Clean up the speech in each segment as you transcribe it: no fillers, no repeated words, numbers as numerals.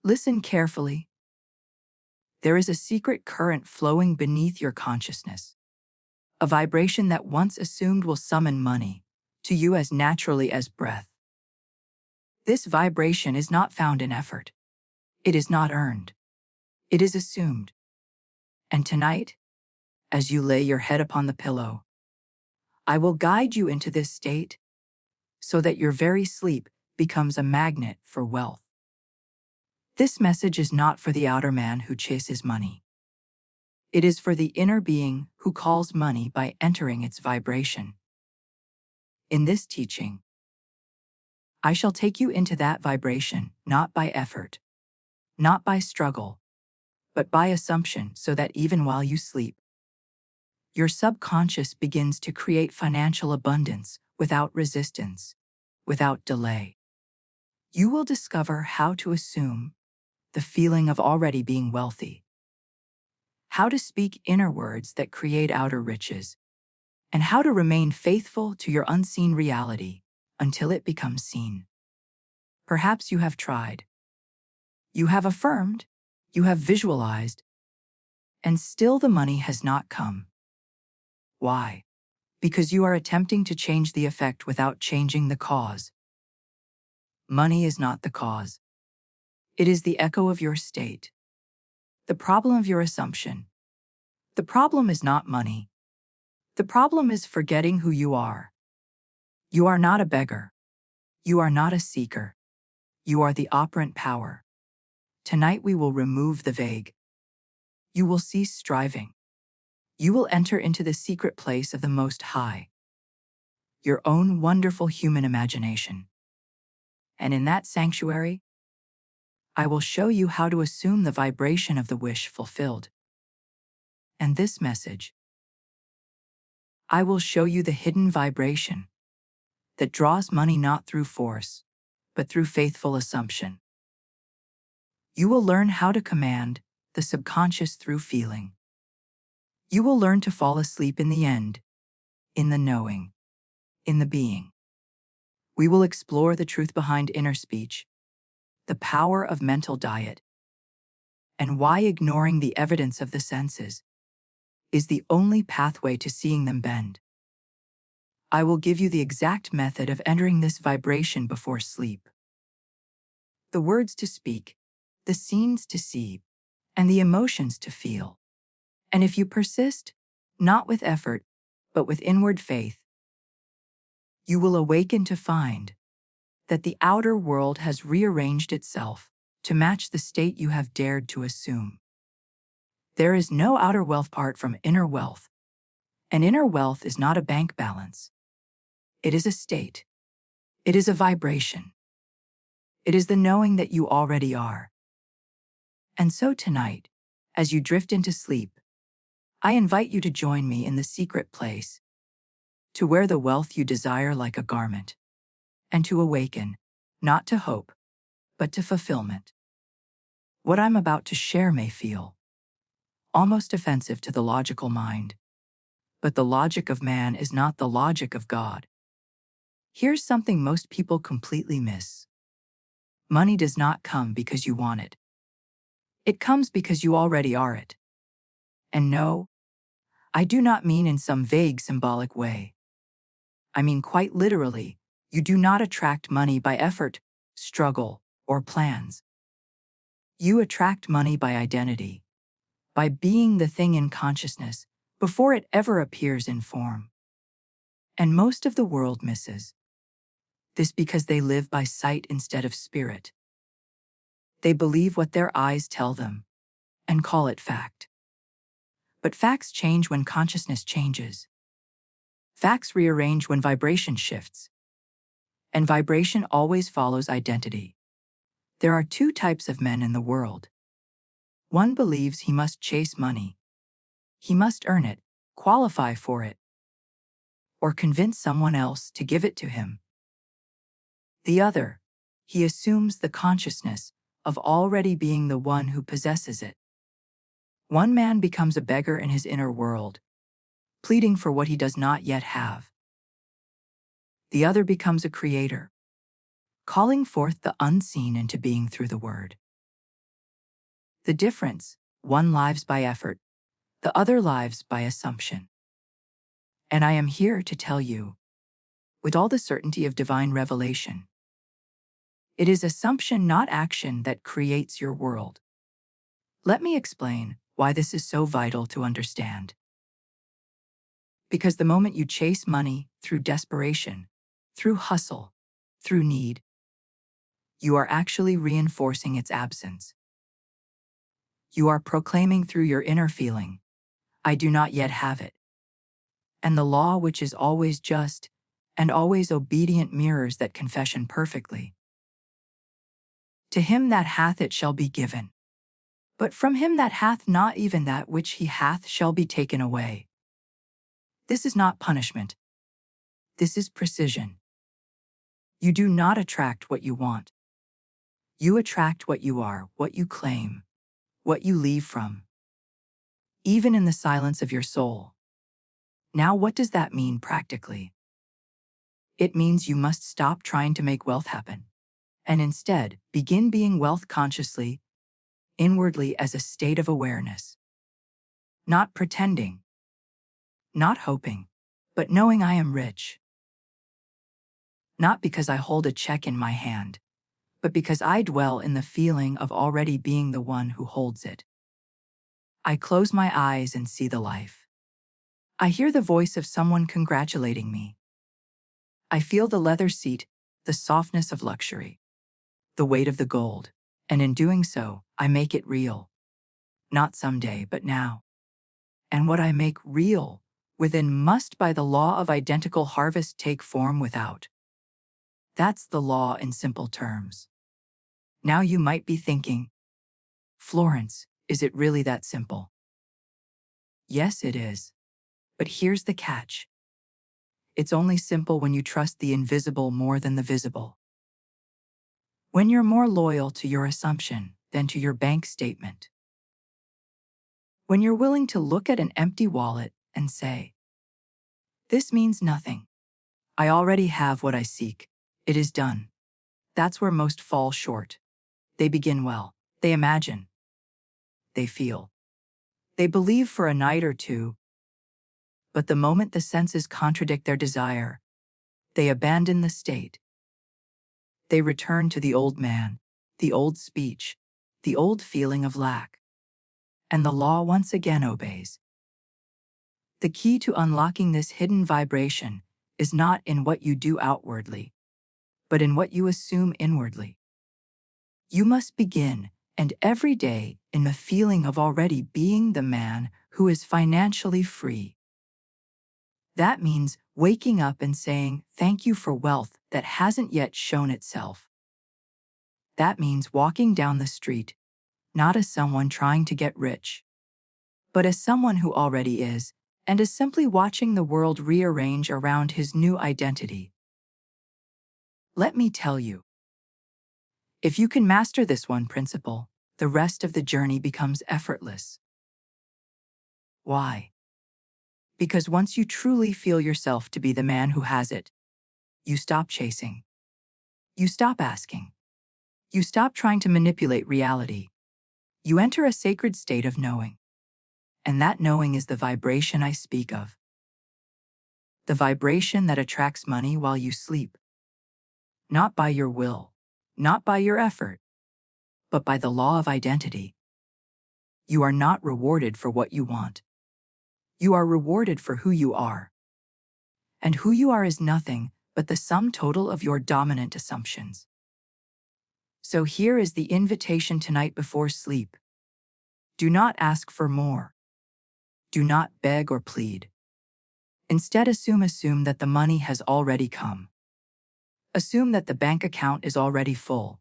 Listen carefully. There is a secret current flowing beneath your consciousness, a vibration that once assumed will summon money to you as naturally as breath. This vibration is not found in effort. It is not earned. It is assumed. And tonight, as you lay your head upon the pillow, I will guide you into this state so that your very sleep becomes a magnet for wealth. This message is not for the outer man who chases money. It is for the inner being who calls money by entering its vibration. In this teaching, I shall take you into that vibration, not by effort, not by struggle, but by assumption, so that even while you sleep, your subconscious begins to create financial abundance without resistance, without delay. You will discover how to assume the feeling of already being wealthy, how to speak inner words that create outer riches, and how to remain faithful to your unseen reality until it becomes seen. Perhaps you have tried. You have affirmed, you have visualized, and still the money has not come. Why? Because you are attempting to change the effect without changing the cause. Money is not the cause. It is the echo of your state, the problem of your assumption. The problem is not money. The problem is forgetting who you are. You are not a beggar. You are not a seeker. You are the operant power. Tonight we will remove the vague. You will cease striving. You will enter into the secret place of the Most High, your own wonderful human imagination. And in that sanctuary, I will show you how to assume the vibration of the wish fulfilled. And this message, I will show you the hidden vibration that draws money not through force, but through faithful assumption. You will learn how to command the subconscious through feeling. You will learn to fall asleep in the end, in the knowing, in the being. We will explore the truth behind inner speech, the power of mental diet, and why ignoring the evidence of the senses is the only pathway to seeing them bend. I will give you the exact method of entering this vibration before sleep. The words to speak, the scenes to see, and the emotions to feel. And if you persist, not with effort, but with inward faith, you will awaken to find that the outer world has rearranged itself to match the state you have dared to assume. There is no outer wealth apart from inner wealth, and inner wealth is not a bank balance. It is a state. It is a vibration. It is the knowing that you already are. And so tonight, as you drift into sleep, I invite you to join me in the secret place, to wear the wealth you desire like a garment, and to awaken, not to hope, but to fulfillment. What I'm about to share may feel almost offensive to the logical mind, but the logic of man is not the logic of God. Here's something most people completely miss. Money does not come because you want it. It comes because you already are it. And no, I do not mean in some vague symbolic way. I mean quite literally, you do not attract money by effort, struggle, or plans. You attract money by identity, by being the thing in consciousness before it ever appears in form. And most of the world misses this because they live by sight instead of spirit. They believe what their eyes tell them and call it fact. But facts change when consciousness changes. Facts rearrange when vibration shifts. And vibration always follows identity. There are two types of men in the world. One believes he must chase money. He must earn it, qualify for it, or convince someone else to give it to him. The other, he assumes the consciousness of already being the one who possesses it. One man becomes a beggar in his inner world, pleading for what he does not yet have. The other becomes a creator, calling forth the unseen into being through the word. The difference, one lives by effort, the other lives by assumption. And I am here to tell you, with all the certainty of divine revelation, it is assumption, not action, that creates your world. Let me explain why this is so vital to understand. Because the moment you chase money through desperation, through hustle, through need, you are actually reinforcing its absence. You are proclaiming through your inner feeling, I do not yet have it. And the law, which is always just and always obedient, mirrors that confession perfectly. To him that hath it shall be given. But from him that hath not, even that which he hath shall be taken away. This is not punishment. This is precision. You do not attract what you want. You attract what you are, what you claim, what you leave from, even in the silence of your soul. Now, what does that mean practically? It means you must stop trying to make wealth happen, and instead begin being wealth consciously, inwardly, as a state of awareness. Not pretending, not hoping, but knowing I am rich. Not because I hold a check in my hand, but because I dwell in the feeling of already being the one who holds it. I close my eyes and see the life. I hear the voice of someone congratulating me. I feel the leather seat, the softness of luxury, the weight of the gold, and in doing so, I make it real. Not someday, but now. And what I make real within must, by the law of identical harvest, take form without. That's the law in simple terms. Now you might be thinking, Florence, is it really that simple? Yes, it is. But here's the catch. It's only simple when you trust the invisible more than the visible. When you're more loyal to your assumption than to your bank statement. When you're willing to look at an empty wallet and say, this means nothing. I already have what I seek. It is done. That's where most fall short. They begin well. They imagine. They feel. They believe for a night or two. But the moment the senses contradict their desire, they abandon the state. They return to the old man, the old speech, the old feeling of lack. And the law once again obeys. The key to unlocking this hidden vibration is not in what you do outwardly, but in what you assume inwardly. You must begin, and every day, in the feeling of already being the man who is financially free. That means waking up and saying, thank you for wealth that hasn't yet shown itself. That means walking down the street, not as someone trying to get rich, but as someone who already is, and is simply watching the world rearrange around his new identity. Let me tell you, if you can master this one principle, the rest of the journey becomes effortless. Why? Because once you truly feel yourself to be the man who has it, you stop chasing. You stop asking. You stop trying to manipulate reality. You enter a sacred state of knowing. And that knowing is the vibration I speak of. The vibration that attracts money while you sleep. Not by your will, not by your effort, but by the law of identity. You are not rewarded for what you want. You are rewarded for who you are. And who you are is nothing but the sum total of your dominant assumptions. So here is the invitation tonight before sleep. Do not ask for more. Do not beg or plead. Instead, assume that the money has already come. Assume that the bank account is already full.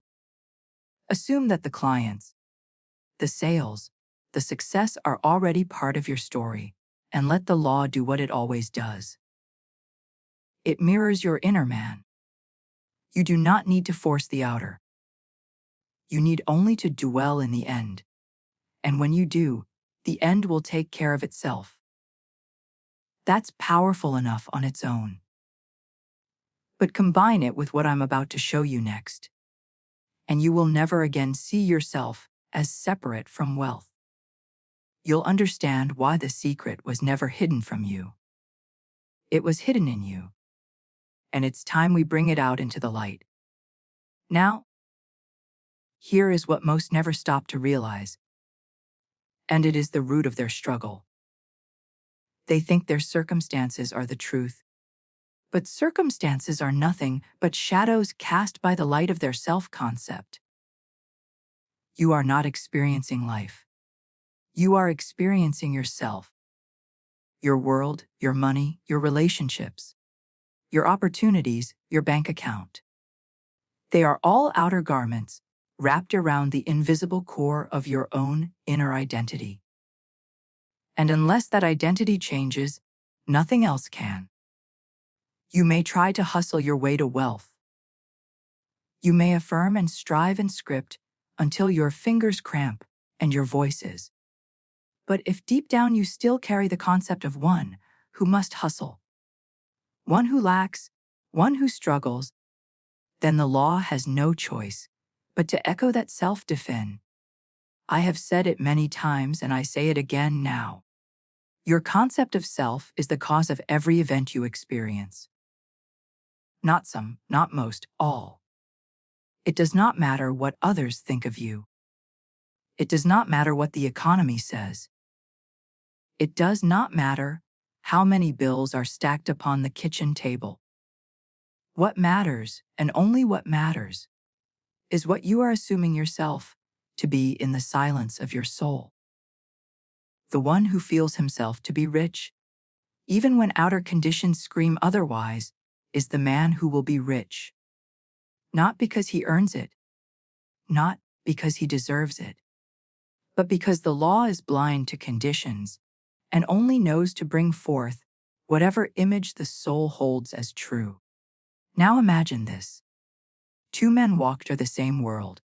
Assume that the clients, the sales, the success are already part of your story, and let the law do what it always does. It mirrors your inner man. You do not need to force the outer. You need only to dwell in the end. And when you do, the end will take care of itself. That's powerful enough on its own. But combine it with what I'm about to show you next, and you will never again see yourself as separate from wealth. You'll understand why the secret was never hidden from you. It was hidden in you. And it's time we bring it out into the light. Now, here is what most never stop to realize, and it is the root of their struggle. They think their circumstances are the truth, but circumstances are nothing but shadows cast by the light of their self-concept. You are not experiencing life. You are experiencing yourself, your world, your money, your relationships, your opportunities, your bank account. They are all outer garments wrapped around the invisible core of your own inner identity. And unless that identity changes, nothing else can. You may try to hustle your way to wealth. You may affirm and strive and script until your fingers cramp and your voices. But if deep down you still carry the concept of one who must hustle, one who lacks, one who struggles, then the law has no choice but to echo that self-defend. I have said it many times and I say it again now. Your concept of self is the cause of every event you experience. Not some, not most, all. It does not matter what others think of you. It does not matter what the economy says. It does not matter how many bills are stacked upon the kitchen table. What matters, and only what matters, is what you are assuming yourself to be in the silence of your soul. The one who feels himself to be rich, even when outer conditions scream otherwise, is the man who will be rich. Not because he earns it, not because he deserves it, but because the law is blind to conditions and only knows to bring forth whatever image the soul holds as true. Now imagine this. Two men walk through the same world.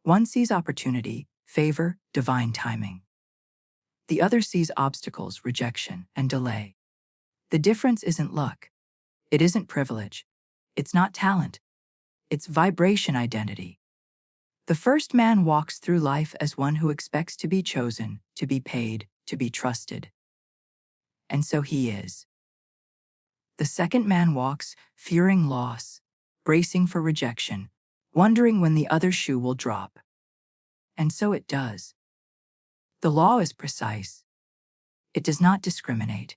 One sees opportunity, favor, divine timing. The other sees obstacles, rejection, and delay. The difference isn't luck. It isn't privilege. It's not talent. It's vibration identity. The first man walks through life as one who expects to be chosen, to be paid, to be trusted. And so he is. The second man walks, fearing loss, bracing for rejection, wondering when the other shoe will drop. And so it does. The law is precise. It does not discriminate.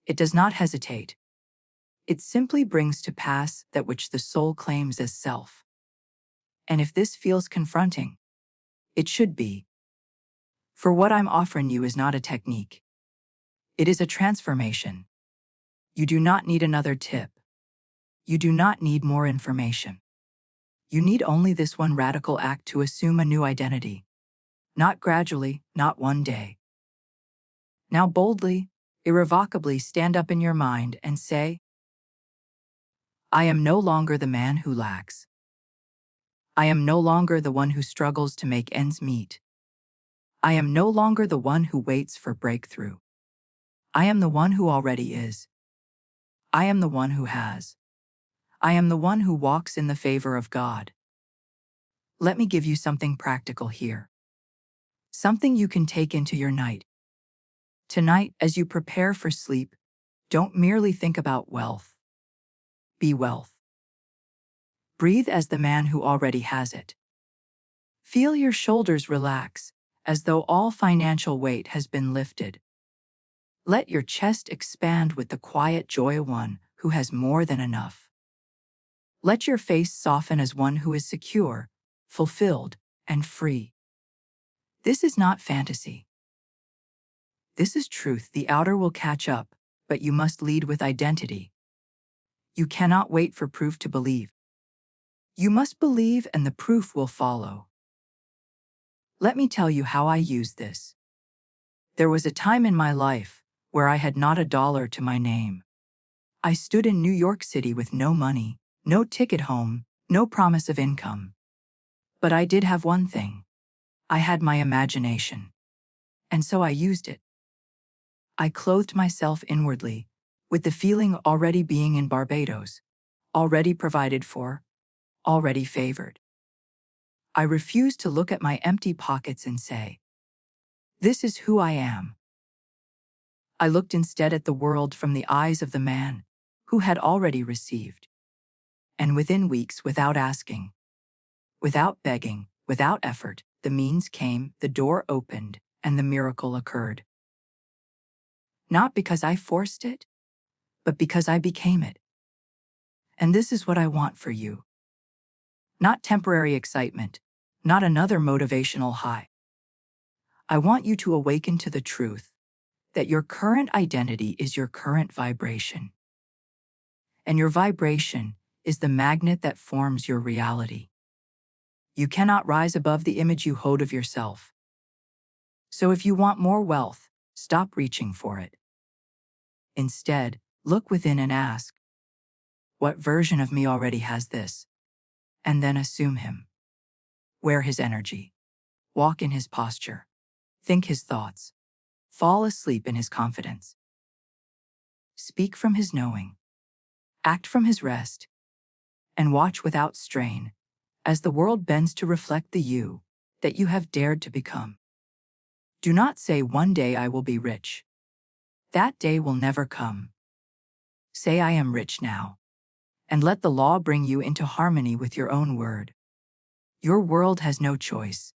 It does not hesitate. It simply brings to pass that which the soul claims as self. And if this feels confronting, it should be. For what I'm offering you is not a technique. It is a transformation. You do not need another tip. You do not need more information. You need only this one radical act to assume a new identity. Not gradually, not one day. Now boldly, irrevocably stand up in your mind and say, I am no longer the man who lacks. I am no longer the one who struggles to make ends meet. I am no longer the one who waits for breakthrough. I am the one who already is. I am the one who has. I am the one who walks in the favor of God. Let me give you something practical here. Something you can take into your night. Tonight, as you prepare for sleep, don't merely think about wealth. Be wealth. Breathe as the man who already has it. Feel your shoulders relax, as though all financial weight has been lifted. Let your chest expand with the quiet joy of one who has more than enough. Let your face soften as one who is secure, fulfilled, and free. This is not fantasy. This is truth. The outer will catch up, but you must lead with identity. You cannot wait for proof to believe. You must believe and the proof will follow. Let me tell you how I used this. There was a time in my life where I had not a dollar to my name. I stood in New York City with no money, no ticket home, no promise of income. But I did have one thing. I had my imagination. And so I used it. I clothed myself inwardly, with the feeling already being in Barbados, already provided for, already favored. I refuse to look at my empty pockets and say, "This is who I am." I looked instead at the world from the eyes of the man who had already received. And within weeks, without asking, without begging, without effort, the means came, the door opened, and the miracle occurred. Not because I forced it, but because I became it. And this is what I want for you. Not temporary excitement, not another motivational high. I want you to awaken to the truth that your current identity is your current vibration. And your vibration is the magnet that forms your reality. You cannot rise above the image you hold of yourself. So if you want more wealth, stop reaching for it. Instead, look within and ask, what version of me already has this? And then assume him. Wear his energy. Walk in his posture. Think his thoughts. Fall asleep in his confidence. Speak from his knowing. Act from his rest. And watch without strain as the world bends to reflect the you that you have dared to become. Do not say, "One day I will be rich." That day will never come. Say, "I am rich now." And let the law bring you into harmony with your own word. Your world has no choice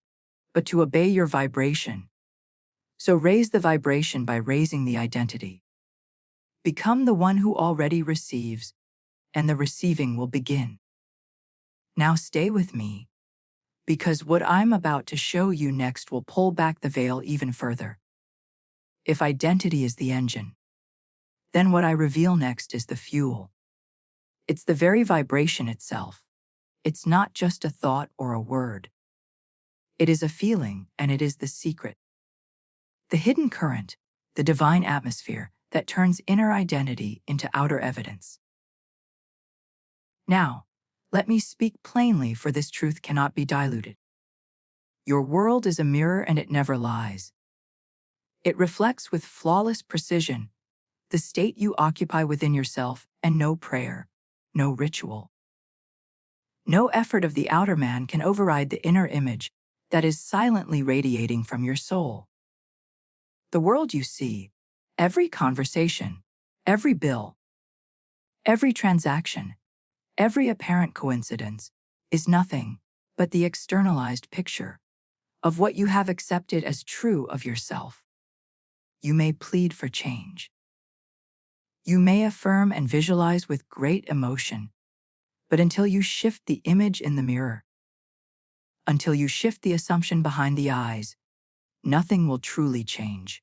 but to obey your vibration. So raise the vibration by raising the identity. Become the one who already receives, and the receiving will begin. Now stay with me, because what I'm about to show you next will pull back the veil even further. If identity is the engine, then what I reveal next is the fuel. It's the very vibration itself. It's not just a thought or a word. It is a feeling, and it is the secret. The hidden current, the divine atmosphere that turns inner identity into outer evidence. Now, let me speak plainly, for this truth cannot be diluted. Your world is a mirror, and it never lies. It reflects with flawless precision the state you occupy within yourself, and no prayer, no ritual, no effort of the outer man can override the inner image that is silently radiating from your soul. The world you see, every conversation, every bill, every transaction, every apparent coincidence, is nothing but the externalized picture of what you have accepted as true of yourself. You may plead for change. You may affirm and visualize with great emotion, but until you shift the image in the mirror, until you shift the assumption behind the eyes, nothing will truly change.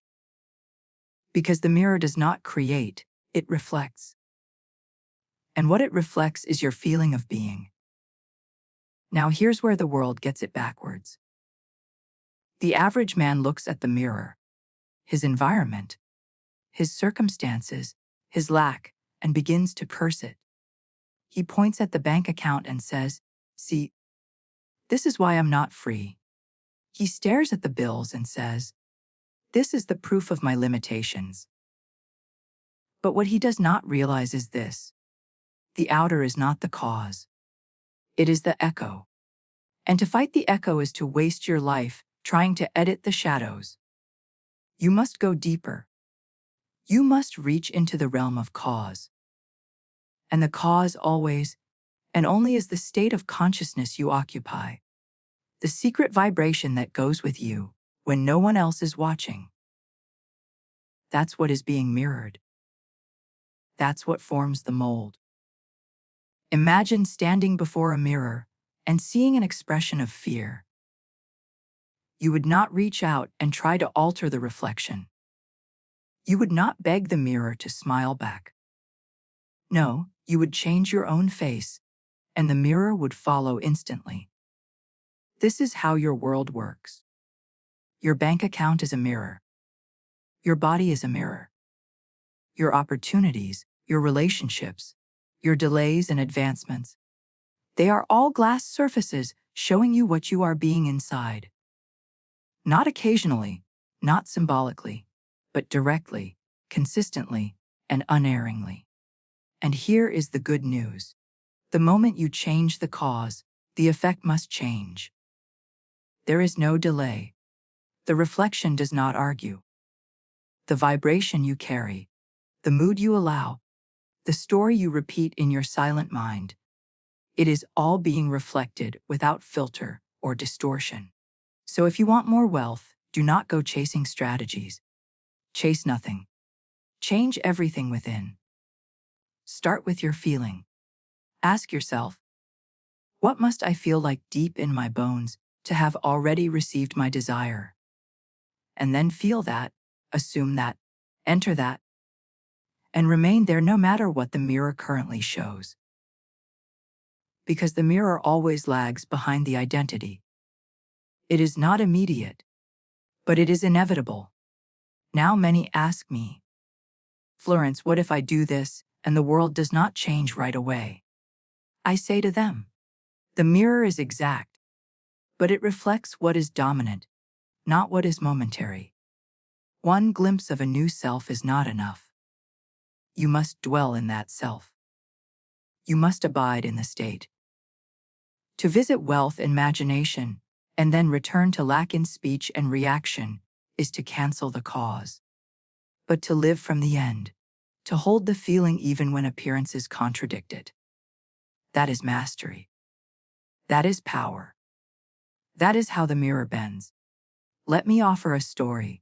Because the mirror does not create, it reflects. And what it reflects is your feeling of being. Now here's where the world gets it backwards. The average man looks at the mirror, his environment, his circumstances, his lack, and begins to curse it. He points at the bank account and says, "See, this is why I'm not free." He stares at the bills and says, "This is the proof of my limitations." But what he does not realize is this: the outer is not the cause. It is the echo. And to fight the echo is to waste your life trying to edit the shadows. You must go deeper. You must reach into the realm of cause. And the cause always and only is the state of consciousness you occupy, the secret vibration that goes with you when no one else is watching. That's what is being mirrored. That's what forms the mold. Imagine standing before a mirror and seeing an expression of fear. You would not reach out and try to alter the reflection. You would not beg the mirror to smile back. No, you would change your own face, and the mirror would follow instantly. This is how your world works. Your bank account is a mirror. Your body is a mirror. Your opportunities, your relationships, your delays and advancements, they are all glass surfaces showing you what you are being inside. Not occasionally, not symbolically, but directly, consistently, and unerringly. And here is the good news. The moment you change the cause, the effect must change. There is no delay. The reflection does not argue. The vibration you carry, the mood you allow, the story you repeat in your silent mind, it is all being reflected without filter or distortion. So if you want more wealth, do not go chasing strategies. Chase nothing. Change everything within. Start with your feeling. Ask yourself, what must I feel like deep in my bones to have already received my desire? And then feel that, assume that, enter that, and remain there no matter what the mirror currently shows. Because the mirror always lags behind the identity. It is not immediate, but it is inevitable. Now many ask me, Florence, what if I do this and the world does not change right away? I say to them, the mirror is exact, but it reflects what is dominant, not what is momentary. One glimpse of a new self is not enough. You must dwell in that self. You must abide in the state. To visit wealth in imagination, and then return to lack in speech and reaction, is to cancel the cause. But to live from the end, to hold the feeling even when appearances contradict it, that is mastery. That is power. That is how the mirror bends. Let me offer a story.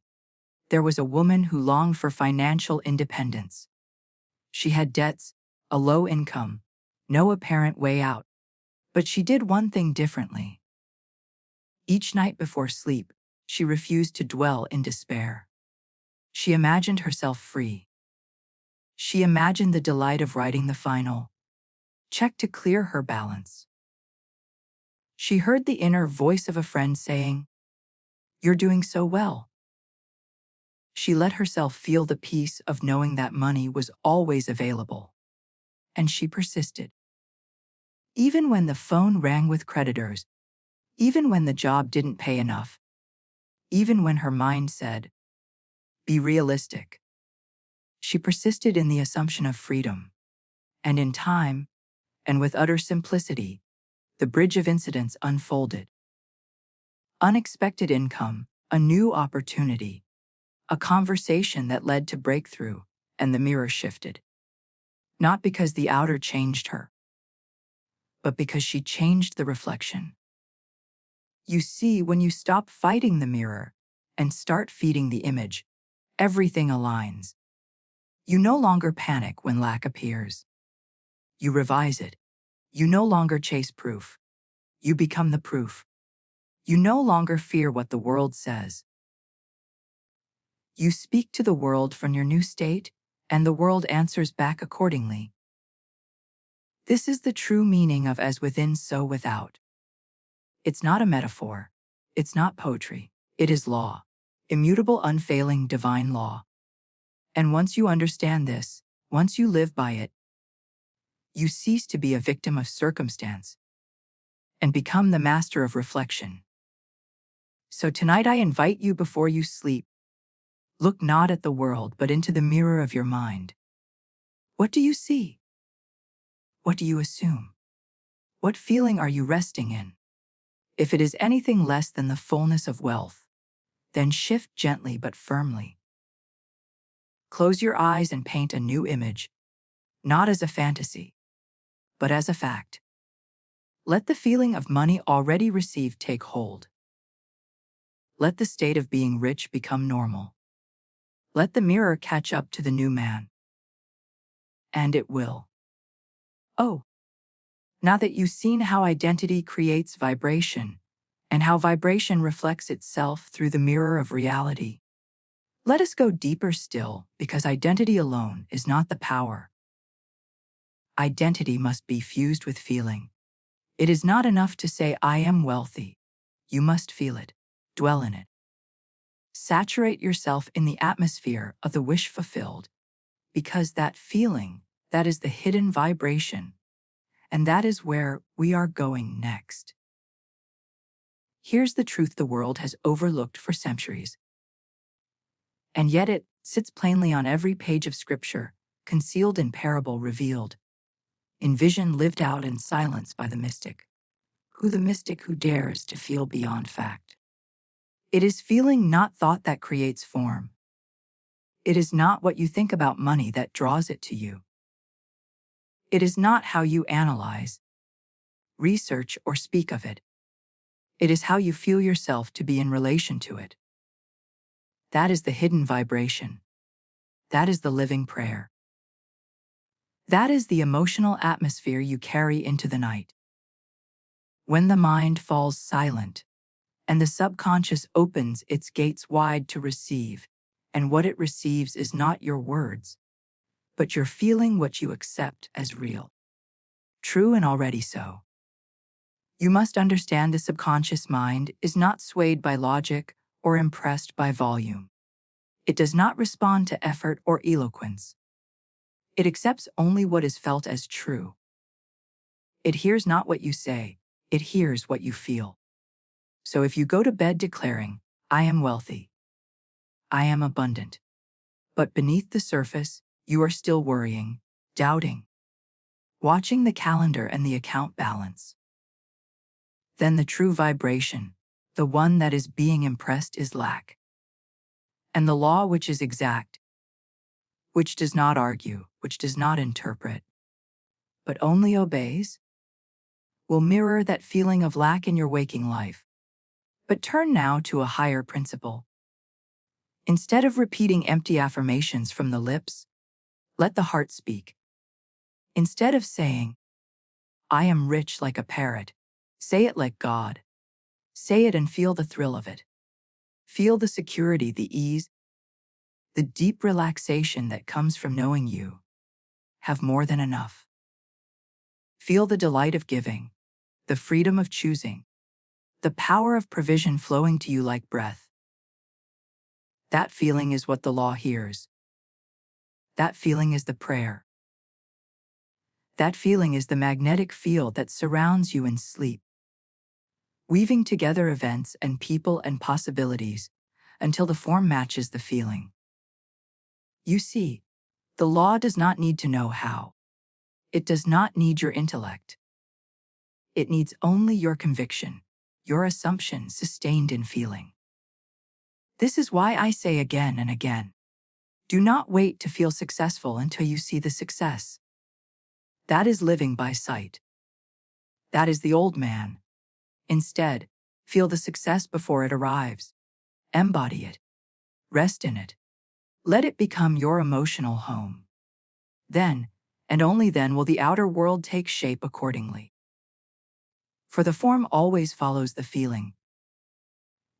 There was a woman who longed for financial independence. She had debts, a low income, no apparent way out. But she did one thing differently. Each night before sleep, she refused to dwell in despair. She imagined herself free. She imagined the delight of writing the final check to clear her balance. She heard the inner voice of a friend saying, "You're doing so well." She let herself feel the peace of knowing that money was always available. And she persisted. Even when the phone rang with creditors, even when the job didn't pay enough, even when her mind said, "Be realistic." She persisted in the assumption of freedom. And in time, and with utter simplicity, the bridge of incidents unfolded. Unexpected income, a new opportunity, a conversation that led to breakthrough, and the mirror shifted. Not because the outer changed her, but because she changed the reflection. You see, when you stop fighting the mirror and start feeding the image, everything aligns. You no longer panic when lack appears. You revise it. You no longer chase proof. You become the proof. You no longer fear what the world says. You speak to the world from your new state, and the world answers back accordingly. This is the true meaning of as within, so without. It's not a metaphor. It's not poetry. It is law. Immutable, unfailing, divine law. And once you understand this, once you live by it, you cease to be a victim of circumstance and become the master of reflection. So tonight I invite you before you sleep, look not at the world but into the mirror of your mind. What do you see? What do you assume? What feeling are you resting in? If it is anything less than the fullness of wealth, then shift gently but firmly. Close your eyes and paint a new image, not as a fantasy, but as a fact. Let the feeling of money already received take hold. Let the state of being rich become normal. Let the mirror catch up to the new man. And it will. Oh, now that you've seen how identity creates vibration, and how vibration reflects itself through the mirror of reality, let us go deeper still, because identity alone is not the power. Identity must be fused with feeling. It is not enough to say, "I am wealthy." You must feel it, dwell in it. Saturate yourself in the atmosphere of the wish fulfilled, because that feeling, that is the hidden vibration, and that is where we are going next. Here's the truth the world has overlooked for centuries. And yet it sits plainly on every page of scripture, concealed in parable, revealed in vision, lived out in silence by the mystic, who the mystic who dares to feel beyond fact. It is feeling, not thought, that creates form. It is not what you think about money that draws it to you. It is not how you analyze, research, or speak of it. It is how you feel yourself to be in relation to it. That is the hidden vibration. That is the living prayer. That is the emotional atmosphere you carry into the night. When the mind falls silent, and the subconscious opens its gates wide to receive, and what it receives is not your words, but your feeling, what you accept as real, true, and already so. You must understand the subconscious mind is not swayed by logic or impressed by volume. It does not respond to effort or eloquence. It accepts only what is felt as true. It hears not what you say, it hears what you feel. So if you go to bed declaring, "I am wealthy, I am abundant," but beneath the surface, you are still worrying, doubting, watching the calendar and the account balance, then the true vibration, the one that is being impressed, is lack. And the law, which is exact, which does not argue, which does not interpret, but only obeys, will mirror that feeling of lack in your waking life. But turn now to a higher principle. Instead of repeating empty affirmations from the lips, let the heart speak. Instead of saying, "I am rich," like a parrot, say it like God. Say it and feel the thrill of it. Feel the security, the ease, the deep relaxation that comes from knowing you have more than enough. Feel the delight of giving, the freedom of choosing, the power of provision flowing to you like breath. That feeling is what the law hears. That feeling is the prayer. That feeling is the magnetic field that surrounds you in sleep, weaving together events and people and possibilities until the form matches the feeling. You see, the law does not need to know how. It does not need your intellect. It needs only your conviction, your assumption sustained in feeling. This is why I say again and again, do not wait to feel successful until you see the success. That is living by sight. That is the old man. Instead, feel the success before it arrives. Embody it. Rest in it. Let it become your emotional home. Then, and only then, will the outer world take shape accordingly. For the form always follows the feeling.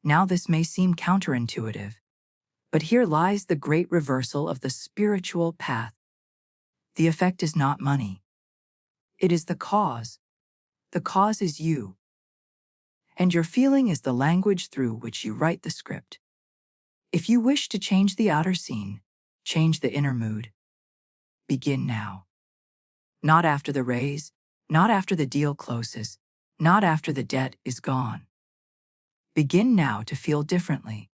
Now this may seem counterintuitive, but here lies the great reversal of the spiritual path. The effect is not money. It is the cause. The cause is you. And your feeling is the language through which you write the script. If you wish to change the outer scene, change the inner mood. Begin now. Not after the raise, not after the deal closes, not after the debt is gone. Begin now to feel differently.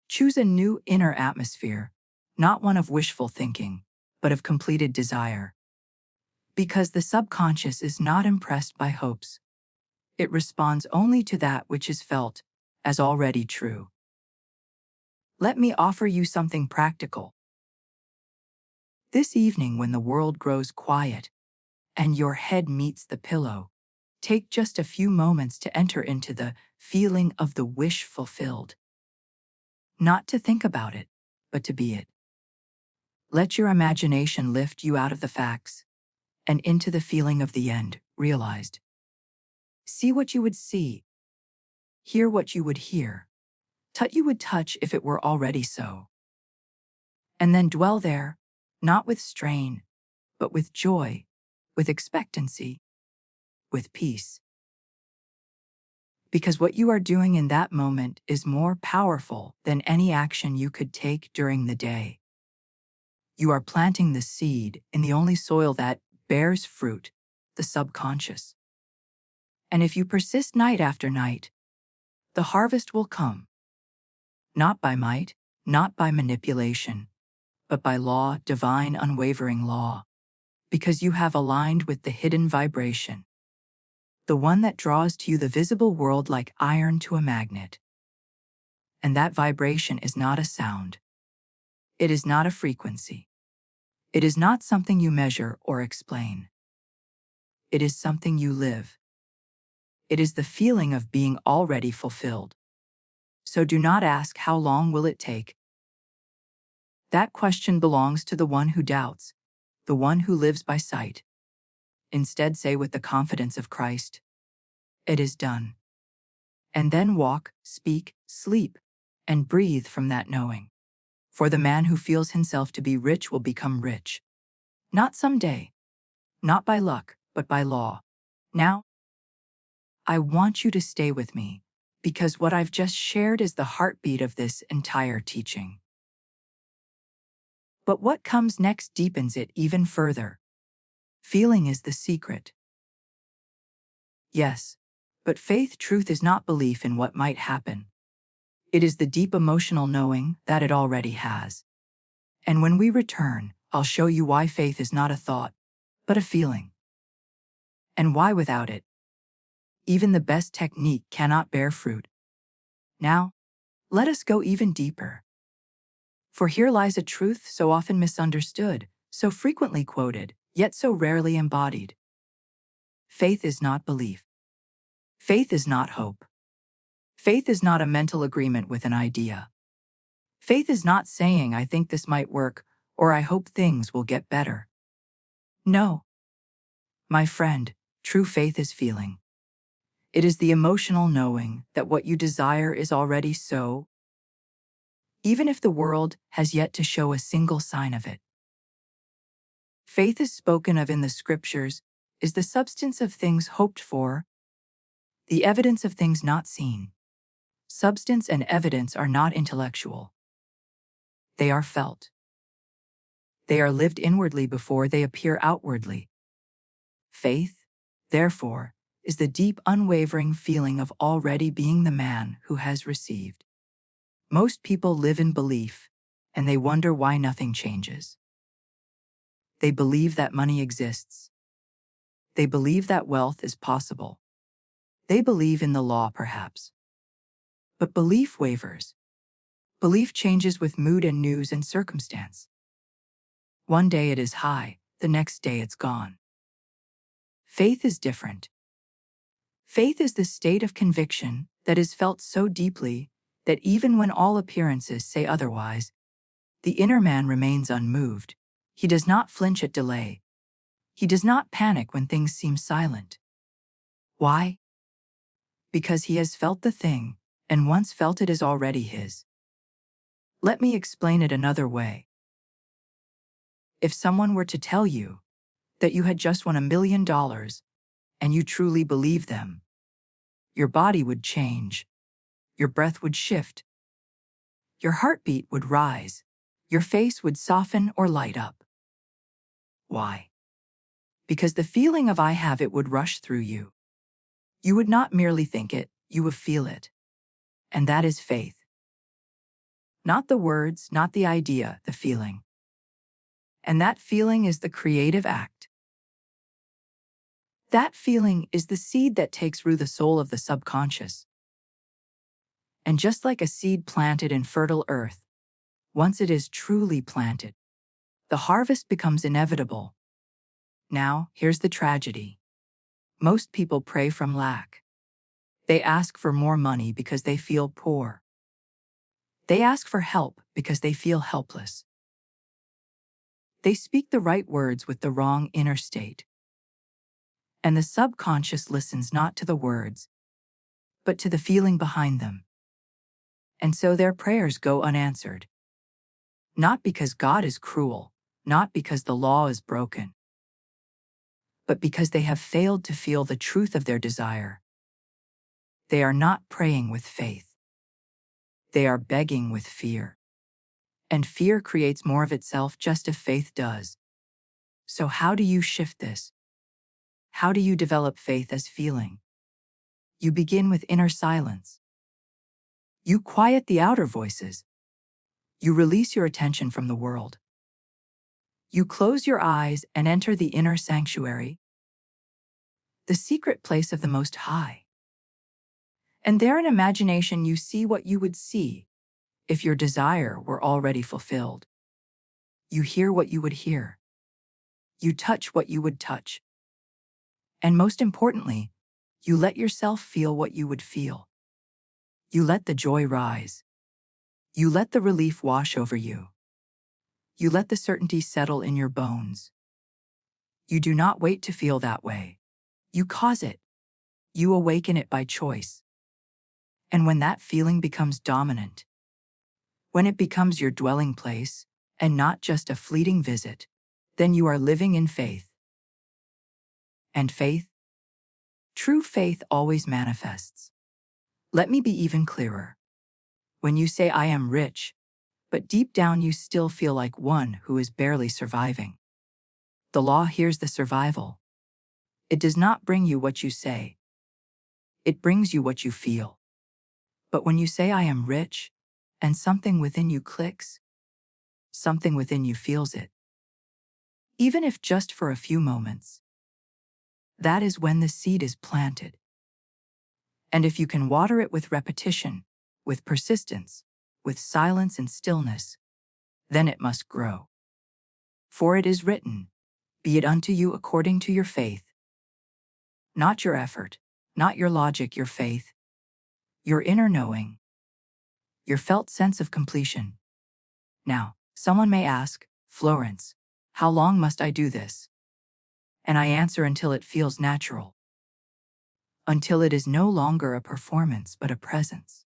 Choose a new inner atmosphere, not one of wishful thinking, but of completed desire. Because the subconscious is not impressed by hopes. It responds only to that which is felt as already true. Let me offer you something practical. This evening, when the world grows quiet and your head meets the pillow, take just a few moments to enter into the feeling of the wish fulfilled. Not to think about it, but to be it. Let your imagination lift you out of the facts and into the feeling of the end realized. See what you would see. Hear what you would hear. Touch you would touch if it were already so. And then dwell there, not with strain, but with joy, with expectancy, with peace. Because what you are doing in that moment is more powerful than any action you could take during the day. You are planting the seed in the only soil that bears fruit, the subconscious. And if you persist night after night, the harvest will come. Not by might, not by manipulation, but by law, divine unwavering law, because you have aligned with the hidden vibration. the one that draws to you the visible world like iron to a magnet. And that vibration is not a sound. It is not a frequency. It is not something you measure or explain. It is something you live. It is the feeling of being already fulfilled. So do not ask how long will it take. That question belongs to the one who doubts, the one who lives by sight. Instead, say with the confidence of Christ, "It is done." And then walk, speak, sleep, and breathe from that knowing. For the man who feels himself to be rich will become rich. Not someday, not by luck, but by law. Now, I want you to stay with me, because what I've just shared is the heartbeat of this entire teaching. But what comes next deepens it even further. Feeling is the secret. Yes, but faith truth is not belief in what might happen. It is the deep emotional knowing that it already has. And when we return, I'll show you why faith is not a thought, but a feeling. And why without it, even the best technique cannot bear fruit. Now, let us go even deeper. For here lies a truth so often misunderstood, so frequently quoted, yet so rarely embodied. Faith is not belief. Faith is not hope. Faith is not a mental agreement with an idea. Faith is not saying, "I think this might work," or "I hope things will get better." No. My friend, true faith is feeling. It is the emotional knowing that what you desire is already so, even if the world has yet to show a single sign of it. Faith is spoken of in the scriptures, is the substance of things hoped for, the evidence of things not seen. Substance and evidence are not intellectual. They are felt. They are lived inwardly before they appear outwardly. Faith, therefore, is the deep, unwavering feeling of already being the man who has received. Most people live in belief, and they wonder why nothing changes. They believe that money exists. They believe that wealth is possible. They believe in the law, perhaps. But belief wavers. Belief changes with mood and news and circumstance. One day it is high, the next day it's gone. Faith is different. Faith is the state of conviction that is felt so deeply that even when all appearances say otherwise, the inner man remains unmoved. He does not flinch at delay. He does not panic when things seem silent. Why? Because he has felt the thing, and once felt it is already his. Let me explain it another way. If someone were to tell you that you had just won $1 million, and you truly believe them, your body would change, your breath would shift, your heartbeat would rise, your face would soften or light up. Why? Because the feeling of "I have it" would rush through you. You would not merely think it, you would feel it. And that is faith. Not the words, not the idea, the feeling. And that feeling is the creative act. That feeling is the seed that takes root the soul of the subconscious. And just like a seed planted in fertile earth, once it is truly planted, the harvest becomes inevitable. Now, here's the tragedy. Most people pray from lack. They ask for more money because they feel poor. They ask for help because they feel helpless. They speak the right words with the wrong inner state. And the subconscious listens not to the words, but to the feeling behind them. And so their prayers go unanswered. Not because God is cruel, not because the law is broken, but because they have failed to feel the truth of their desire. They are not praying with faith. They are begging with fear. And fear creates more of itself just as faith does. So how do you shift this? How do you develop faith as feeling? You begin with inner silence. You quiet the outer voices. You release your attention from the world. You close your eyes and enter the inner sanctuary. the secret place of the Most High. And there in imagination you see what you would see if your desire were already fulfilled. You hear what you would hear. You touch what you would touch. And most importantly, you let yourself feel what you would feel. You let the joy rise. You let the relief wash over you. You let the certainty settle in your bones. You do not wait to feel that way. You cause it. You awaken it by choice. And when that feeling becomes dominant, when it becomes your dwelling place and not just a fleeting visit, then you are living in faith. And faith? True faith always manifests. Let me be even clearer. When you say, "I am rich," but deep down you still feel like one who is barely surviving, the law hears the survival. It does not bring you what you say. It brings you what you feel. But when you say, "I am rich," and something within you clicks, something within you feels it, even if just for a few moments, that is when the seed is planted. And if you can water it with repetition, with persistence, with silence and stillness, then it must grow. For it is written, "Be it unto you according to your faith." Not your effort, not your logic, your faith, your inner knowing, your felt sense of completion. Now, someone may ask, "Florence, how long must I do this?" And I answer, until it feels natural. Until it is no longer a performance but a presence.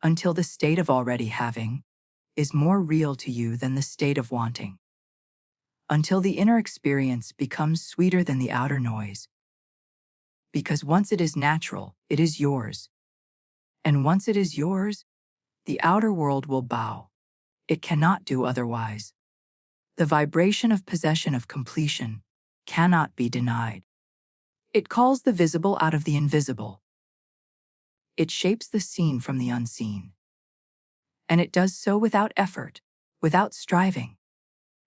Until the state of already having is more real to you than the state of wanting. Until the inner experience becomes sweeter than the outer noise. Because once it is natural, it is yours. And once it is yours, the outer world will bow. It cannot do otherwise. The vibration of possession, of completion, cannot be denied. It calls the visible out of the invisible. It shapes the seen from the unseen. And it does so without effort, without striving,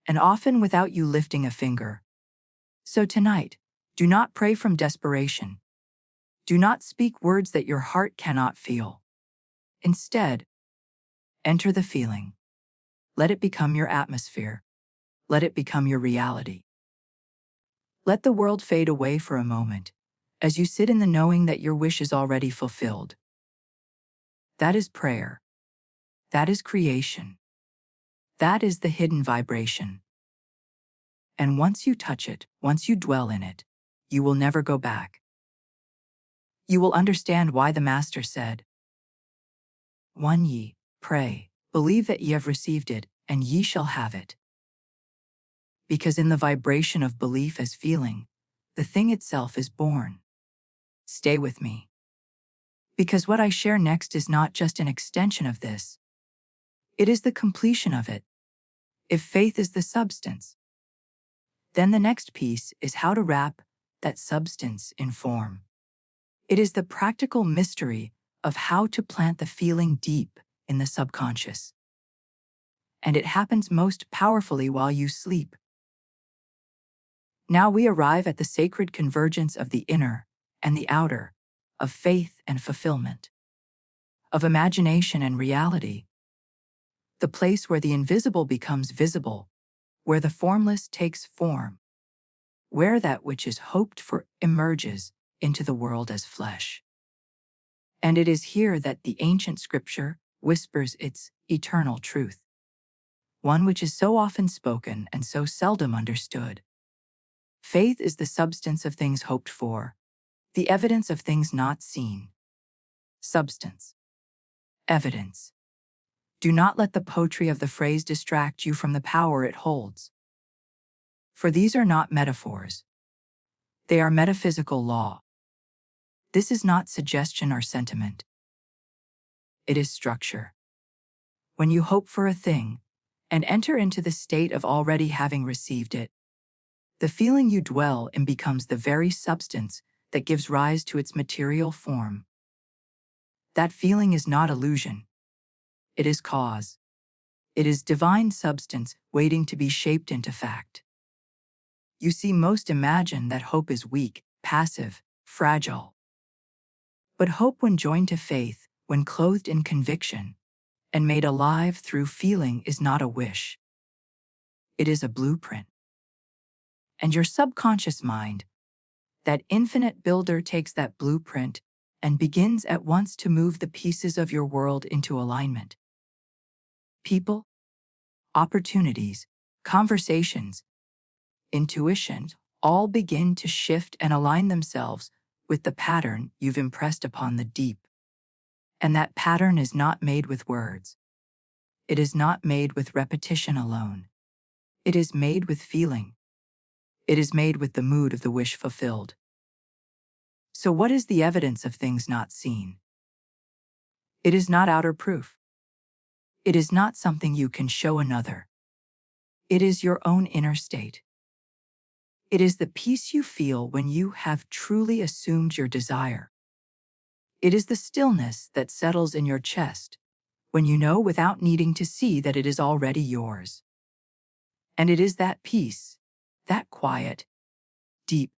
and often without you lifting a finger. So tonight, do not pray from desperation. Do not speak words that your heart cannot feel. Instead, enter the feeling. Let it become your atmosphere. Let it become your reality. Let the world fade away for a moment, as you sit in the knowing that your wish is already fulfilled. That is prayer. That is creation. That is the hidden vibration. And once you touch it, once you dwell in it, you will never go back. You will understand why the Master said, "One ye, pray, believe that ye have received it, and ye shall have it." Because in the vibration of belief as feeling, the thing itself is born. Stay with me. Because what I share next is not just an extension of this. It is the completion of it. If faith is the substance, then the next piece is how to wrap that substance in form. It is the practical mystery of how to plant the feeling deep in the subconscious. And it happens most powerfully while you sleep. Now we arrive at the sacred convergence of the inner and the outer, of faith and fulfillment, of imagination and reality. The place where the invisible becomes visible, where the formless takes form, where that which is hoped for emerges into the world as flesh. And it is here that the ancient scripture whispers its eternal truth, one which is so often spoken and so seldom understood. Faith is the substance of things hoped for, the evidence of things not seen. Substance. Evidence. Do not let the poetry of the phrase distract you from the power it holds. For these are not metaphors. They are metaphysical law. This is not suggestion or sentiment. It is structure. When you hope for a thing and enter into the state of already having received it, the feeling you dwell in becomes the very substance that gives rise to its material form. That feeling is not illusion. It is cause. It is divine substance waiting to be shaped into fact. You see, most imagine that hope is weak, passive, fragile. But hope, when joined to faith, when clothed in conviction, and made alive through feeling, is not a wish. It is a blueprint. And your subconscious mind, that infinite builder, takes that blueprint and begins at once to move the pieces of your world into alignment. People, opportunities, conversations, intuition, all begin to shift and align themselves with the pattern you've impressed upon the deep. And that pattern is not made with words. It is not made with repetition alone. It is made with feeling. It is made with the mood of the wish fulfilled. So what is the evidence of things not seen? It is not outer proof. It is not something you can show another. It is your own inner state. It is the peace you feel when you have truly assumed your desire. It is the stillness that settles in your chest when you know without needing to see that it is already yours. And it is that peace, that quiet, deep,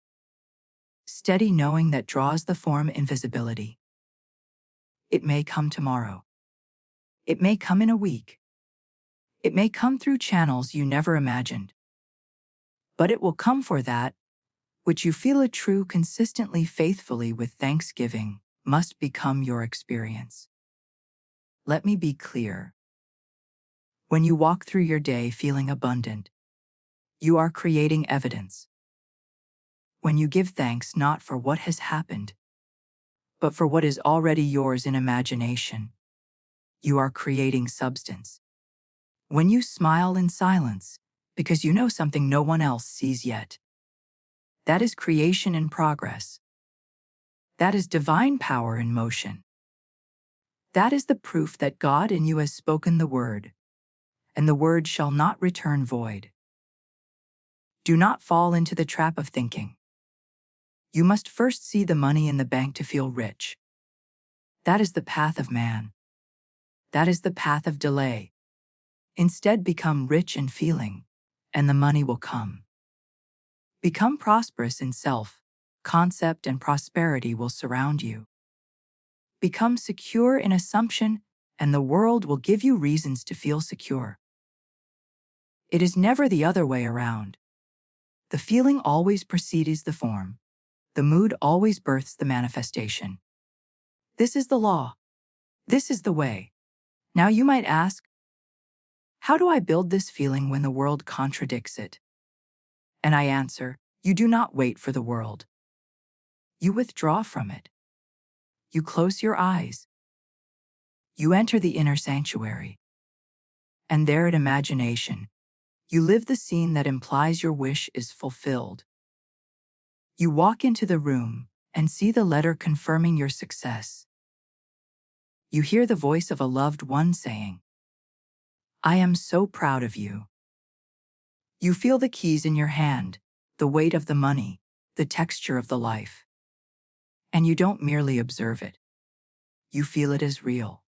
steady knowing that draws the form invisibility. It may come tomorrow. It may come in a week. It may come through channels you never imagined. But it will come for that which you feel a true, consistently, faithfully, with thanksgiving, must become your experience. Let me be clear. When you walk through your day feeling abundant, you are creating evidence. When you give thanks not for what has happened, but for what is already yours in imagination, you are creating substance. When you smile in silence because you know something no one else sees yet, that is creation in progress. That is divine power in motion. That is the proof that God in you has spoken the word, and the word shall not return void. Do not fall into the trap of thinking you must first see the money in the bank to feel rich. That is the path of man. That is the path of delay. Instead, become rich in feeling, and the money will come. Become prosperous in self, concept, and prosperity will surround you. Become secure in assumption, and the world will give you reasons to feel secure. It is never the other way around. The feeling always precedes the form. The mood always births the manifestation. This is the law. This is the way. Now you might ask, how do I build this feeling when the world contradicts it? And I answer, you do not wait for the world. You withdraw from it. You close your eyes. You enter the inner sanctuary. And there at imagination, you live the scene that implies your wish is fulfilled. You walk into the room and see the letter confirming your success. You hear the voice of a loved one saying, I am so proud of you. You feel the keys in your hand, the weight of the money, the texture of the life. And you don't merely observe it. You feel it as real.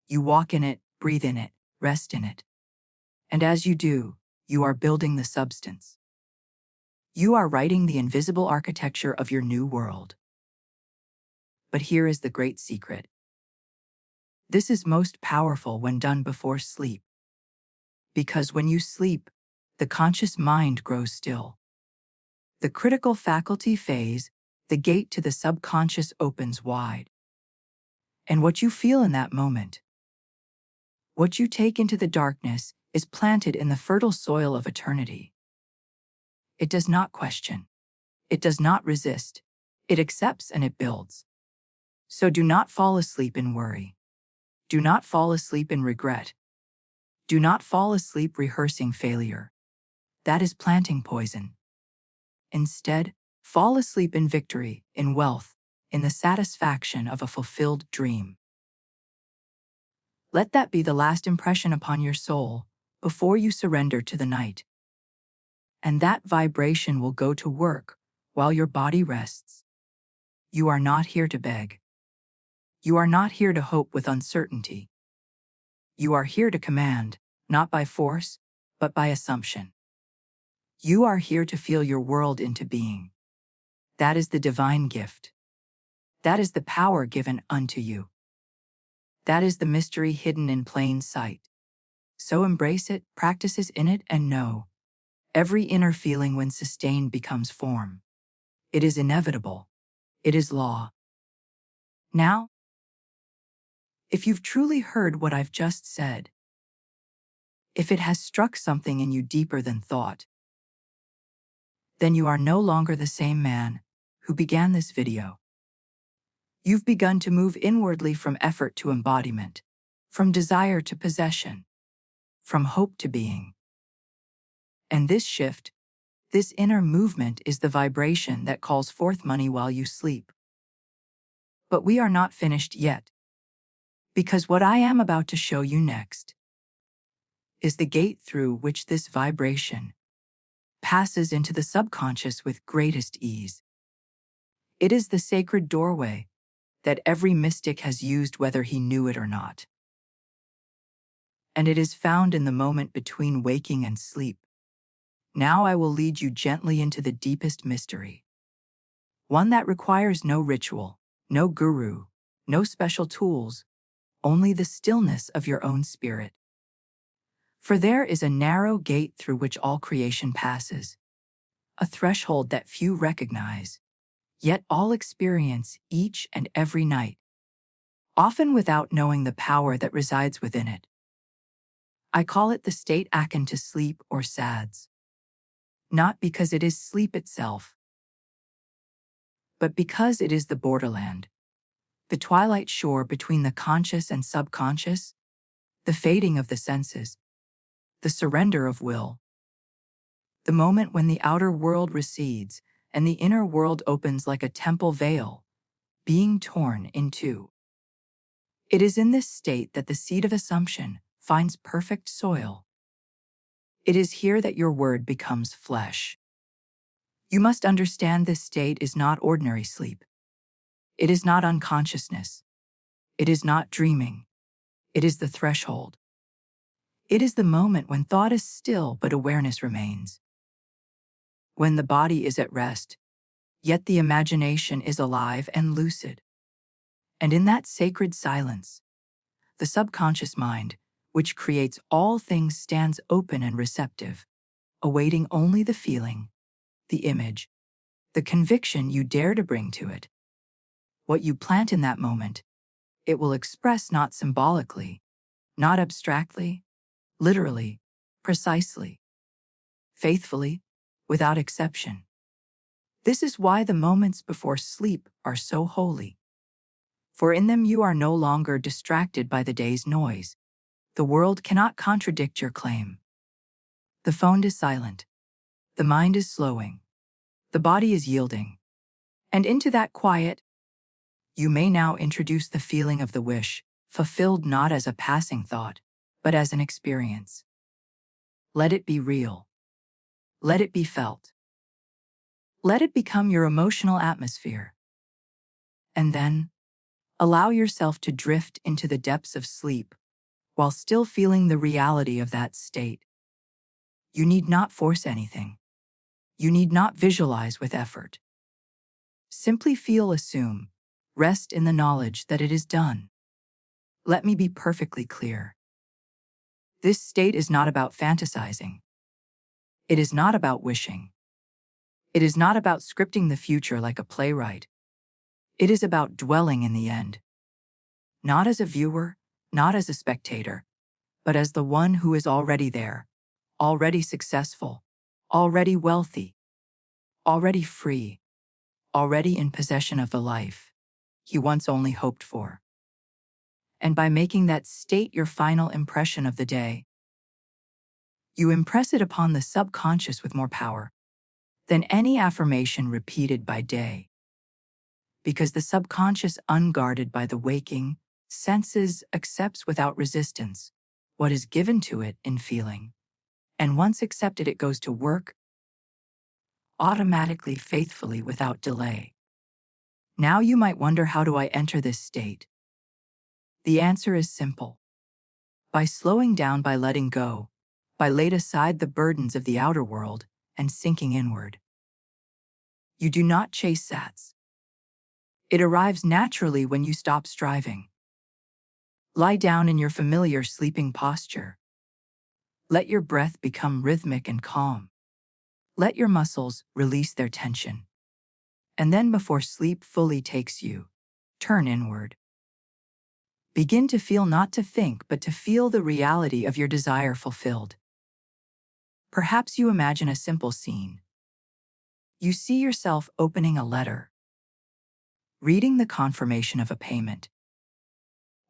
You walk in it, breathe in it, rest in it. And as you do, you are building the substance. You are writing the invisible architecture of your new world. But here is the great secret. This is most powerful when done before sleep. Because when you sleep, the conscious mind grows still. The critical faculty phase, the gate to the subconscious, opens wide. And what you feel in that moment, what you take into the darkness, is planted in the fertile soil of eternity. It does not question. It does not resist. It accepts and it builds. So do not fall asleep in worry. Do not fall asleep in regret. Do not fall asleep rehearsing failure. That is planting poison. Instead, fall asleep in victory, in wealth, in the satisfaction of a fulfilled dream. Let that be the last impression upon your soul before you surrender to the night. And that vibration will go to work while your body rests. You are not here to beg. You are not here to hope with uncertainty. You are here to command, not by force, but by assumption. You are here to feel your world into being. That is the divine gift. That is the power given unto you. That is the mystery hidden in plain sight. So embrace it, practice in it, and know. Every inner feeling when sustained becomes form. It is inevitable. It is law. Now, if you've truly heard what I've just said, if it has struck something in you deeper than thought, then you are no longer the same man who began this video. You've begun to move inwardly from effort to embodiment, from desire to possession, from hope to being. And this shift, this inner movement is the vibration that calls forth money while you sleep. But we are not finished yet, because what I am about to show you next is the gate through which this vibration passes into the subconscious with greatest ease. It is the sacred doorway that every mystic has used whether he knew it or not. And it is found in the moment between waking and sleep. Now I will lead you gently into the deepest mystery. One that requires no ritual, no guru, no special tools, only the stillness of your own spirit. For there is a narrow gate through which all creation passes, a threshold that few recognize, yet all experience each and every night, often without knowing the power that resides within it. I call it the state akin to sleep or SADS. Not because it is sleep itself, but because it is the borderland, the twilight shore between the conscious and subconscious, the fading of the senses, the surrender of will. The moment when the outer world recedes and the inner world opens like a temple veil, being torn in two. It is in this state that the seed of assumption finds perfect soil. It is here that your word becomes flesh. You must understand this state is not ordinary sleep. It is not unconsciousness. It is not dreaming. It is the threshold. It is the moment when thought is still but awareness remains. When the body is at rest, yet the imagination is alive and lucid. And in that sacred silence, the subconscious mind, which creates all things, stands open and receptive, awaiting only the feeling, the image, the conviction you dare to bring to it. What you plant in that moment, it will express not symbolically, not abstractly, literally, precisely, faithfully, without exception. This is why the moments before sleep are so holy. For in them you are no longer distracted by the day's noise. The world cannot contradict your claim. The phone is silent. The mind is slowing. The body is yielding. And into that quiet, you may now introduce the feeling of the wish, fulfilled not as a passing thought, but as an experience. Let it be real. Let it be felt. Let it become your emotional atmosphere. And then, allow yourself to drift into the depths of sleep while still feeling the reality of that state. You need not force anything. You need not visualize with effort. Simply feel, assume, rest in the knowledge that it is done. Let me be perfectly clear. This state is not about fantasizing. It is not about wishing. It is not about scripting the future like a playwright. It is about dwelling in the end. Not as a viewer, not as a spectator, but as the one who is already there, already successful, already wealthy, already free, already in possession of the life he once only hoped for. And by making that state your final impression of the day, you impress it upon the subconscious with more power than any affirmation repeated by day. Because the subconscious, unguarded by the waking senses, accepts without resistance what is given to it in feeling. And once accepted, it goes to work automatically, faithfully, without delay. Now you might wonder, how do I enter this state? The answer is simple. By slowing down, by letting go, by laying aside the burdens of the outer world and sinking inward. You do not chase sats. It arrives naturally when you stop striving. Lie down in your familiar sleeping posture. Let your breath become rhythmic and calm. Let your muscles release their tension. And then before sleep fully takes you, turn inward. Begin to feel, not to think, but to feel the reality of your desire fulfilled. Perhaps you imagine a simple scene. You see yourself opening a letter, reading the confirmation of a payment,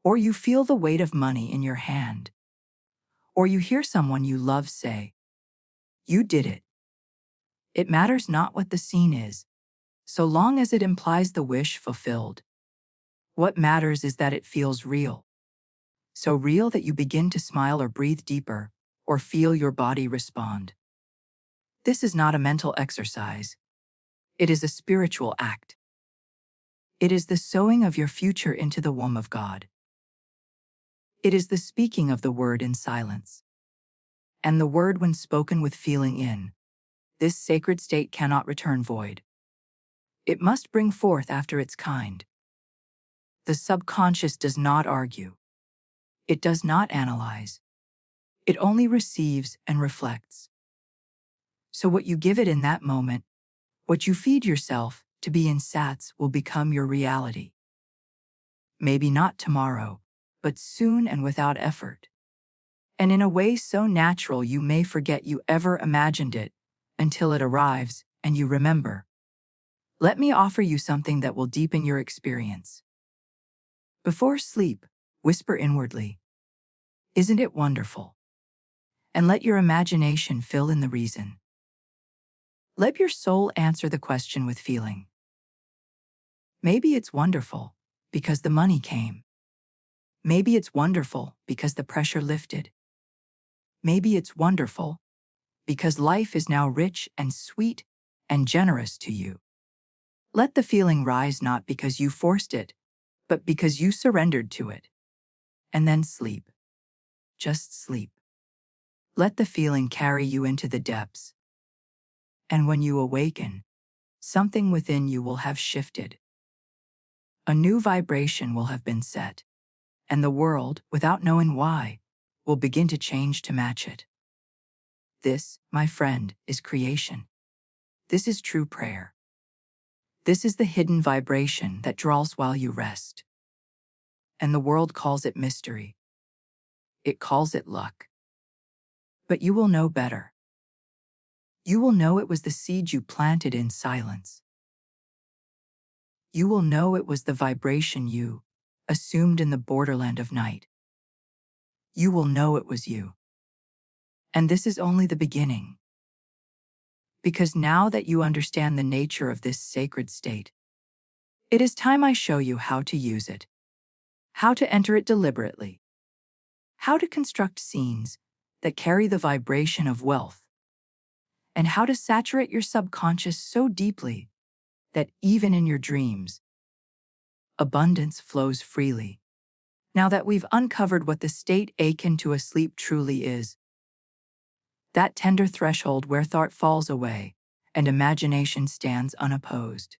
or you feel the weight of money in your hand, or you hear someone you love say, "You did it." It matters not what the scene is, so long as it implies the wish fulfilled. What matters is that it feels real. So real that you begin to smile or breathe deeper, or feel your body respond. This is not a mental exercise. It is a spiritual act. It is the sowing of your future into the womb of God. It is the speaking of the word in silence. And the word, when spoken with feeling in this sacred state, cannot return void. It must bring forth after its kind. The subconscious does not argue. It does not analyze. It only receives and reflects. So what you give it in that moment, what you feed yourself to be in sats, will become your reality. Maybe not tomorrow, but soon and without effort. And in a way so natural you may forget you ever imagined it until it arrives and you remember. Let me offer you something that will deepen your experience. Before sleep, whisper inwardly, "Isn't it wonderful?" And let your imagination fill in the reason. Let your soul answer the question with feeling. Maybe it's wonderful because the money came. Maybe it's wonderful because the pressure lifted. Maybe it's wonderful because life is now rich and sweet and generous to you. Let the feeling rise, not because you forced it, but because you surrendered to it. And then sleep. Just sleep. Let the feeling carry you into the depths. And when you awaken, something within you will have shifted. A new vibration will have been set, and the world, without knowing why, will begin to change to match it. This, my friend, is creation. This is true prayer. This is the hidden vibration that draws while you rest. And the world calls it mystery. It calls it luck. But you will know better. You will know it was the seed you planted in silence. You will know it was the vibration you assumed in the borderland of night. You will know it was you. And this is only the beginning. Because now that you understand the nature of this sacred state, it is time I show you how to use it, how to enter it deliberately, how to construct scenes that carry the vibration of wealth, and how to saturate your subconscious so deeply that even in your dreams, abundance flows freely. Now that we've uncovered what the state akin to a sleep truly is, that tender threshold where thought falls away and imagination stands unopposed,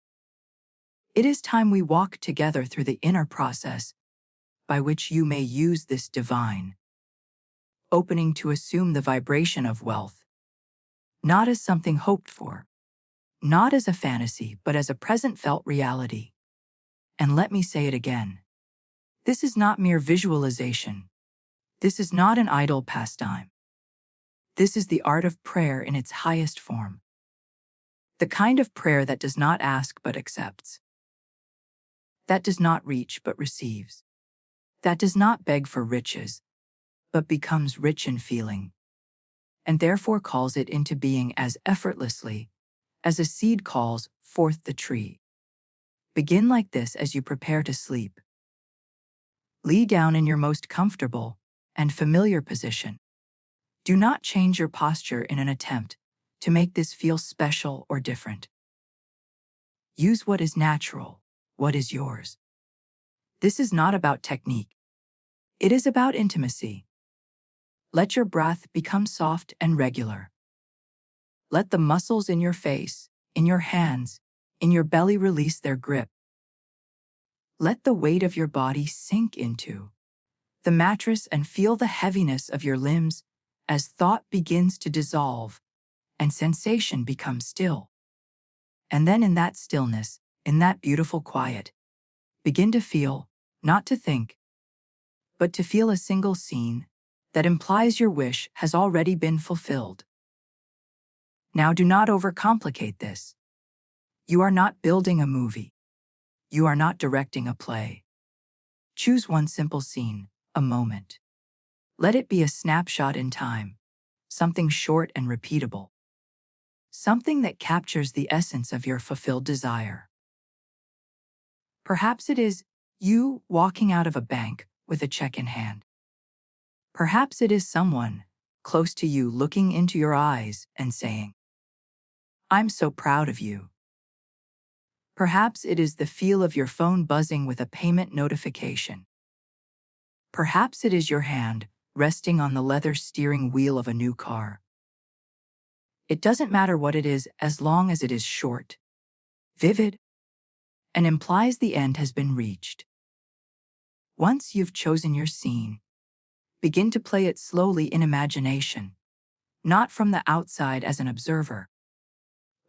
it is time we walk together through the inner process by which you may use this divine opening to assume the vibration of wealth, not as something hoped for, not as a fantasy, but as a present felt reality. And let me say it again. This is not mere visualization. This is not an idle pastime. This is the art of prayer in its highest form. The kind of prayer that does not ask but accepts. That does not reach but receives. That does not beg for riches, but becomes rich in feeling, and therefore calls it into being as effortlessly as a seed calls forth the tree. Begin like this as you prepare to sleep. Lie down in your most comfortable and familiar position. Do not change your posture in an attempt to make this feel special or different. Use what is natural, what is yours. This is not about technique. It is about intimacy. Let your breath become soft and regular. Let the muscles in your face, in your hands, In your belly, release their grip. Let the weight of your body sink into the mattress and feel the heaviness of your limbs as thought begins to dissolve and sensation becomes still. And then in that stillness, in that beautiful quiet, begin to feel, not to think, but to feel a single scene that implies your wish has already been fulfilled. Now do not overcomplicate this. You are not building a movie. You are not directing a play. Choose one simple scene, a moment. Let it be a snapshot in time, something short and repeatable. Something that captures the essence of your fulfilled desire. Perhaps it is you walking out of a bank with a check in hand. Perhaps it is someone close to you looking into your eyes and saying, "I'm so proud of you." Perhaps it is the feel of your phone buzzing with a payment notification. Perhaps it is your hand resting on the leather steering wheel of a new car. It doesn't matter what it is as long as it is short, vivid, and implies the end has been reached. Once you've chosen your scene, begin to play it slowly in imagination, not from the outside as an observer,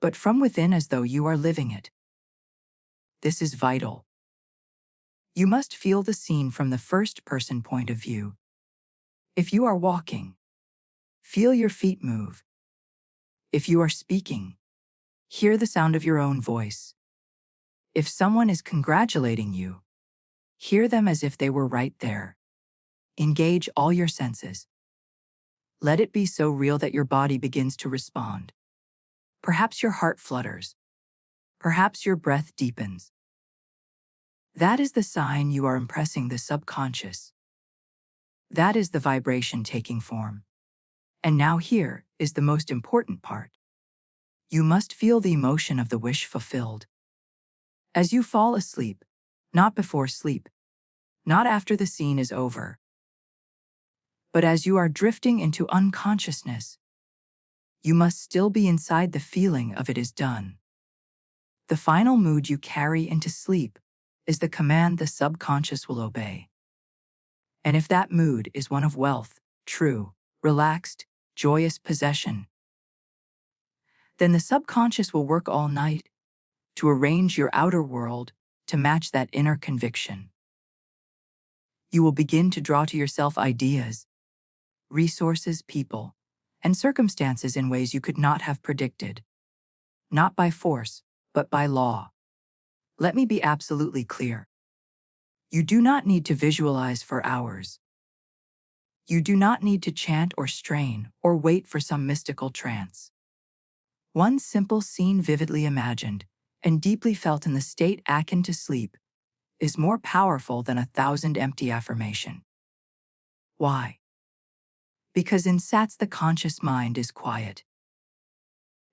but from within as though you are living it. This is vital. You must feel the scene from the first-person point of view. If you are walking, feel your feet move. If you are speaking, hear the sound of your own voice. If someone is congratulating you, hear them as if they were right there. Engage all your senses. Let it be so real that your body begins to respond. Perhaps your heart flutters. Perhaps your breath deepens. That is the sign you are impressing the subconscious. That is the vibration taking form. And now here is the most important part. You must feel the emotion of the wish fulfilled. As you fall asleep, not before sleep, not after the scene is over, but as you are drifting into unconsciousness, you must still be inside the feeling of it is done. The final mood you carry into sleep is the command the subconscious will obey. And if that mood is one of wealth, true, relaxed, joyous possession, then the subconscious will work all night to arrange your outer world to match that inner conviction. You will begin to draw to yourself ideas, resources, people, and circumstances in ways you could not have predicted. Not by force, but by law. Let me be absolutely clear. You do not need to visualize for hours. You do not need to chant or strain or wait for some mystical trance. One simple scene vividly imagined and deeply felt in the state akin to sleep is more powerful than 1,000 empty affirmation. Why? Because in SATS the conscious mind is quiet.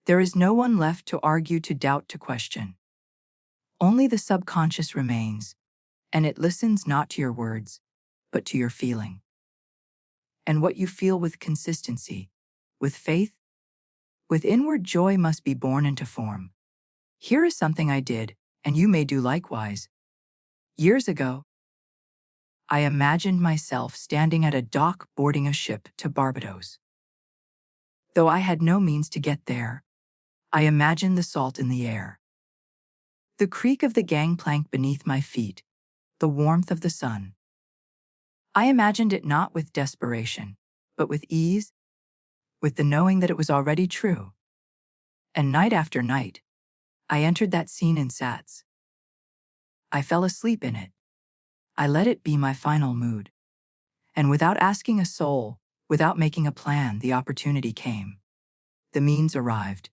There is no one left to argue, to doubt, to question. Only the subconscious remains, and it listens not to your words, but to your feeling. And what you feel with consistency, with faith, with inward joy must be born into form. Here is something I did, and you may do likewise. Years ago, I imagined myself standing at a dock boarding a ship to Barbados. Though I had no means to get there, I imagined the salt in the air, the creak of the gangplank beneath my feet, the warmth of the sun. I imagined it not with desperation, but with ease, with the knowing that it was already true. And night after night, I entered that scene in SATS. I fell asleep in it. I let it be my final mood. And without asking a soul, without making a plan, the opportunity came. The means arrived.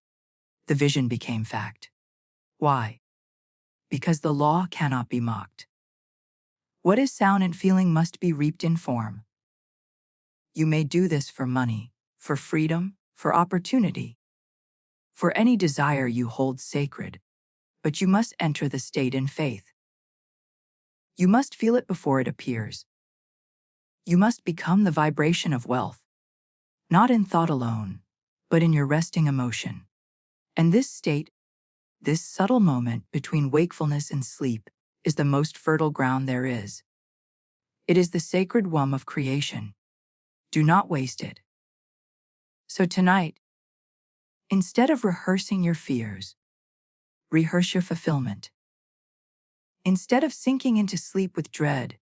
The vision became fact. Why? Because the law cannot be mocked. What is sound in feeling must be reaped in form. You may do this for money, for freedom, for opportunity, for any desire you hold sacred, but you must enter the state in faith. You must feel it before it appears. You must become the vibration of wealth, not in thought alone, but in your resting emotion. And this state, This subtle moment between wakefulness and sleep is the most fertile ground there is. It is the sacred womb of creation. Do not waste it. So tonight, instead of rehearsing your fears, rehearse your fulfillment. Instead of sinking into sleep with dread,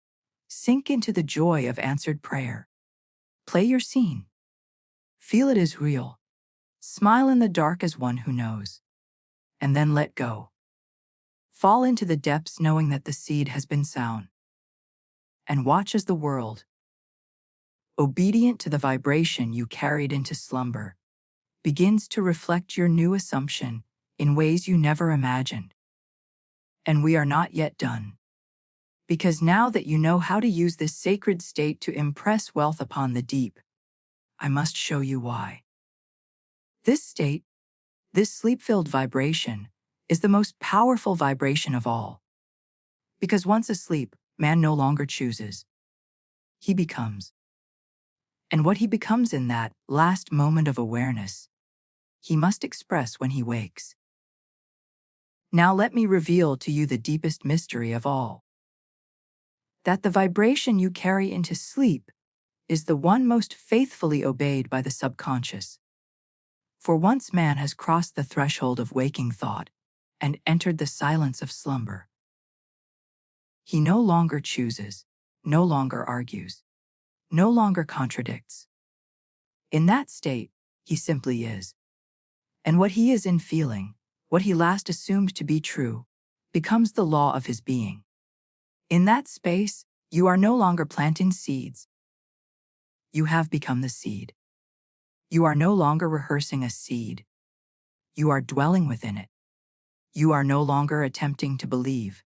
sink into the joy of answered prayer. Play your scene. Feel it is real. Smile in the dark as one who knows. And then let go. Fall into the depths knowing that the seed has been sown. And watch as the world, obedient to the vibration you carried into slumber, begins to reflect your new assumption in ways you never imagined. And we are not yet done. Because now that you know how to use this sacred state to impress wealth upon the deep, I must show you why. This state, this sleep-filled vibration, is the most powerful vibration of all. Because once asleep, man no longer chooses. He becomes. And what he becomes in that last moment of awareness, he must express when he wakes. Now let me reveal to you the deepest mystery of all. That the vibration you carry into sleep is the one most faithfully obeyed by the subconscious. For once man has crossed the threshold of waking thought and entered the silence of slumber, he no longer chooses, no longer argues, no longer contradicts. In that state, he simply is. And what he is in feeling, what he last assumed to be true, becomes the law of his being. In that space, you are no longer planting seeds. You have become the seed. You are no longer rehearsing a seed. You are dwelling within it. You are no longer attempting to believe.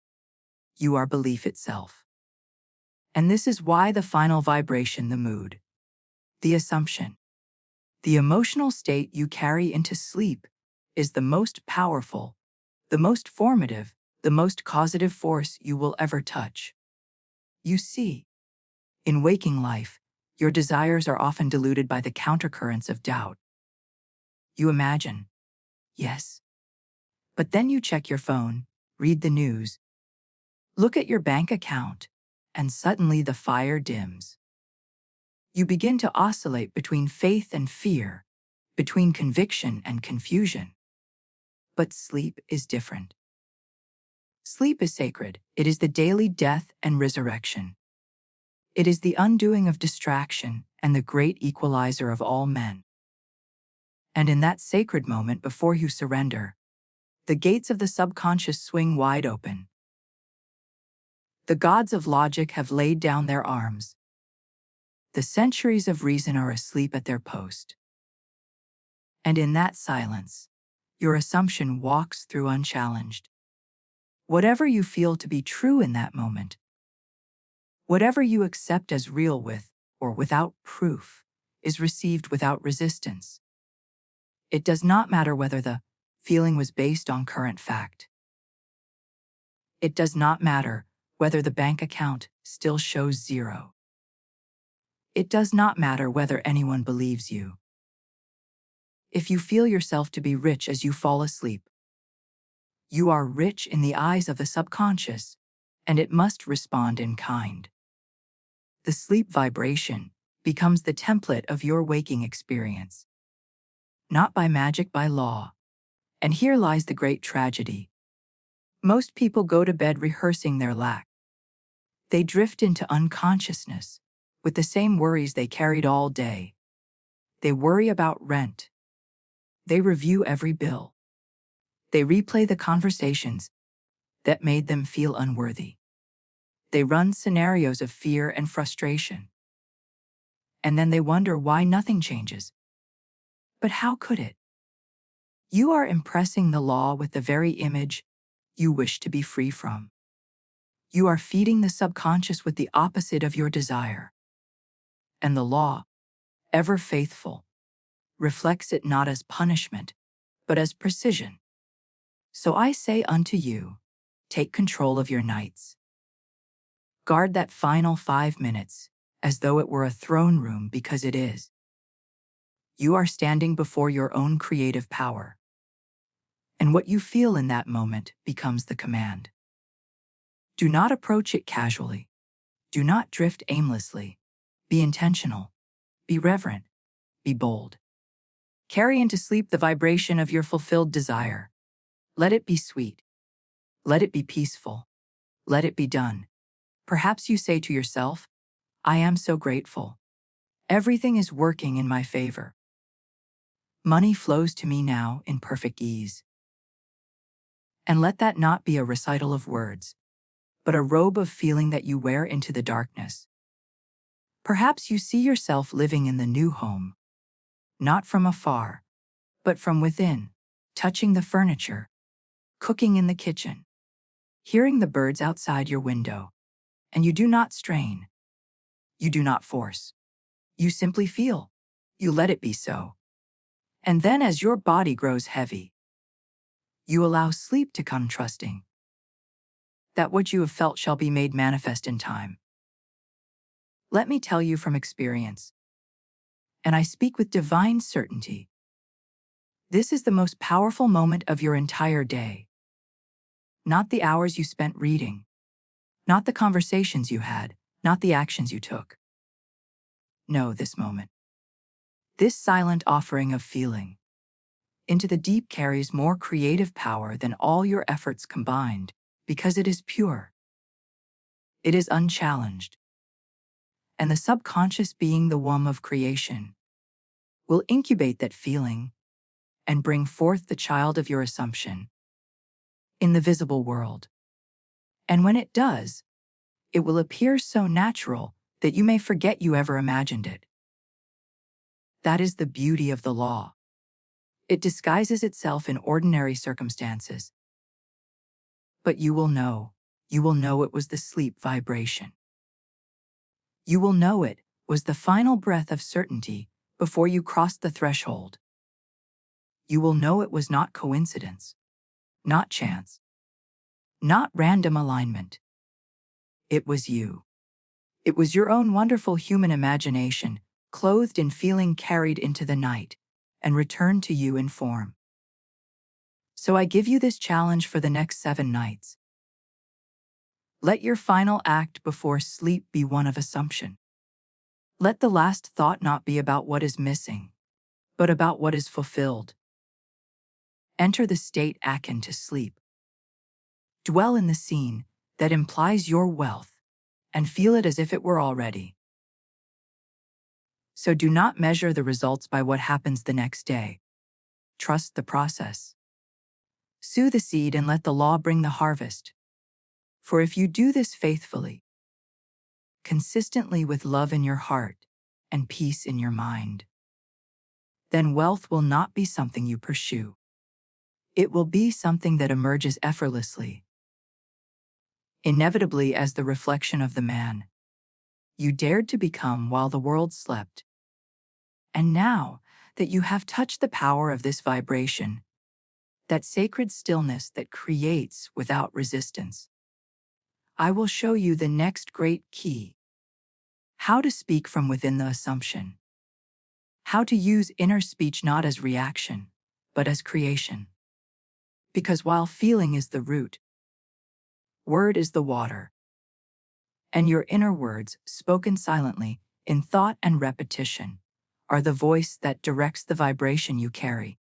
You are belief itself. And this is why the final vibration, the mood, the assumption, the emotional state you carry into sleep is the most powerful, the most formative, the most causative force you will ever touch. You see, in waking life, your desires are often diluted by the countercurrents of doubt. You imagine, yes. But then you check your phone, read the news, look at your bank account, and suddenly the fire dims. You begin to oscillate between faith and fear, between conviction and confusion. But sleep is different. Sleep is sacred. It is the daily death and resurrection. It is the undoing of distraction and the great equalizer of all men. And in that sacred moment before you surrender, the gates of the subconscious swing wide open. The gods of logic have laid down their arms. The centuries of reason are asleep at their post. And in that silence, your assumption walks through unchallenged. Whatever you feel to be true in that moment, whatever you accept as real with or without proof, is received without resistance. It does not matter whether the feeling was based on current fact. It does not matter whether the bank account still shows zero. It does not matter whether anyone believes you. If you feel yourself to be rich as you fall asleep, you are rich in the eyes of the subconscious, and it must respond in kind. The sleep vibration becomes the template of your waking experience. Not by magic, by law. And here lies the great tragedy. Most people go to bed rehearsing their lack. They drift into unconsciousness with the same worries they carried all day. They worry about rent. They review every bill. They replay the conversations that made them feel unworthy. They run scenarios of fear and frustration. And then they wonder why nothing changes. But how could it? You are impressing the law with the very image you wish to be free from. You are feeding the subconscious with the opposite of your desire. And the law, ever faithful, reflects it not as punishment, but as precision. So I say unto you, take control of your nights. Guard that final 5 minutes as though it were a throne room, because it is. You are standing before your own creative power. And what you feel in that moment becomes the command. Do not approach it casually. Do not drift aimlessly. Be intentional. Be reverent. Be bold. Carry into sleep the vibration of your fulfilled desire. Let it be sweet. Let it be peaceful. Let it be done. Perhaps you say to yourself, I am so grateful. Everything is working in my favor. Money flows to me now in perfect ease. And let that not be a recital of words, but a robe of feeling that you wear into the darkness. Perhaps you see yourself living in the new home, not from afar, but from within, touching the furniture, cooking in the kitchen, hearing the birds outside your window, and you do not strain. You do not force. You simply feel. You let it be so. And then as your body grows heavy, you allow sleep to come, trusting that what you have felt shall be made manifest in time. Let me tell you from experience, and I speak with divine certainty, this is the most powerful moment of your entire day. Not the hours you spent reading, not the conversations you had, not the actions you took. No, this moment. This silent offering of feeling into the deep carries more creative power than all your efforts combined, because it is pure. It is unchallenged. And the subconscious, being the womb of creation, will incubate that feeling and bring forth the child of your assumption in the visible world. And when it does, it will appear so natural that you may forget you ever imagined it. That is the beauty of the law. It disguises itself in ordinary circumstances. But you will know it was the sleep vibration. You will know it was the final breath of certainty before you crossed the threshold. You will know it was not coincidence, not chance, not random alignment. It was you. It was your own wonderful human imagination, clothed in feeling, carried into the night and returned to you in form. So I give you this challenge for the next 7 nights. Let your final act before sleep be one of assumption. Let the last thought not be about what is missing, but about what is fulfilled. Enter the state akin to sleep. Dwell in the scene that implies your wealth and feel it as if it were already. So do not measure the results by what happens the next day. Trust the process. Sow the seed and let the law bring the harvest. For if you do this faithfully, consistently with love in your heart and peace in your mind, then wealth will not be something you pursue. It will be something that emerges effortlessly, inevitably as the reflection of the man you dared to become while the world slept. And now that you have touched the power of this vibration, that sacred stillness that creates without resistance, I will show you the next great key. How to speak from within the assumption. How to use inner speech not as reaction, but as creation. Because while feeling is the root, word is the water. And your inner words, spoken silently, in thought and repetition, are the voice that directs the vibration you carry.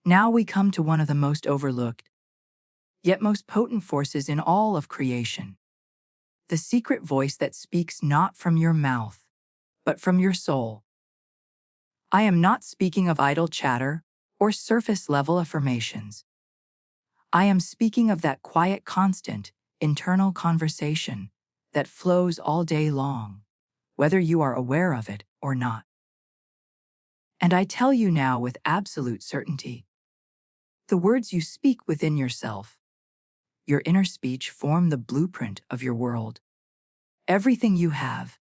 Now we come to one of the most overlooked, yet most potent forces in all of creation. The secret voice that speaks not from your mouth, but from your soul. I am not speaking of idle chatter or surface-level affirmations. I am speaking of that quiet, constant, internal conversation that flows all day long, whether you are aware of it or not. And I tell you now with absolute certainty, the words you speak within yourself, your inner speech, form the blueprint of your world. Everything you have,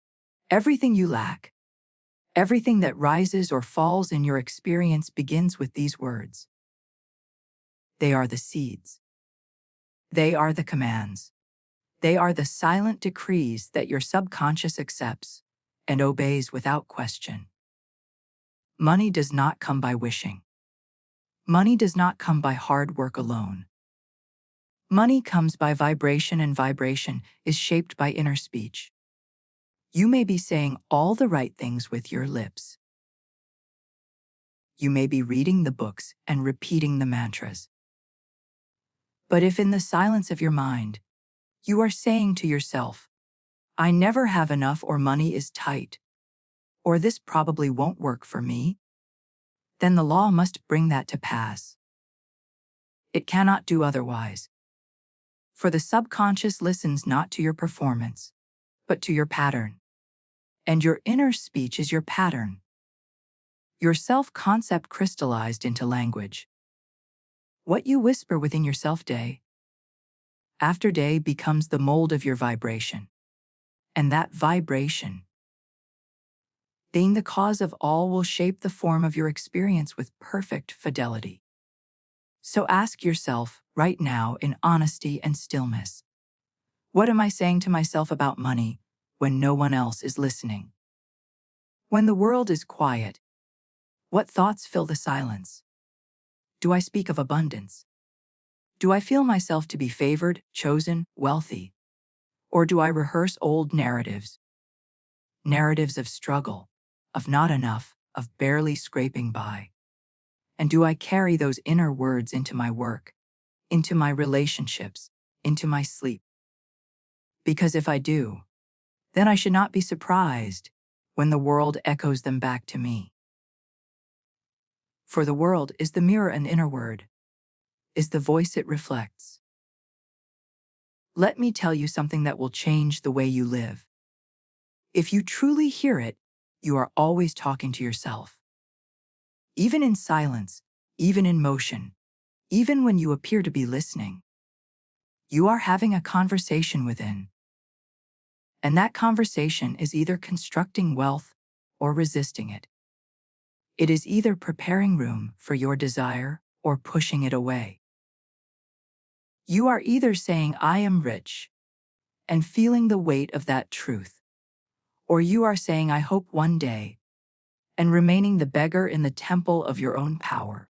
everything you lack, everything that rises or falls in your experience begins with these words. They are the seeds. They are the commands. They are the silent decrees that your subconscious accepts and obeys without question. Money does not come by wishing. Money does not come by hard work alone. Money comes by vibration, and vibration is shaped by inner speech. You may be saying all the right things with your lips. You may be reading the books and repeating the mantras. But if in the silence of your mind, you are saying to yourself, I never have enough, or money is tight, or this probably won't work for me, then the law must bring that to pass. It cannot do otherwise. For the subconscious listens not to your performance, but to your pattern. And your inner speech is your pattern. Your self-concept crystallized into language. What you whisper within yourself day after day becomes the mold of your vibration. And that vibration, being the cause of all, will shape the form of your experience with perfect fidelity. So ask yourself right now, in honesty and stillness, what am I saying to myself about money when no one else is listening? When the world is quiet, what thoughts fill the silence? Do I speak of abundance? Do I feel myself to be favored, chosen, wealthy? Or do I rehearse old narratives? Narratives of struggle, of not enough, of barely scraping by. And do I carry those inner words into my work, into my relationships, into my sleep? Because if I do, then I should not be surprised when the world echoes them back to me. For the world is the mirror, and inner word is the voice it reflects. Let me tell you something that will change the way you live. If you truly hear it, you are always talking to yourself. Even in silence, even in motion, even when you appear to be listening, you are having a conversation within. And that conversation is either constructing wealth or resisting it. It is either preparing room for your desire or pushing it away. You are either saying, I am rich, and feeling the weight of that truth, or you are saying, I hope one day, and remaining the beggar in the temple of your own power.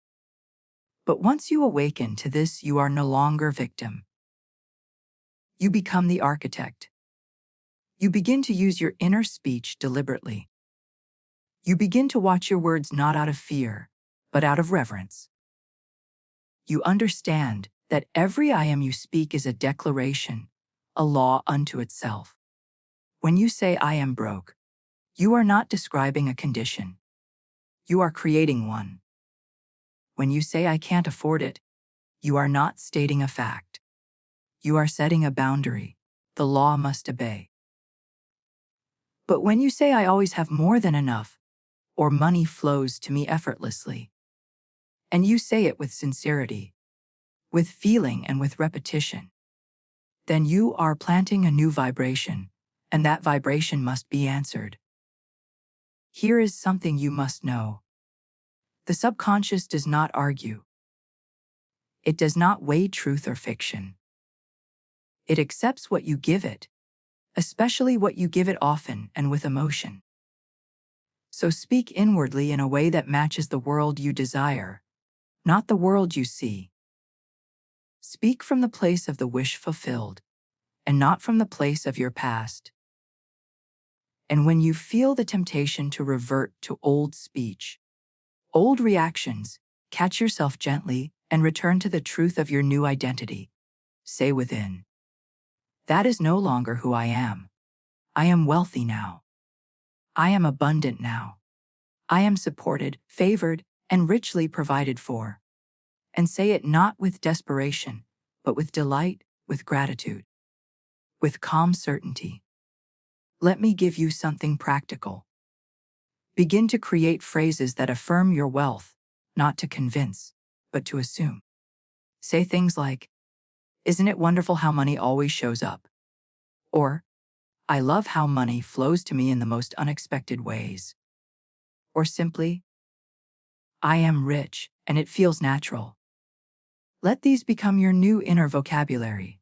But once you awaken to this, you are no longer victim. You become the architect. You begin to use your inner speech deliberately. You begin to watch your words not out of fear, but out of reverence. You understand that every I am you speak is a declaration, a law unto itself. When you say I am broke, you are not describing a condition. You are creating one. When you say I can't afford it, you are not stating a fact. You are setting a boundary. The law must obey. But when you say I always have more than enough, or money flows to me effortlessly, and you say it with sincerity, with feeling and with repetition, then you are planting a new vibration, and that vibration must be answered. Here is something you must know. The subconscious does not argue. It does not weigh truth or fiction. It accepts what you give it, especially what you give it often and with emotion. So speak inwardly in a way that matches the world you desire, not the world you see. Speak from the place of the wish fulfilled, and not from the place of your past. And when you feel the temptation to revert to old speech, old reactions, catch yourself gently and return to the truth of your new identity. Say within, that is no longer who I am. I am wealthy now. I am abundant now. I am supported, favored, and richly provided for. And say it not with desperation, but with delight, with gratitude, with calm certainty. Let me give you something practical. Begin to create phrases that affirm your wealth, not to convince, but to assume. Say things like, isn't it wonderful how money always shows up? Or, I love how money flows to me in the most unexpected ways. Or simply, I am rich, and it feels natural. Let these become your new inner vocabulary.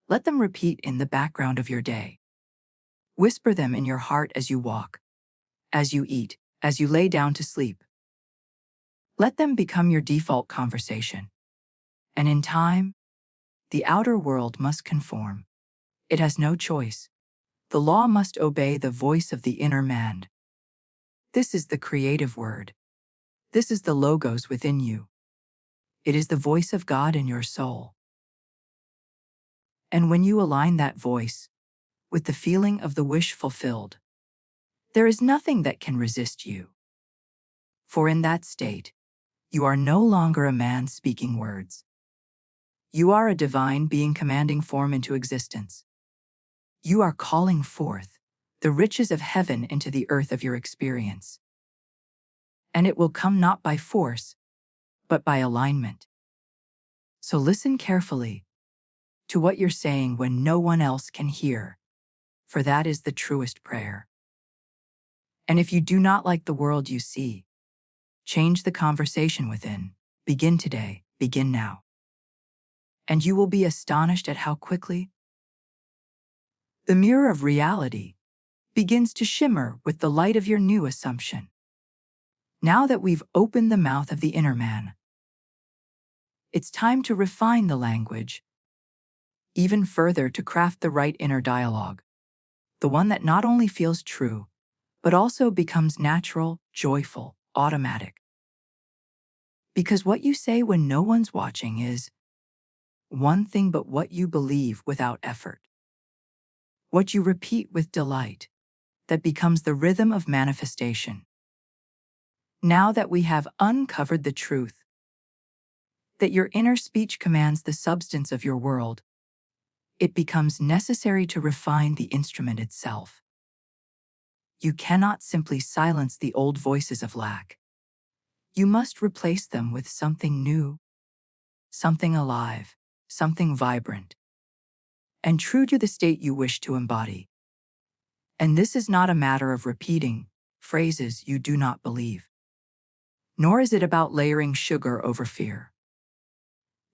Let them repeat in the background of your day. Whisper them in your heart as you walk, as you eat, as you lay down to sleep. Let them become your default conversation. And in time, the outer world must conform. It has no choice. The law must obey the voice of the inner man. This is the creative word. This is the logos within you. It is the voice of God in your soul. And when you align that voice with the feeling of the wish fulfilled, there is nothing that can resist you. For in that state, you are no longer a man speaking words. You are a divine being commanding form into existence. You are calling forth the riches of heaven into the earth of your experience. And it will come not by force, but by alignment. So listen carefully to what you're saying when no one else can hear, for that is the truest prayer. And if you do not like the world you see, change the conversation within. Begin today, begin now. And you will be astonished at how quickly the mirror of reality begins to shimmer with the light of your new assumption. Now that we've opened the mouth of the inner man, it's time to refine the language, even further to craft the right inner dialogue, the one that not only feels true, but also becomes natural, joyful, automatic. Because what you say when no one's watching is one thing but what you believe without effort. What you repeat with delight, that becomes the rhythm of manifestation. Now that we have uncovered the truth, that your inner speech commands the substance of your world, it becomes necessary to refine the instrument itself. You cannot simply silence the old voices of lack. You must replace them with something new, something alive, something vibrant, and true to the state you wish to embody. And this is not a matter of repeating phrases you do not believe, nor is it about layering sugar over fear.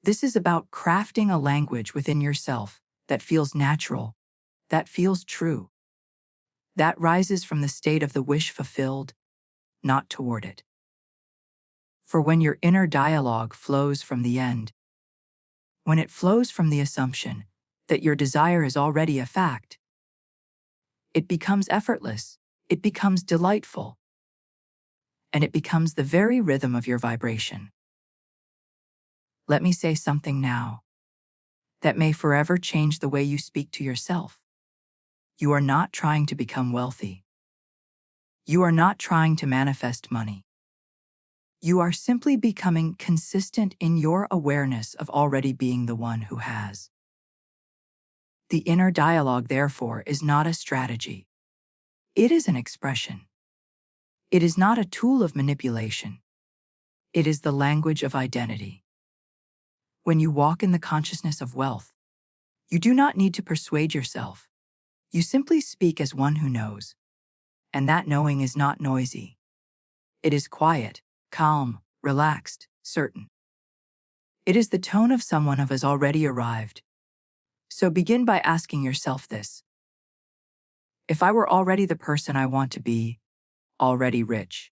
This is about crafting a language within yourself that feels natural, that feels true, that rises from the state of the wish fulfilled, not toward it. For when your inner dialogue flows from the end, when it flows from the assumption that your desire is already a fact, it becomes effortless, it becomes delightful, and it becomes the very rhythm of your vibration. Let me say something now that may forever change the way you speak to yourself. You are not trying to become wealthy. You are not trying to manifest money. You are simply becoming consistent in your awareness of already being the one who has. The inner dialogue, therefore, is not a strategy. It is an expression. It is not a tool of manipulation. It is the language of identity. When you walk in the consciousness of wealth, you do not need to persuade yourself. You simply speak as one who knows. And that knowing is not noisy. It is quiet, calm, relaxed, certain. It is the tone of someone who has already arrived. So begin by asking yourself this. If I were already the person I want to be, already rich,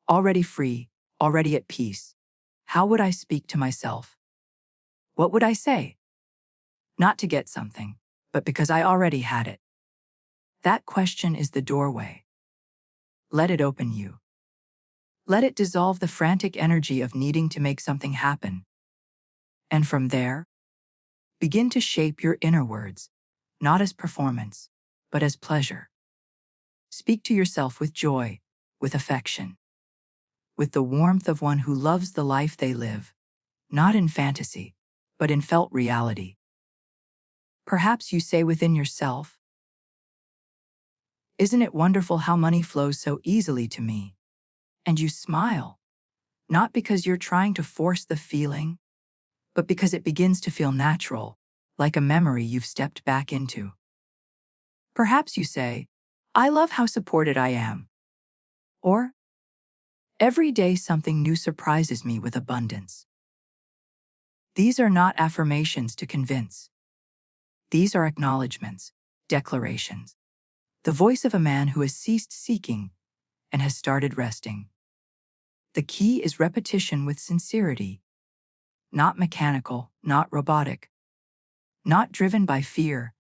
already free, already at peace, how would I speak to myself? What would I say? Not to get something, but because I already had it. That question is the doorway. Let it open you. Let it dissolve the frantic energy of needing to make something happen. And from there, begin to shape your inner words, not as performance, but as pleasure. Speak to yourself with joy, with affection, with the warmth of one who loves the life they live, not in fantasy, but in felt reality. Perhaps you say within yourself, "Isn't it wonderful how money flows so easily to me?" And you smile, not because you're trying to force the feeling, but because it begins to feel natural, like a memory you've stepped back into. Perhaps you say, "I love how supported I am." Or, "Every day something new surprises me with abundance." These are not affirmations to convince. These are acknowledgments, declarations. The voice of a man who has ceased seeking and has started resting. The key is repetition with sincerity, not mechanical, not robotic, not driven by fear,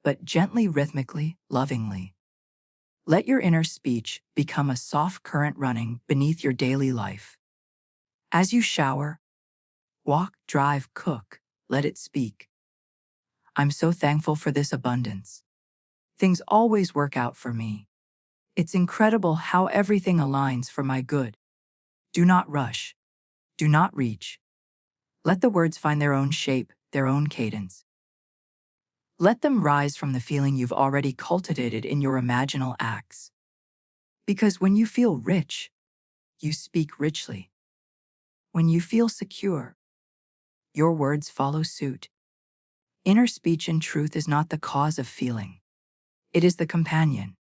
but gently, rhythmically, lovingly. Let your inner speech become a soft current running beneath your daily life. As you shower, walk, drive, cook, let it speak. I'm so thankful for this abundance. Things always work out for me. It's incredible how everything aligns for my good. Do not rush. Do not reach. Let the words find their own shape, their own cadence. Let them rise from the feeling you've already cultivated in your imaginal acts. Because when you feel rich, you speak richly. When you feel secure, your words follow suit. Inner speech in truth is not the cause of feeling. It is the companion.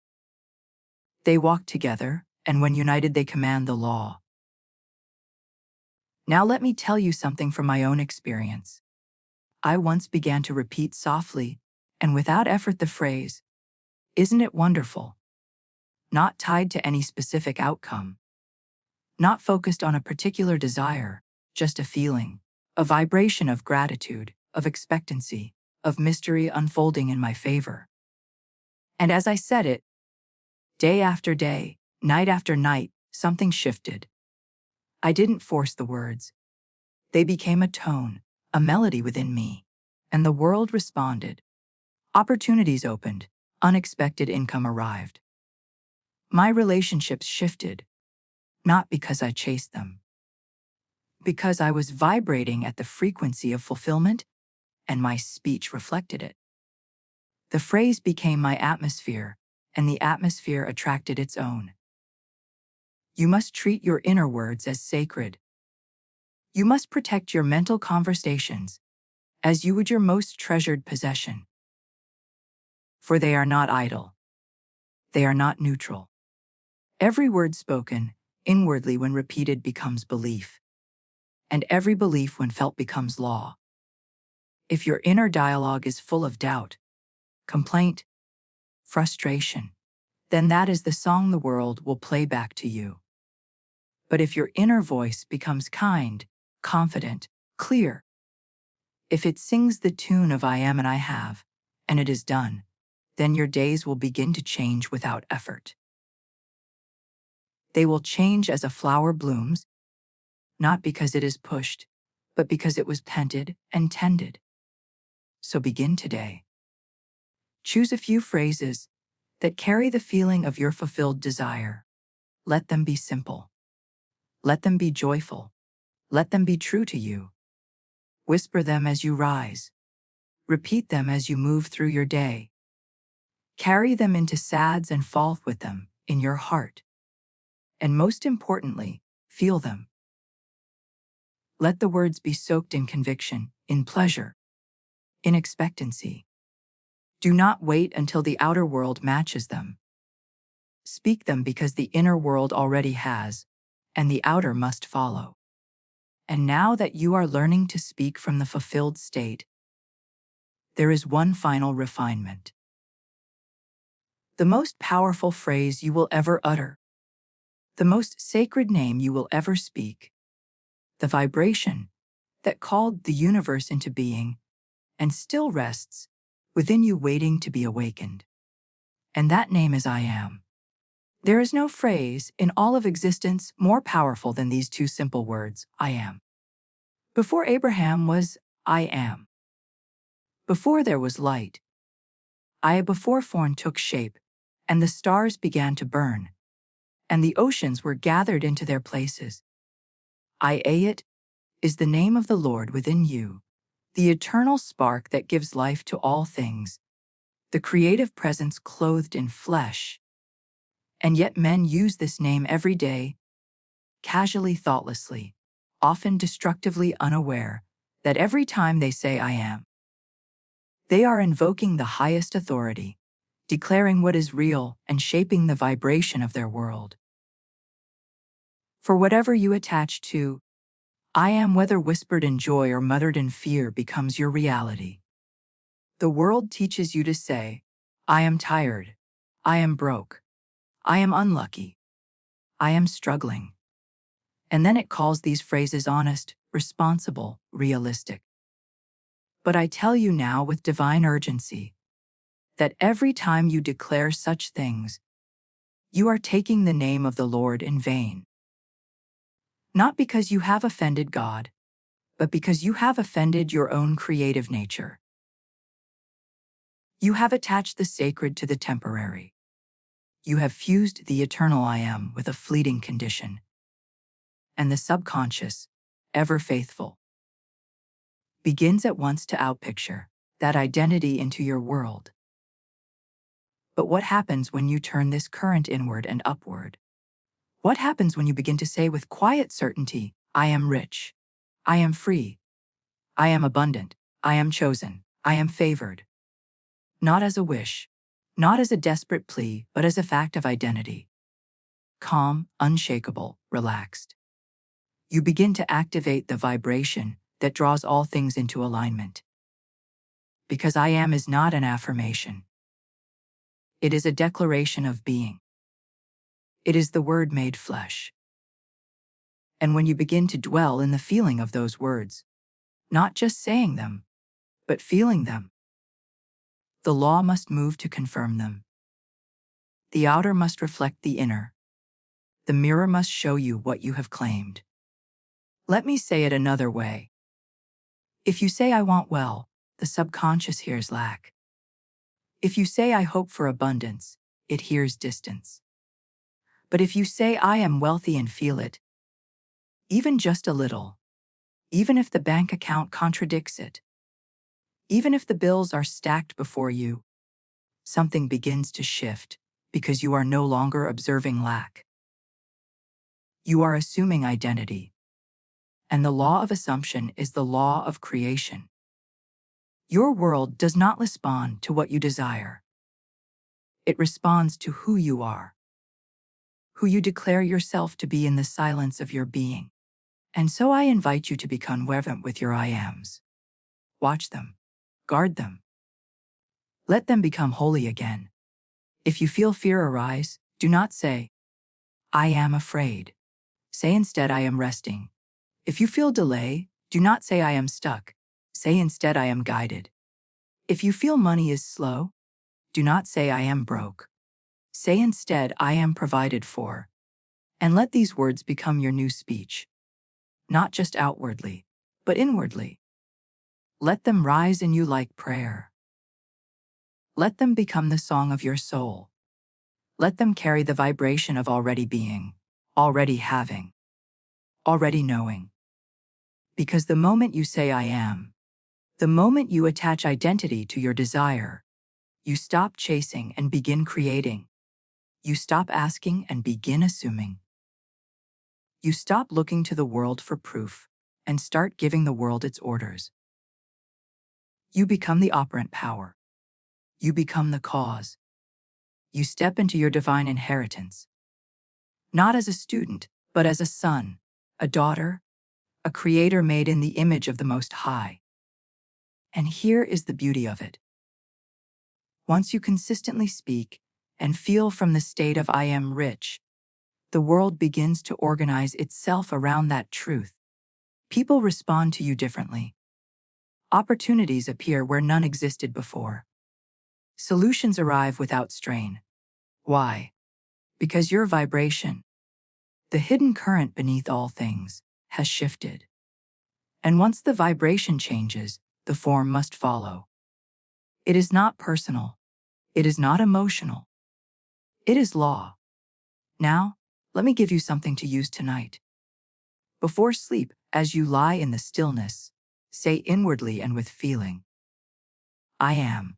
They walk together, and when united they command the law. Now let me tell you something from my own experience. I once began to repeat softly, and without effort, the phrase, "Isn't it wonderful?" Not tied to any specific outcome. Not focused on a particular desire, just a feeling, a vibration of gratitude, of expectancy, of mystery unfolding in my favor. And as I said it, day after day, night after night, something shifted. I didn't force the words. They became a tone, a melody within me, and the world responded. Opportunities opened, unexpected income arrived. My relationships shifted, not because I chased them, because I was vibrating at the frequency of fulfillment, and my speech reflected it. The phrase became my atmosphere, and the atmosphere attracted its own. You must treat your inner words as sacred. You must protect your mental conversations as you would your most treasured possession. For they are not idle. They are not neutral. Every word spoken inwardly when repeated becomes belief, and every belief when felt becomes law. If your inner dialogue is full of doubt, complaint, frustration, then that is the song the world will play back to you. But if your inner voice becomes kind, confident, clear, if it sings the tune of I am and I have, and it is done, then your days will begin to change without effort. They will change as a flower blooms, not because it is pushed, but because it was tended and tended. So begin today. Choose a few phrases that carry the feeling of your fulfilled desire. Let them be simple. Let them be joyful. Let them be true to you. Whisper them as you rise. Repeat them as you move through your day. Carry them into sads and fall with them in your heart. And most importantly, feel them. Let the words be soaked in conviction, in pleasure, in expectancy. Do not wait until the outer world matches them. Speak them because the inner world already has, and the outer must follow. And now that you are learning to speak from the fulfilled state, there is one final refinement. The most powerful phrase you will ever utter, the most sacred name you will ever speak, the vibration that called the universe into being and still rests within you waiting to be awakened. And that name is I am. There is no phrase in all of existence more powerful than these two simple words, I am. Before Abraham was, I am. Before there was light, before form took shape, and the stars began to burn, and the oceans were gathered into their places. It is the name of the Lord within you, the eternal spark that gives life to all things, the creative presence clothed in flesh. And yet men use this name every day, casually, thoughtlessly, often destructively unaware that every time they say I am, they are invoking the highest authority, declaring what is real and shaping the vibration of their world. For whatever you attach to, I am, whether whispered in joy or muttered in fear, becomes your reality. The world teaches you to say, I am tired, I am broke, I am unlucky, I am struggling. And then it calls these phrases honest, responsible, realistic. But I tell you now with divine urgency that every time you declare such things, you are taking the name of the Lord in vain. Not because you have offended God, but because you have offended your own creative nature. You have attached the sacred to the temporary. You have fused the eternal I am with a fleeting condition. And the subconscious, ever faithful, begins at once to outpicture that identity into your world. But what happens when you turn this current inward and upward? What happens when you begin to say with quiet certainty, I am rich, I am free, I am abundant, I am chosen, I am favored? Not as a wish, not as a desperate plea, but as a fact of identity. Calm, unshakable, relaxed. You begin to activate the vibration that draws all things into alignment. Because I am is not an affirmation. It is a declaration of being. It is the word made flesh. And when you begin to dwell in the feeling of those words, not just saying them, but feeling them, the law must move to confirm them. The outer must reflect the inner. The mirror must show you what you have claimed. Let me say it another way. If you say I want well, the subconscious hears lack. If you say I hope for abundance, it hears distance. But if you say I am wealthy and feel it, even just a little, even if the bank account contradicts it, even if the bills are stacked before you, something begins to shift because you are no longer observing lack. You are assuming identity. And the law of assumption is the law of creation. Your world does not respond to what you desire. It responds to who you are, who you declare yourself to be in the silence of your being. And so I invite you to become reverent with your I ams. Watch them. Guard them. Let them become holy again. If you feel fear arise, do not say, I am afraid. Say instead, I am resting. If you feel delay, do not say I am stuck. Say instead, I am guided. If you feel money is slow, do not say I am broke. Say instead, I am provided for. And let these words become your new speech. Not just outwardly, but inwardly. Let them rise in you like prayer. Let them become the song of your soul. Let them carry the vibration of already being, already having, already knowing. Because the moment you say I am, the moment you attach identity to your desire, you stop chasing and begin creating. You stop asking and begin assuming. You stop looking to the world for proof and start giving the world its orders. You become the operant power. You become the cause. You step into your divine inheritance. Not as a student, but as a son, a daughter, a creator made in the image of the Most High. And here is the beauty of it. Once you consistently speak and feel from the state of I am rich, the world begins to organize itself around that truth. People respond to you differently. Opportunities appear where none existed before. Solutions arrive without strain. Why? Because your vibration, the hidden current beneath all things, has shifted. And once the vibration changes, the form must follow. It is not personal. It is not emotional. It is law. Now, let me give you something to use tonight. Before sleep, as you lie in the stillness, say inwardly and with feeling, I am.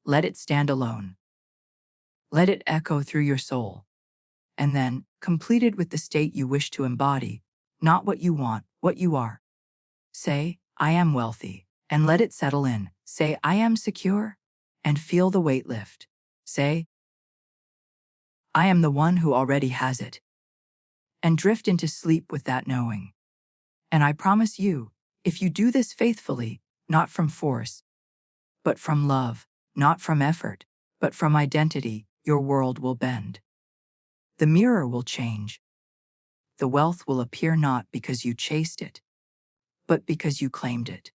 Let it stand alone. Let it echo through your soul. And then, complete it with the state you wish to embody, not what you want, what you are. Say, I am wealthy, and let it settle in. Say, I am secure, and feel the weight lift. Say, I am the one who already has it. And drift into sleep with that knowing. And I promise you, if you do this faithfully, not from force, but from love, not from effort, but from identity, your world will bend. The mirror will change. the wealth will appear not because you chased it, but because you claimed it.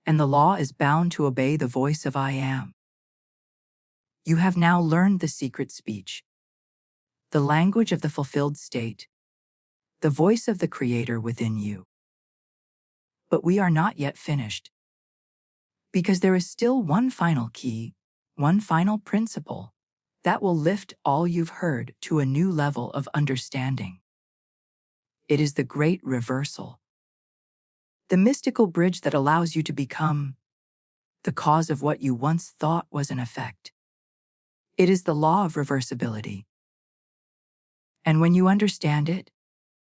And the law is bound to obey the voice of I am. You have now learned the secret speech, the language of the fulfilled state, the voice of the Creator within you. But we are not yet finished, because there is still one final key, one final principle, that will lift all you've heard to a new level of understanding. It is the great reversal, the mystical bridge that allows you to become the cause of what you once thought was an effect. It is the law of reversibility. And when you understand it,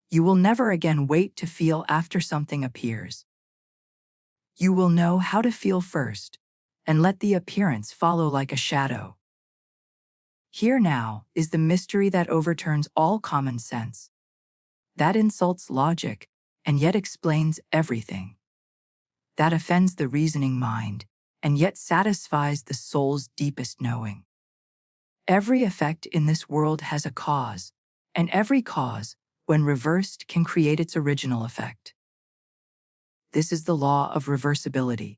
you will never again wait to feel after something appears. You will know how to feel first, and let the appearance follow like a shadow. Here now is the mystery that overturns all common sense, that insults logic, and yet explains everything, that offends the reasoning mind, and yet satisfies the soul's deepest knowing. Every effect in this world has a cause, and every cause, when reversed, can create its original effect. This is the law of reversibility.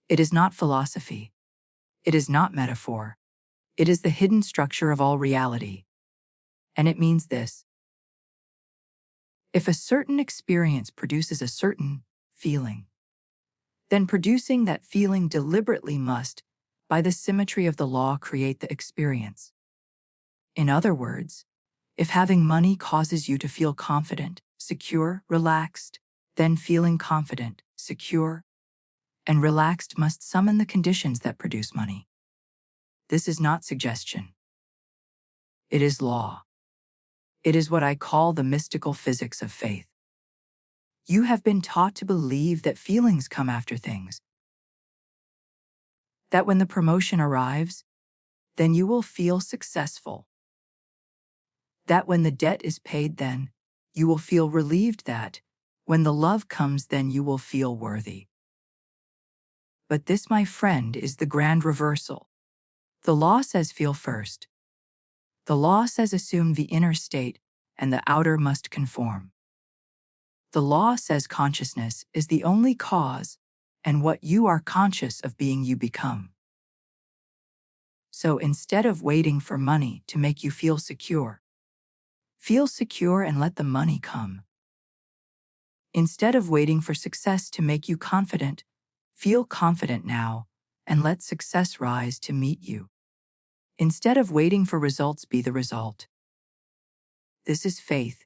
It is not philosophy. It is not metaphor. It is the hidden structure of all reality. And it means this: if a certain experience produces a certain feeling, then producing that feeling deliberately must, by the symmetry of the law, create the experience. In other words, if having money causes you to feel confident, secure, relaxed, then feeling confident, secure, and relaxed must summon the conditions that produce money. This is not suggestion. It is law. It is what I call the mystical physics of faith. You have been taught to believe that feelings come after things, that when the promotion arrives, then you will feel successful, that when the debt is paid, then you will feel relieved, that when the love comes, then you will feel worthy. But this, my friend, is the grand reversal. The law says feel first. The law says assume the inner state, and the outer must conform. The law says consciousness is the only cause, and what you are conscious of being you become. So instead of waiting for money to make you feel secure and let the money come. Instead of waiting for success to make you confident, feel confident now, and let success rise to meet you. Instead of waiting for results, be the result. This is faith,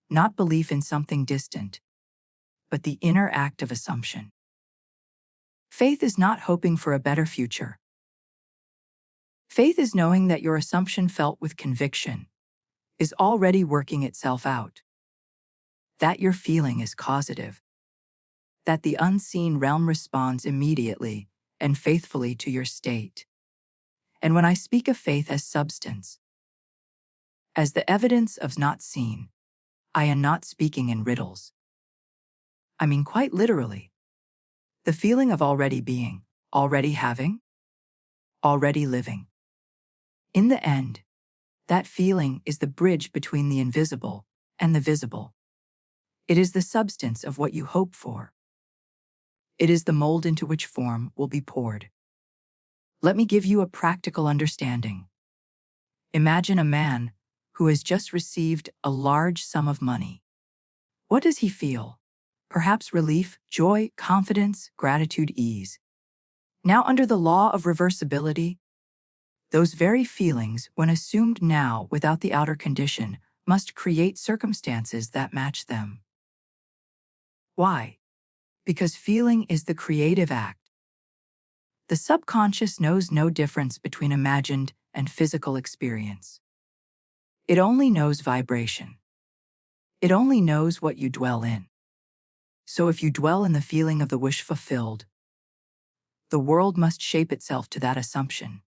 not belief in something distant, but the inner act of assumption. Faith is not hoping for a better future. Faith is knowing that your assumption, felt with conviction, is already working itself out. That your feeling is causative. That the unseen realm responds immediately and faithfully to your state. And when I speak of faith as substance, as the evidence of not seen, I am not speaking in riddles. I mean quite literally. The feeling of already being, already having, already living. In the end, that feeling is the bridge between the invisible and the visible. It is the substance of what you hope for. It is the mold into which form will be poured. Let me give you a practical understanding. Imagine a man who has just received a large sum of money. What does he feel? Perhaps relief, joy, confidence, gratitude, ease. Now, under the law of reversibility, those very feelings, when assumed now without the outer condition, must create circumstances that match them. Why? Because feeling is the creative act. The subconscious knows no difference between imagined and physical experience. It only knows vibration. It only knows what you dwell in. So if you dwell in the feeling of the wish fulfilled, the world must shape itself to that assumption.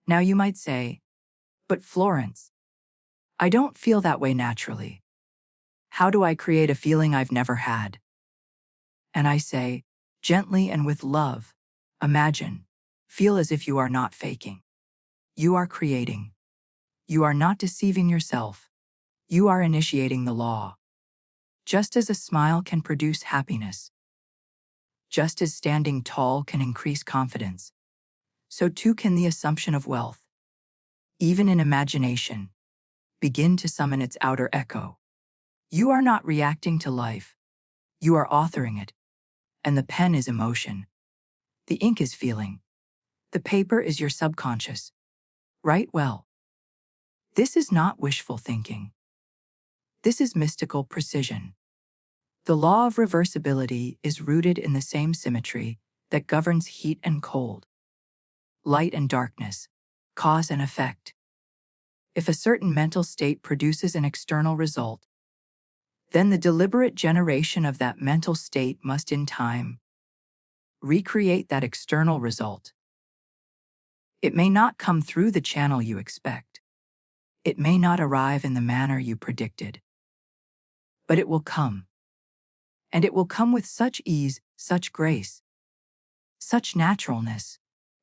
Now you might say, but Florence, I don't feel that way naturally. How do I create a feeling I've never had? And I say, gently and with love, imagine, feel as if you are not faking. You are creating. You are not deceiving yourself. You are initiating the law. Just as a smile can produce happiness, just as standing tall can increase confidence, so too can the assumption of wealth, even in imagination, begin to summon its outer echo. You are not reacting to life. You are authoring it. And the pen is emotion. The ink is feeling. The paper is your subconscious. Write well. This is not wishful thinking. This is mystical precision. The law of reversibility is rooted in the same symmetry that governs heat and cold, light and darkness, cause and effect. If a certain mental state produces an external result, then the deliberate generation of that mental state must in time recreate that external result. It may not come through the channel you expect. It may not arrive in the manner you predicted. But it will come. And it will come with such ease, such grace, such naturalness,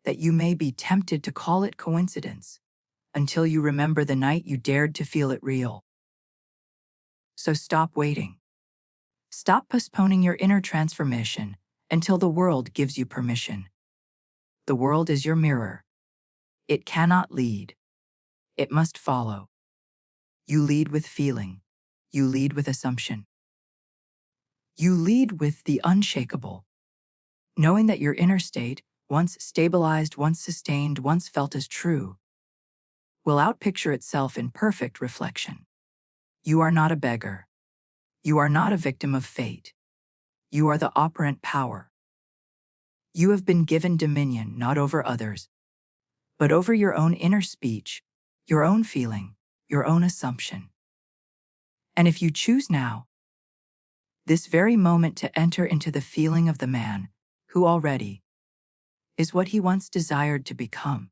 that you may be tempted to call it coincidence, until you remember the night you dared to feel it real. So stop waiting. Stop postponing your inner transformation until the world gives you permission. The world is your mirror. It cannot lead. It must follow. You lead with feeling. You lead with assumption. You lead with the unshakable, knowing that your inner state, once stabilized, once sustained, once felt as true, will outpicture itself in perfect reflection. You are not a beggar. You are not a victim of fate. You are the operant power. You have been given dominion not over others, but over your own inner speech, your own feeling, your own assumption. And if you choose now, this very moment, to enter into the feeling of the man who already is what he once desired to become,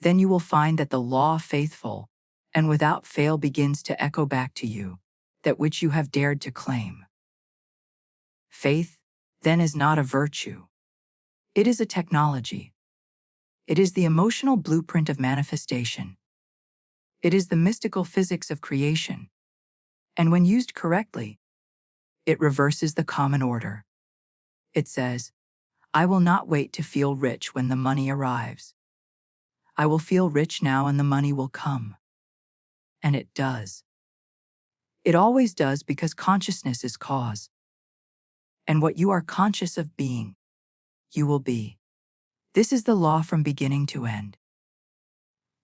then you will find that the law, faithful and without fail, begins to echo back to you that which you have dared to claim. Faith, then, is not a virtue. It is a technology. It is the emotional blueprint of manifestation. It is the mystical physics of creation. And when used correctly, it reverses the common order. It says, I will not wait to feel rich when the money arrives. I will feel rich now and the money will come. And it does. It always does, because consciousness is cause. And what you are conscious of being, you will be. This is the law from beginning to end.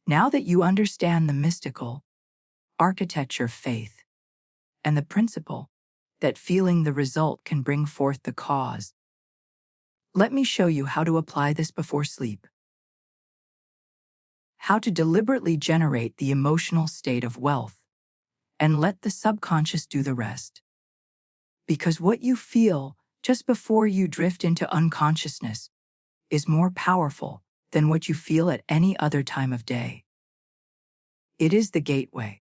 Now that you understand the mystical architecture, faith, and the principle that feeling the result can bring forth the cause, let me show you how to apply this before sleep. How to deliberately generate the emotional state of wealth and let the subconscious do the rest. Because what you feel just before you drift into unconsciousness is more powerful than what you feel at any other time of day. It is the gateway.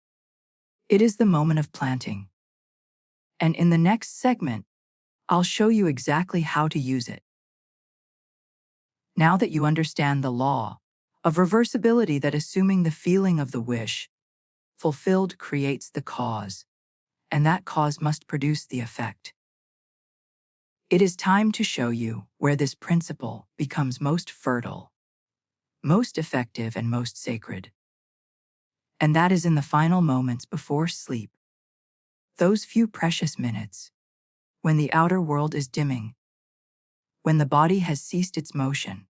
It is the moment of planting. And in the next segment, I'll show you exactly how to use it. Now that you understand the law of reversibility, that assuming the feeling of the wish fulfilled creates the cause, and that cause must produce the effect, it is time to show you where this principle becomes most fertile, most effective, and most sacred. And that is in the final moments before sleep. Those few precious minutes, when the outer world is dimming, when the body has ceased its motion,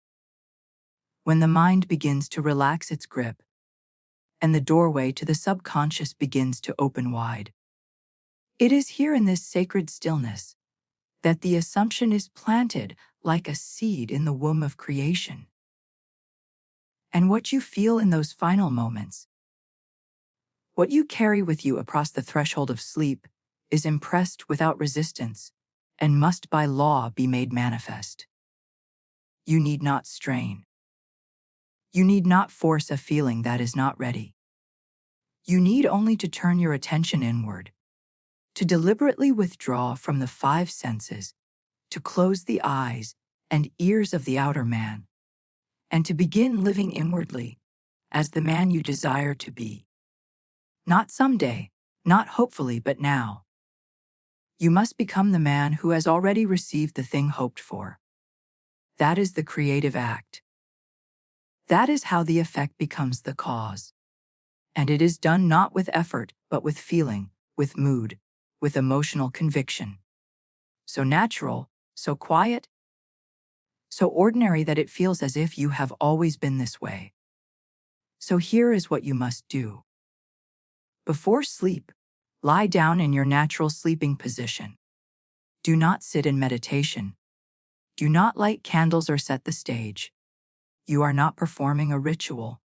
when the mind begins to relax its grip, and the doorway to the subconscious begins to open wide. It is here in this sacred stillness that the assumption is planted like a seed in the womb of creation. And what you feel in those final moments, what you carry with you across the threshold of sleep, is impressed without resistance and must by law be made manifest. You need not strain. You need not force a feeling that is not ready. You need only to turn your attention inward, to deliberately withdraw from the five senses, to close the eyes and ears of the outer man, and to begin living inwardly as the man you desire to be. Not someday, not hopefully, but now. You must become the man who has already received the thing hoped for. That is the creative act. That is how the effect becomes the cause. And it is done not with effort, but with feeling, with mood, with emotional conviction. So natural, so quiet, so ordinary that it feels as if you have always been this way. So here is what you must do. Before sleep, lie down in your natural sleeping position. Do not sit in meditation. Do not light candles or set the stage. You are not performing a ritual.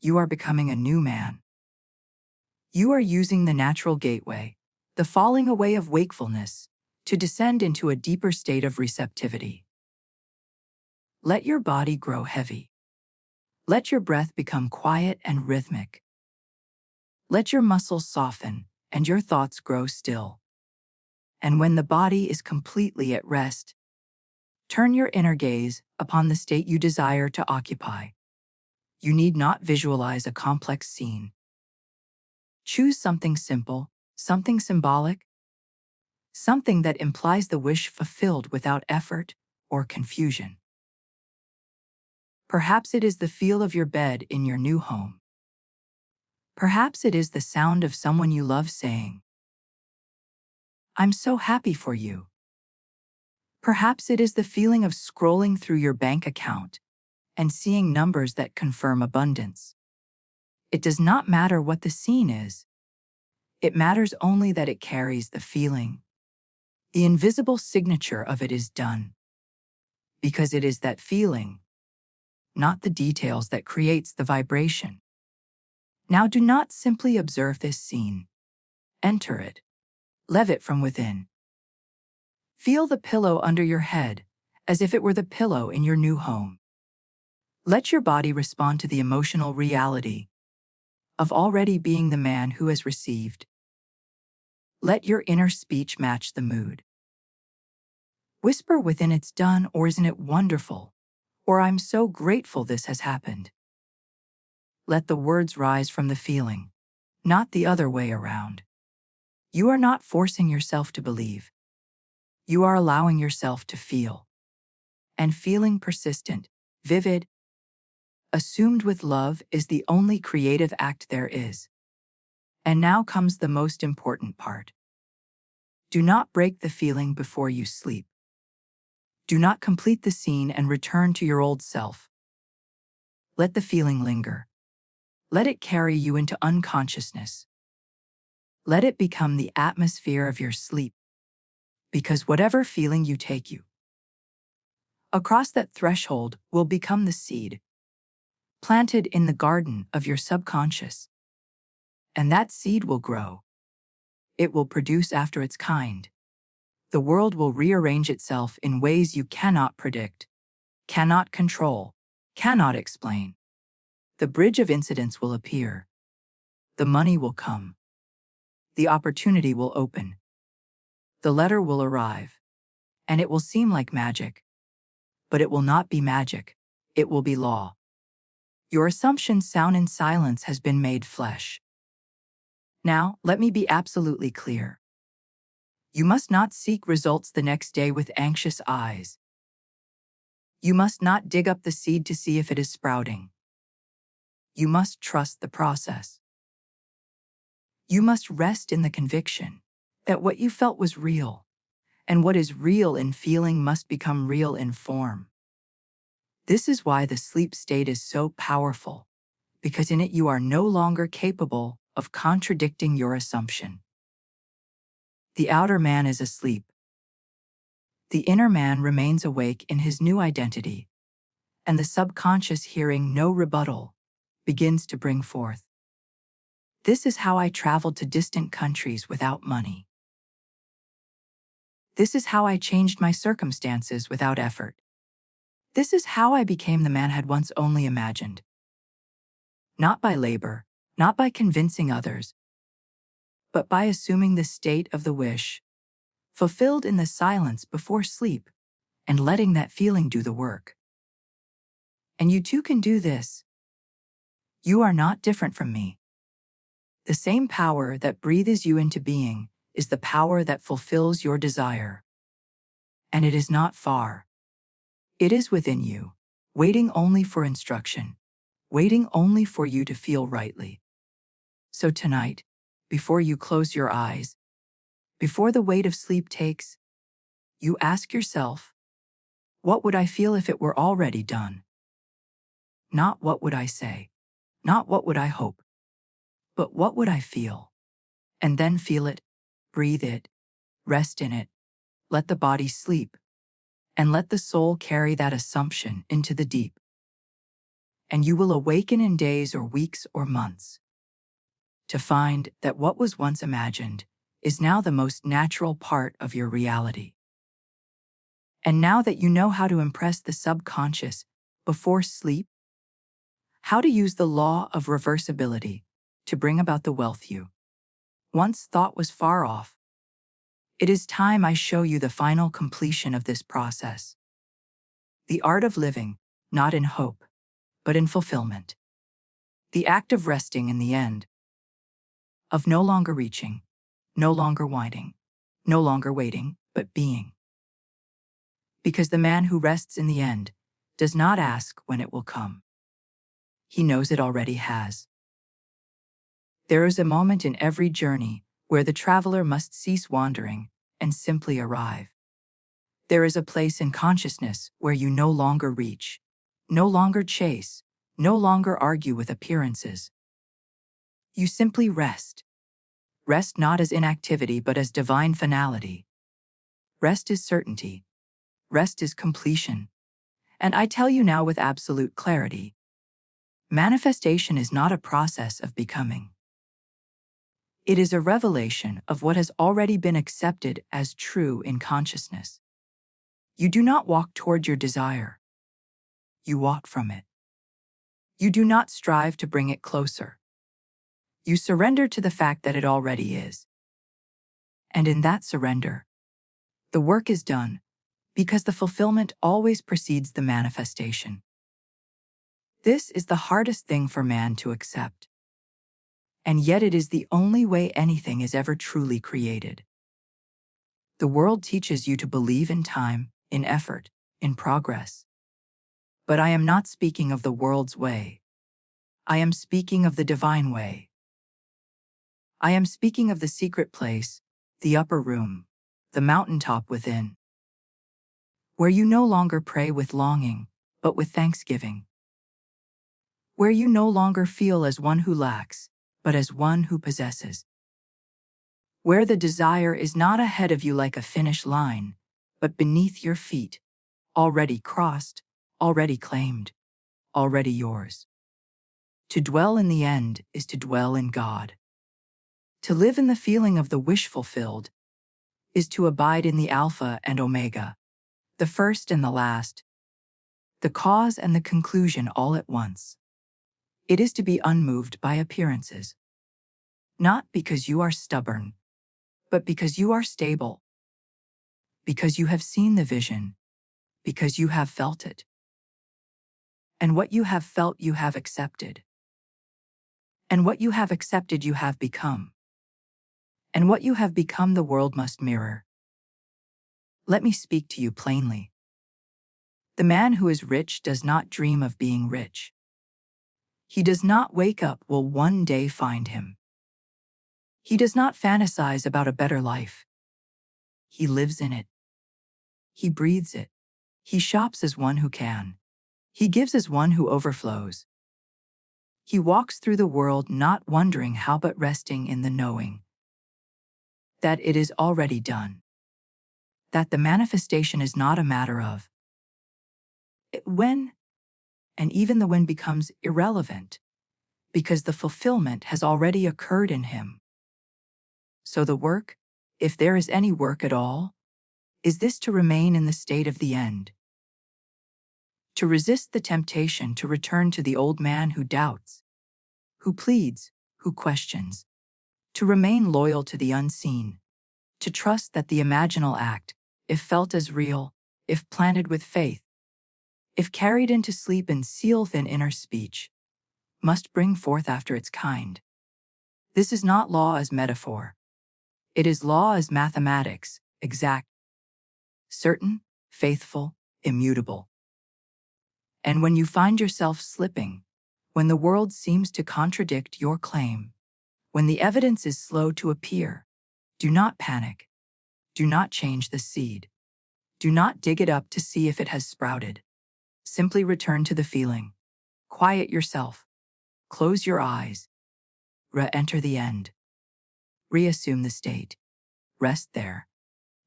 You are becoming a new man. You are using the natural gateway, the falling away of wakefulness, to descend into a deeper state of receptivity. Let your body grow heavy. Let your breath become quiet and rhythmic. Let your muscles soften and your thoughts grow still. And when the body is completely at rest, turn your inner gaze upon the state you desire to occupy. You need not visualize a complex scene. Choose something simple, something symbolic, something that implies the wish fulfilled without effort or confusion. Perhaps it is the feel of your bed in your new home. Perhaps it is the sound of someone you love saying, "I'm so happy for you." Perhaps it is the feeling of scrolling through your bank account and seeing numbers that confirm abundance. It does not matter what the scene is. It matters only that it carries the feeling. The invisible signature of it is done. Because it is that feeling, not the details, that creates the vibration. Now do not simply observe this scene. Enter it. Live it from within. Feel the pillow under your head, as if it were the pillow in your new home. Let your body respond to the emotional reality of already being the man who has received. Let your inner speech match the mood. Whisper within, "It's done," or "Isn't it wonderful?" or "I'm so grateful this has happened." Let the words rise from the feeling, not the other way around. You are not forcing yourself to believe. You are allowing yourself to feel. And feeling persistent, vivid, assumed with love is the only creative act there is. And now comes the most important part. Do not break the feeling before you sleep. Do not complete the scene and return to your old self. Let the feeling linger. Let it carry you into unconsciousness. Let it become the atmosphere of your sleep. Because whatever feeling you take you across that threshold will become the seed planted in the garden of your subconscious. And that seed will grow. It will produce after its kind. The world will rearrange itself in ways you cannot predict, cannot control, cannot explain. The bridge of incidents will appear. The money will come. The opportunity will open. The letter will arrive. And it will seem like magic. But it will not be magic. It will be law. Your assumption sound in silence has been made flesh. Now, let me be absolutely clear. You must not seek results the next day with anxious eyes. You must not dig up the seed to see if it is sprouting. You must trust the process. You must rest in the conviction that what you felt was real, and what is real in feeling must become real in form. This is why the sleep state is so powerful, because in it you are no longer capable of contradicting your assumption. The outer man is asleep. The inner man remains awake in his new identity, and the subconscious, hearing no rebuttal, begins to bring forth. This is how I traveled to distant countries without money. This is how I changed my circumstances without effort. This is how I became the man I had once only imagined. Not by labor, not by convincing others, but by assuming the state of the wish, fulfilled in the silence before sleep, and letting that feeling do the work. And you too can do this. You are not different from me. The same power that breathes you into being is the power that fulfills your desire. And it is not far. It is within you, waiting only for instruction, waiting only for you to feel rightly. So tonight, before you close your eyes, before the weight of sleep takes, you ask yourself, what would I feel if it were already done? Not what would I say, not what would I hope, but what would I feel? And then feel it, breathe it, rest in it, let the body sleep, and let the soul carry that assumption into the deep. And you will awaken in days or weeks or months to find that what was once imagined is now the most natural part of your reality. And now that you know how to impress the subconscious before sleep, how to use the law of reversibility to bring about the wealth you once thought was far off, it is time I show you the final completion of this process. The art of living, not in hope, but in fulfillment. The act of resting in the end. Of no longer reaching, no longer whining, no longer waiting, but being. Because the man who rests in the end does not ask when it will come. He knows it already has. There is a moment in every journey where the traveler must cease wandering and simply arrive. There is a place in consciousness where you no longer reach, no longer chase, no longer argue with appearances. You simply rest. Rest not as inactivity but as divine finality. Rest is certainty. Rest is completion. And I tell you now with absolute clarity, manifestation is not a process of becoming. It is a revelation of what has already been accepted as true in consciousness. You do not walk toward your desire. You walk from it. You do not strive to bring it closer. You surrender to the fact that it already is. And in that surrender, the work is done because the fulfillment always precedes the manifestation. This is the hardest thing for man to accept. And yet it is the only way anything is ever truly created. The world teaches you to believe in time, in effort, in progress. But I am not speaking of the world's way. I am speaking of the divine way. I am speaking of the secret place, the upper room, the mountaintop within, where you no longer pray with longing, but with thanksgiving. Where you no longer feel as one who lacks, but as one who possesses. Where the desire is not ahead of you like a finish line, but beneath your feet, already crossed, already claimed, already yours. To dwell in the end is to dwell in God. To live in the feeling of the wish fulfilled is to abide in the Alpha and Omega, the first and the last, the cause and the conclusion all at once. It is to be unmoved by appearances. Not because you are stubborn, but because you are stable. Because you have seen the vision, because you have felt it. And what you have felt you have accepted. And what you have accepted you have become. And what you have become the world must mirror. Let me speak to you plainly. The man who is rich does not dream of being rich. He does not wake up will one day find him. He does not fantasize about a better life. He lives in it. He breathes it. He shops as one who can. He gives as one who overflows. He walks through the world not wondering how but resting in the knowing that it is already done. That the manifestation is not a matter of when, and even the when becomes irrelevant, because the fulfillment has already occurred in him. So the work, if there is any work at all, is this to remain in the state of the end. To resist the temptation to return to the old man who doubts, who pleads, who questions. To remain loyal to the unseen. To trust that the imaginal act, if felt as real, if planted with faith, if carried into sleep and sealed in inner speech, must bring forth after its kind. This is not law as metaphor. It is law as mathematics, exact, certain, faithful, immutable. And when you find yourself slipping, when the world seems to contradict your claim, when the evidence is slow to appear, do not panic. Do not change the seed. Do not dig it up to see if it has sprouted. Simply return to the feeling. Quiet yourself. Close your eyes. Re-enter the end. Reassume the state. Rest there.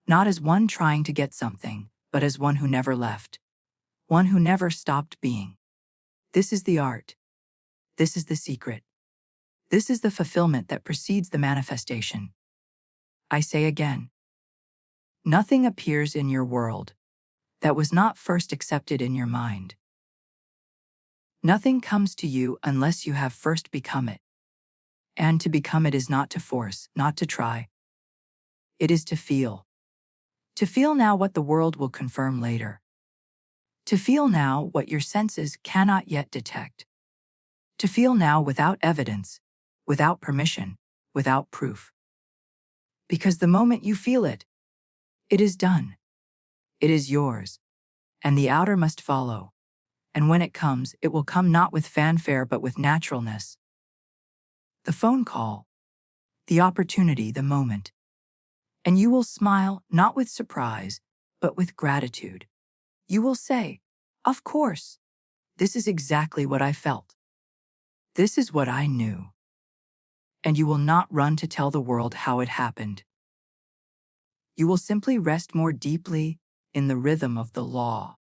Not as one trying to get something, but as one who never left. One who never stopped being. This is the art. This is the secret. This is the fulfillment that precedes the manifestation. I say again, nothing appears in your world that was not first accepted in your mind. Nothing comes to you unless you have first become it. And to become it is not to force, not to try. It is to feel. To feel now what the world will confirm later. To feel now what your senses cannot yet detect. To feel now without evidence, without permission, without proof. Because the moment you feel it, it is done. It is yours. And the outer must follow. And when it comes, it will come not with fanfare but with naturalness. The phone call, the opportunity, the moment. And you will smile not with surprise, but with gratitude. You will say, of course, this is exactly what I felt. This is what I knew. And you will not run to tell the world how it happened. You will simply rest more deeply in the rhythm of the law.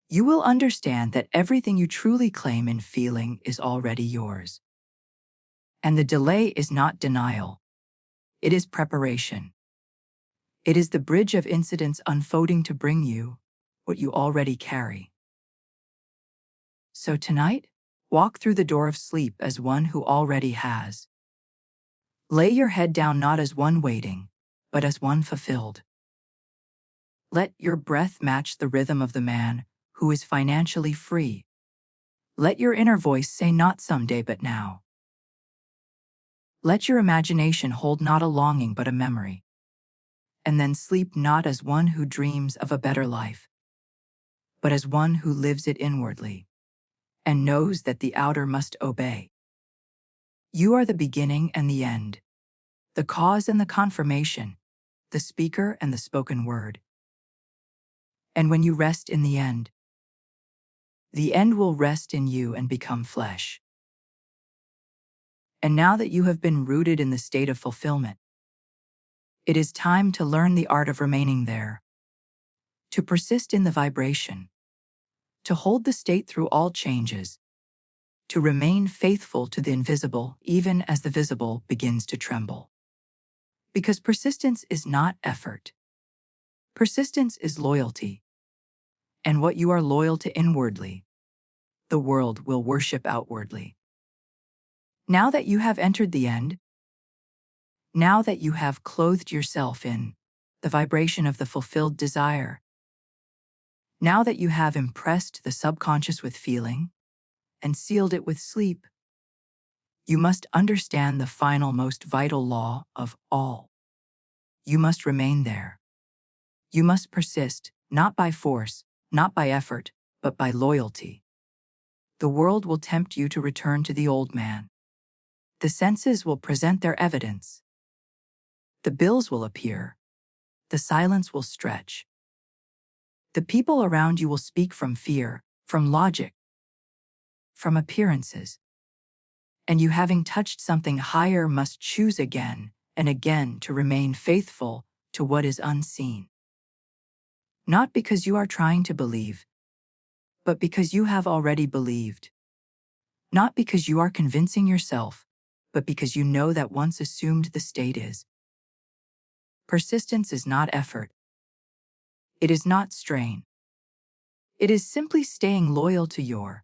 You will understand that everything you truly claim in feeling is already yours. And the delay is not denial. It is preparation. It is the bridge of incidents unfolding to bring you what you already carry. So tonight, walk through the door of sleep as one who already has. Lay your head down not as one waiting, but as one fulfilled. Let your breath match the rhythm of the man who is financially free. Let your inner voice say not someday but now. Let your imagination hold not a longing but a memory. And then sleep not as one who dreams of a better life, but as one who lives it inwardly, and knows that the outer must obey. You are the beginning and the end, the cause and the confirmation, the speaker and the spoken word. And when you rest in the end will rest in you and become flesh. And now that you have been rooted in the state of fulfillment, it is time to learn the art of remaining there, to persist in the vibration, to hold the state through all changes, to remain faithful to the invisible even as the visible begins to tremble. Because persistence is not effort. Persistence is loyalty. And what you are loyal to inwardly, the world will worship outwardly. Now that you have entered the end, now that you have clothed yourself in the vibration of the fulfilled desire, now that you have impressed the subconscious with feeling and sealed it with sleep, you must understand the final most vital law of all. You must remain there. You must persist, not by force, not by effort, but by loyalty. The world will tempt you to return to the old man. The senses will present their evidence. The bills will appear. The silence will stretch. The people around you will speak from fear, from logic, from appearances. And you, having touched something higher, must choose again and again to remain faithful to what is unseen. Not because you are trying to believe, but because you have already believed. Not because you are convincing yourself, but because you know that once assumed the state is. Persistence is not effort. It is not strain. It is simply staying loyal to your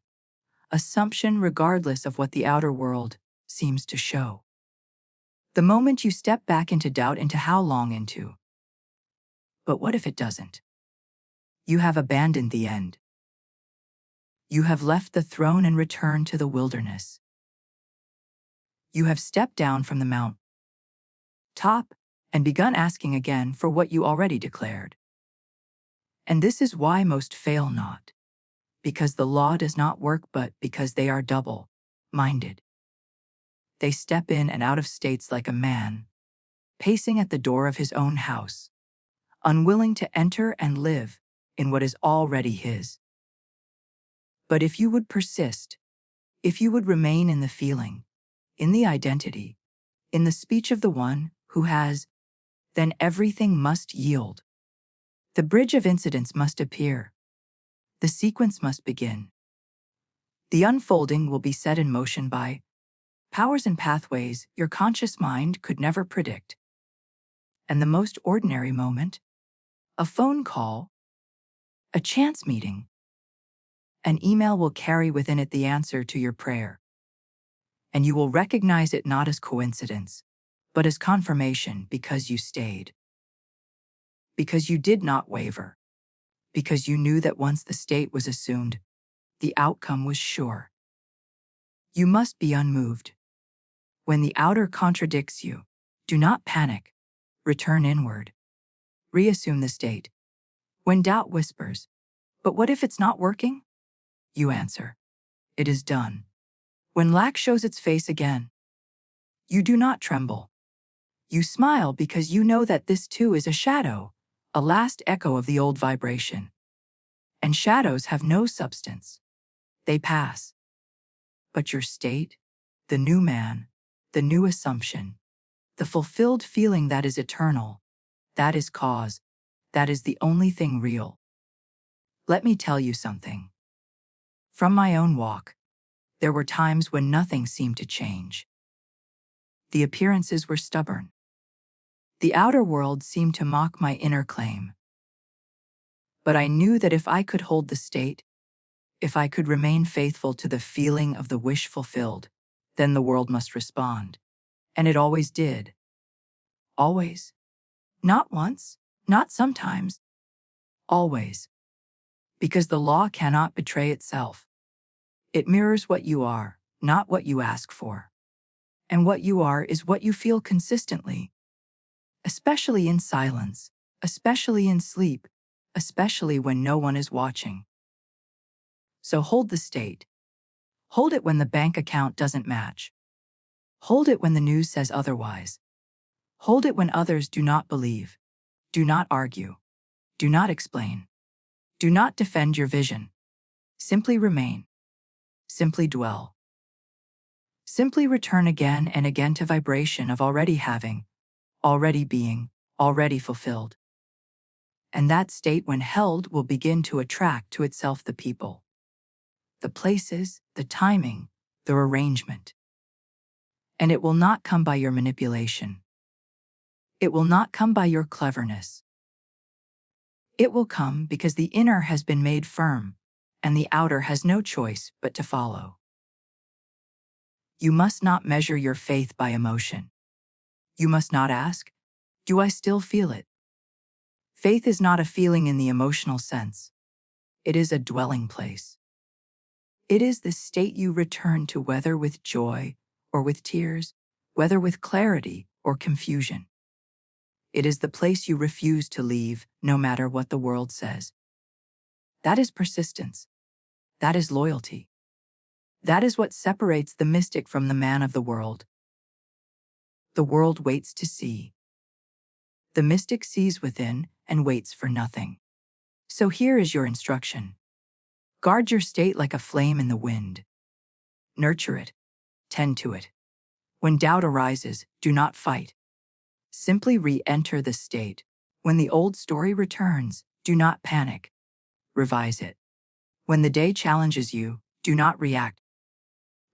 assumption regardless of what the outer world seems to show. The moment you step back into doubt, into how long into, but what if it doesn't? You have abandoned the end. You have left the throne and returned to the wilderness. You have stepped down from the mount top and begun asking again for what you already declared. And this is why most fail not, because the law does not work, but because they are double-minded. They step in and out of states like a man, pacing at the door of his own house, unwilling to enter and live in what is already his. But if you would persist, if you would remain in the feeling, in the identity, in the speech of the one who has, then everything must yield. The bridge of incidents must appear. The sequence must begin. The unfolding will be set in motion by powers and pathways your conscious mind could never predict. And the most ordinary moment, a phone call, a chance meeting, an email will carry within it the answer to your prayer. And you will recognize it not as coincidence, but as confirmation because you stayed. Because you did not waver. Because you knew that once the state was assumed, the outcome was sure. You must be unmoved. When the outer contradicts you, do not panic. Return inward. Reassume the state. When doubt whispers, "But what if it's not working?" you answer, "It is done." When lack shows its face again, you do not tremble. You smile because you know that this too is a shadow, a last echo of the old vibration. And shadows have no substance. They pass. But your state, the new man, the new assumption, the fulfilled feeling that is eternal, that is cause, that is the only thing real. Let me tell you something. From my own walk, there were times when nothing seemed to change. The appearances were stubborn. The outer world seemed to mock my inner claim. But I knew that if I could hold the state, if I could remain faithful to the feeling of the wish fulfilled, then the world must respond. And it always did. Always. Not once, not sometimes. Always. Because the law cannot betray itself. It mirrors what you are, not what you ask for. And what you are is what you feel consistently. Especially in silence, especially in sleep, especially when no one is watching. So hold the state. Hold it when the bank account doesn't match. Hold it when the news says otherwise. Hold it when others do not believe. Do not argue. Do not explain. Do not defend your vision. Simply remain. Simply dwell. Simply return again and again to vibration of already having, already being, already fulfilled. And that state, when held, will begin to attract to itself the people, the places, the timing, the arrangement. And it will not come by your manipulation. It will not come by your cleverness. It will come because the inner has been made firm, and the outer has no choice but to follow. You must not measure your faith by emotion. You must not ask, "Do I still feel it?" Faith is not a feeling in the emotional sense. It is a dwelling place. It is the state you return to, whether with joy or with tears, whether with clarity or confusion. It is the place you refuse to leave, no matter what the world says. That is persistence. That is loyalty. That is what separates the mystic from the man of the world. The world waits to see. The mystic sees within and waits for nothing. So here is your instruction. Guard your state like a flame in the wind. Nurture it. Tend to it. When doubt arises, do not fight. Simply re-enter the state. When the old story returns, do not panic. Revise it. When the day challenges you, do not react.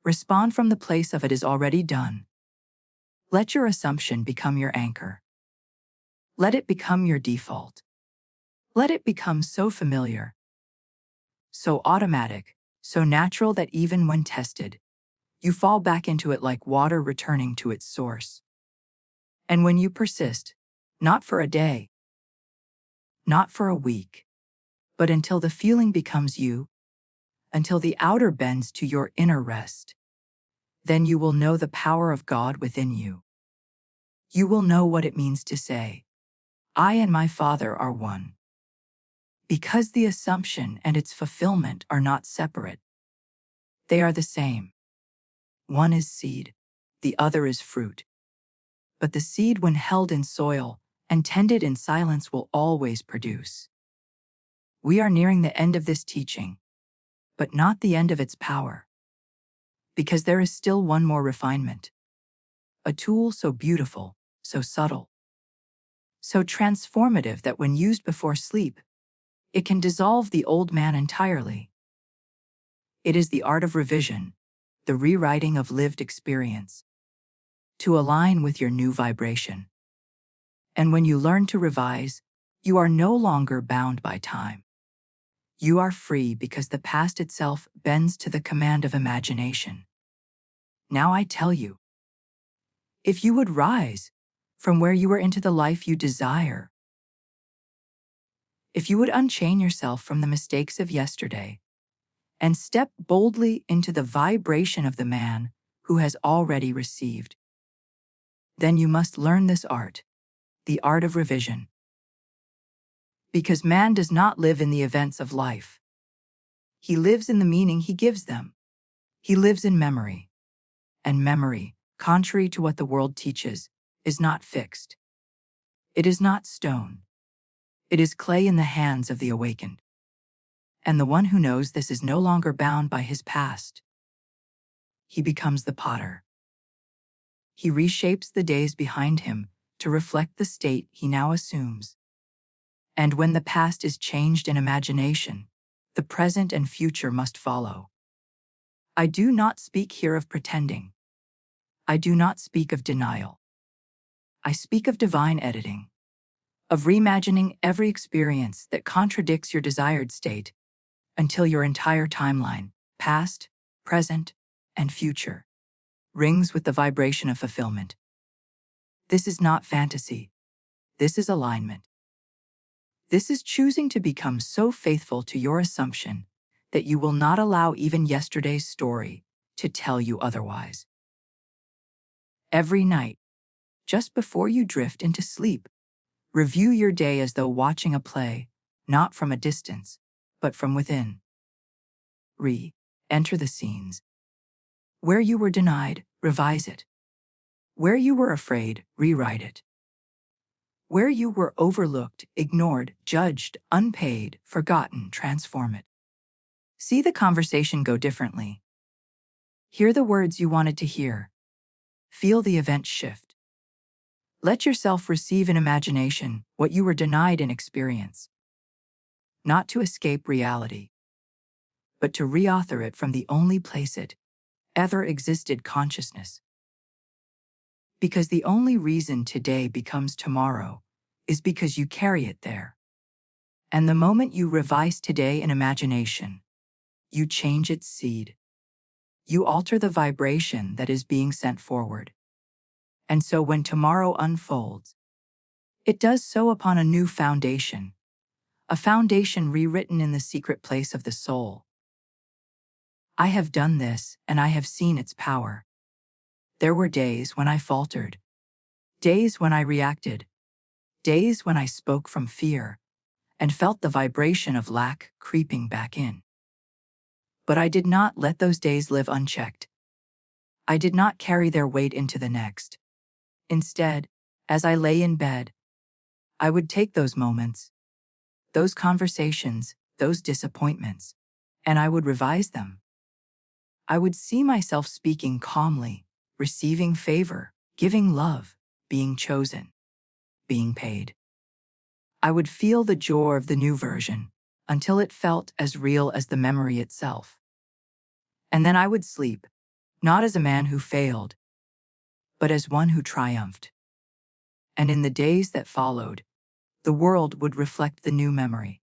Respond from the place of "it is already done." Let your assumption become your anchor. Let it become your default. Let it become so familiar, so automatic, so natural that even when tested, you fall back into it like water returning to its source. And when you persist, not for a day, not for a week, but until the feeling becomes you, until the outer bends to your inner rest, then you will know the power of God within you. You will know what it means to say, I and my Father are one. Because the assumption and its fulfillment are not separate. They are the same. One is seed, the other is fruit. But the seed, when held in soil and tended in silence, will always produce. We are nearing the end of this teaching, but not the end of its power. Because there is still one more refinement. A tool so beautiful, so subtle, so transformative that when used before sleep, it can dissolve the old man entirely. It is the art of revision, the rewriting of lived experience, to align with your new vibration. And when you learn to revise, you are no longer bound by time. You are free because the past itself bends to the command of imagination. Now I tell you, if you would rise from where you are into the life you desire, if you would unchain yourself from the mistakes of yesterday and step boldly into the vibration of the man who has already received, then you must learn this art, the art of revision. Because man does not live in the events of life. He lives in the meaning he gives them. He lives in memory. And memory, contrary to what the world teaches, is not fixed. It is not stone. It is clay in the hands of the awakened. And the one who knows this is no longer bound by his past. He becomes the potter. He reshapes the days behind him to reflect the state he now assumes. And when the past is changed in imagination, the present and future must follow. I do not speak here of pretending. I do not speak of denial. I speak of divine editing, of reimagining every experience that contradicts your desired state until your entire timeline, past, present, and future, rings with the vibration of fulfillment. This is not fantasy. This is alignment. This is choosing to become so faithful to your assumption that you will not allow even yesterday's story to tell you otherwise. Every night, just before you drift into sleep, review your day as though watching a play, not from a distance, but from within. Enter the scenes. Where you were denied, revise it. Where you were afraid, rewrite it. Where you were overlooked, ignored, judged, unpaid, forgotten, transform it. See the conversation go differently. Hear the words you wanted to hear. Feel the event shift. Let yourself receive in imagination what you were denied in experience. Not to escape reality, but to reauthor it from the only place it ever existed, consciousness. Because the only reason today becomes tomorrow is because you carry it there. And the moment you revise today in imagination, you change its seed. You alter the vibration that is being sent forward. And so when tomorrow unfolds, it does so upon a new foundation, a foundation rewritten in the secret place of the soul. I have done this and I have seen its power. There were days when I faltered, days when I reacted, days when I spoke from fear and felt the vibration of lack creeping back in. But I did not let those days live unchecked. I did not carry their weight into the next. Instead, as I lay in bed, I would take those moments, those conversations, those disappointments, and I would revise them. I would see myself speaking calmly, receiving favor, giving love, being chosen, being paid. I would feel the joy of the new version until it felt as real as the memory itself. And then I would sleep, not as a man who failed, but as one who triumphed. And in the days that followed, the world would reflect the new memory.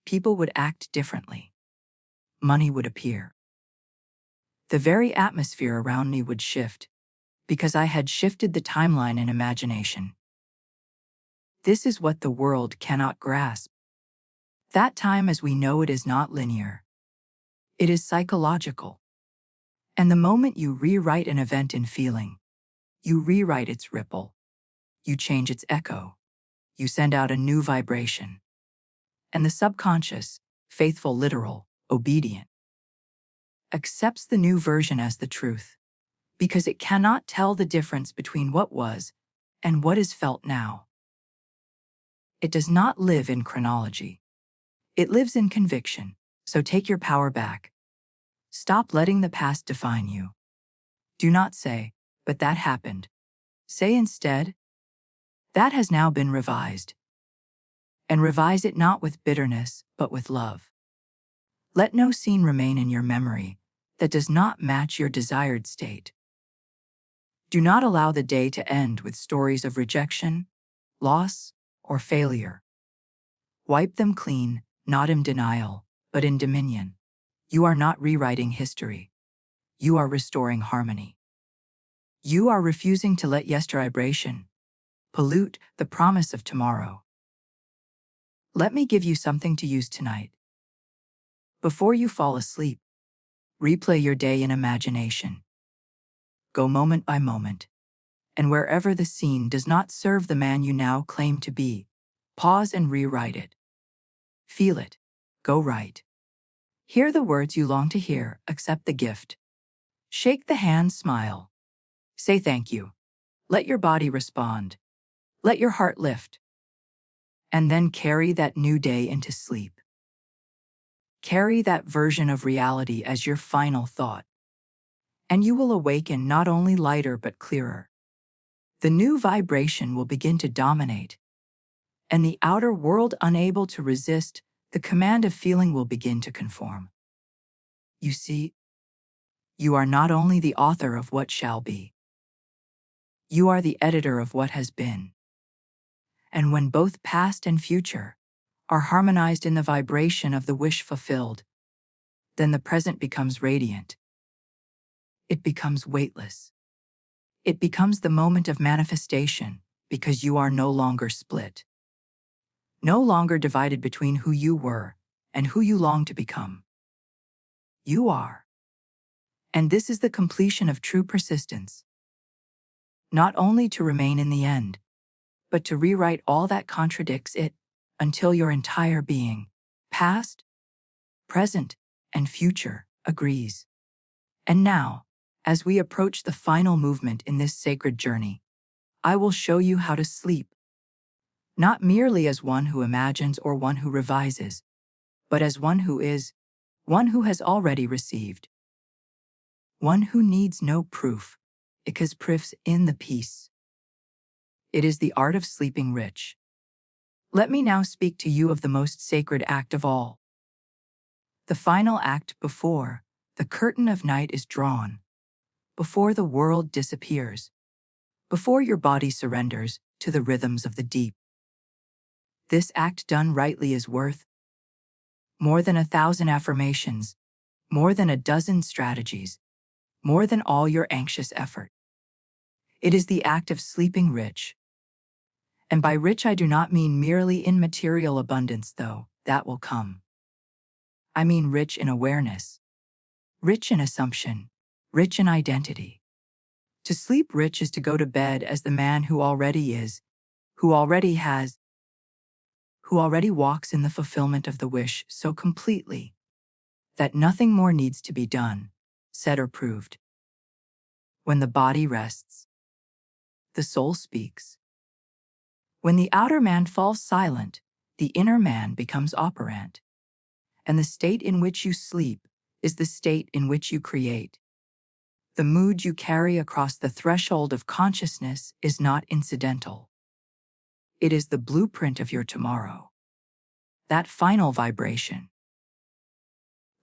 People would act differently. Money would appear. The very atmosphere around me would shift, because I had shifted the timeline in imagination. This is what the world cannot grasp. That time as we know it is not linear. It is psychological. And the moment you rewrite an event in feeling, you rewrite its ripple, you change its echo, you send out a new vibration. And the subconscious, faithful, literal, obedient, accepts the new version as the truth, because it cannot tell the difference between what was and what is felt now. It does not live in chronology. It lives in conviction. So take your power back. Stop letting the past define you. Do not say, "But that happened." Say instead, "That has now been revised." And revise it not with bitterness, but with love. Let no scene remain in your memory that does not match your desired state. Do not allow the day to end with stories of rejection, loss, or failure. Wipe them clean, not in denial, but in dominion. You are not rewriting history. You are restoring harmony. You are refusing to let yesterday's vibration pollute the promise of tomorrow. Let me give you something to use tonight. Before you fall asleep, replay your day in imagination. Go moment by moment. And wherever the scene does not serve the man you now claim to be, pause and rewrite it. Feel it. Go right. Hear the words you long to hear, accept the gift. Shake the hand, smile. Say thank you. Let your body respond. Let your heart lift. And then carry that new day into sleep. Carry that version of reality as your final thought. And you will awaken not only lighter but clearer. The new vibration will begin to dominate. And the outer world, unable to resist the command of feeling, will begin to conform. You see, you are not only the author of what shall be. You are the editor of what has been. And when both past and future are harmonized in the vibration of the wish fulfilled, then the present becomes radiant. It becomes weightless. It becomes the moment of manifestation because you are no longer split. No longer divided between who you were and who you long to become. You are. And this is the completion of true persistence. Not only to remain in the end, but to rewrite all that contradicts it until your entire being, past, present, and future, agrees. And now, as we approach the final movement in this sacred journey, I will show you how to sleep. Not merely as one who imagines or one who revises, but as one who is, one who has already received. One who needs no proof, because proof's in the peace. It is the art of sleeping rich. Let me now speak to you of the most sacred act of all. The final act before the curtain of night is drawn, before the world disappears, before your body surrenders to the rhythms of the deep. This act done rightly is worth more than 1,000 affirmations, more than a dozen strategies, more than all your anxious effort. It is the act of sleeping rich. And by rich I do not mean merely in material abundance, though that will come. I mean rich in awareness, rich in assumption, rich in identity. To sleep rich is to go to bed as the man who already is, who already has, who already walks in the fulfillment of the wish so completely that nothing more needs to be done, said, or proved. When the body rests, the soul speaks. When the outer man falls silent, the inner man becomes operant. And the state in which you sleep is the state in which you create. The mood you carry across the threshold of consciousness is not incidental. It is the blueprint of your tomorrow. That final vibration.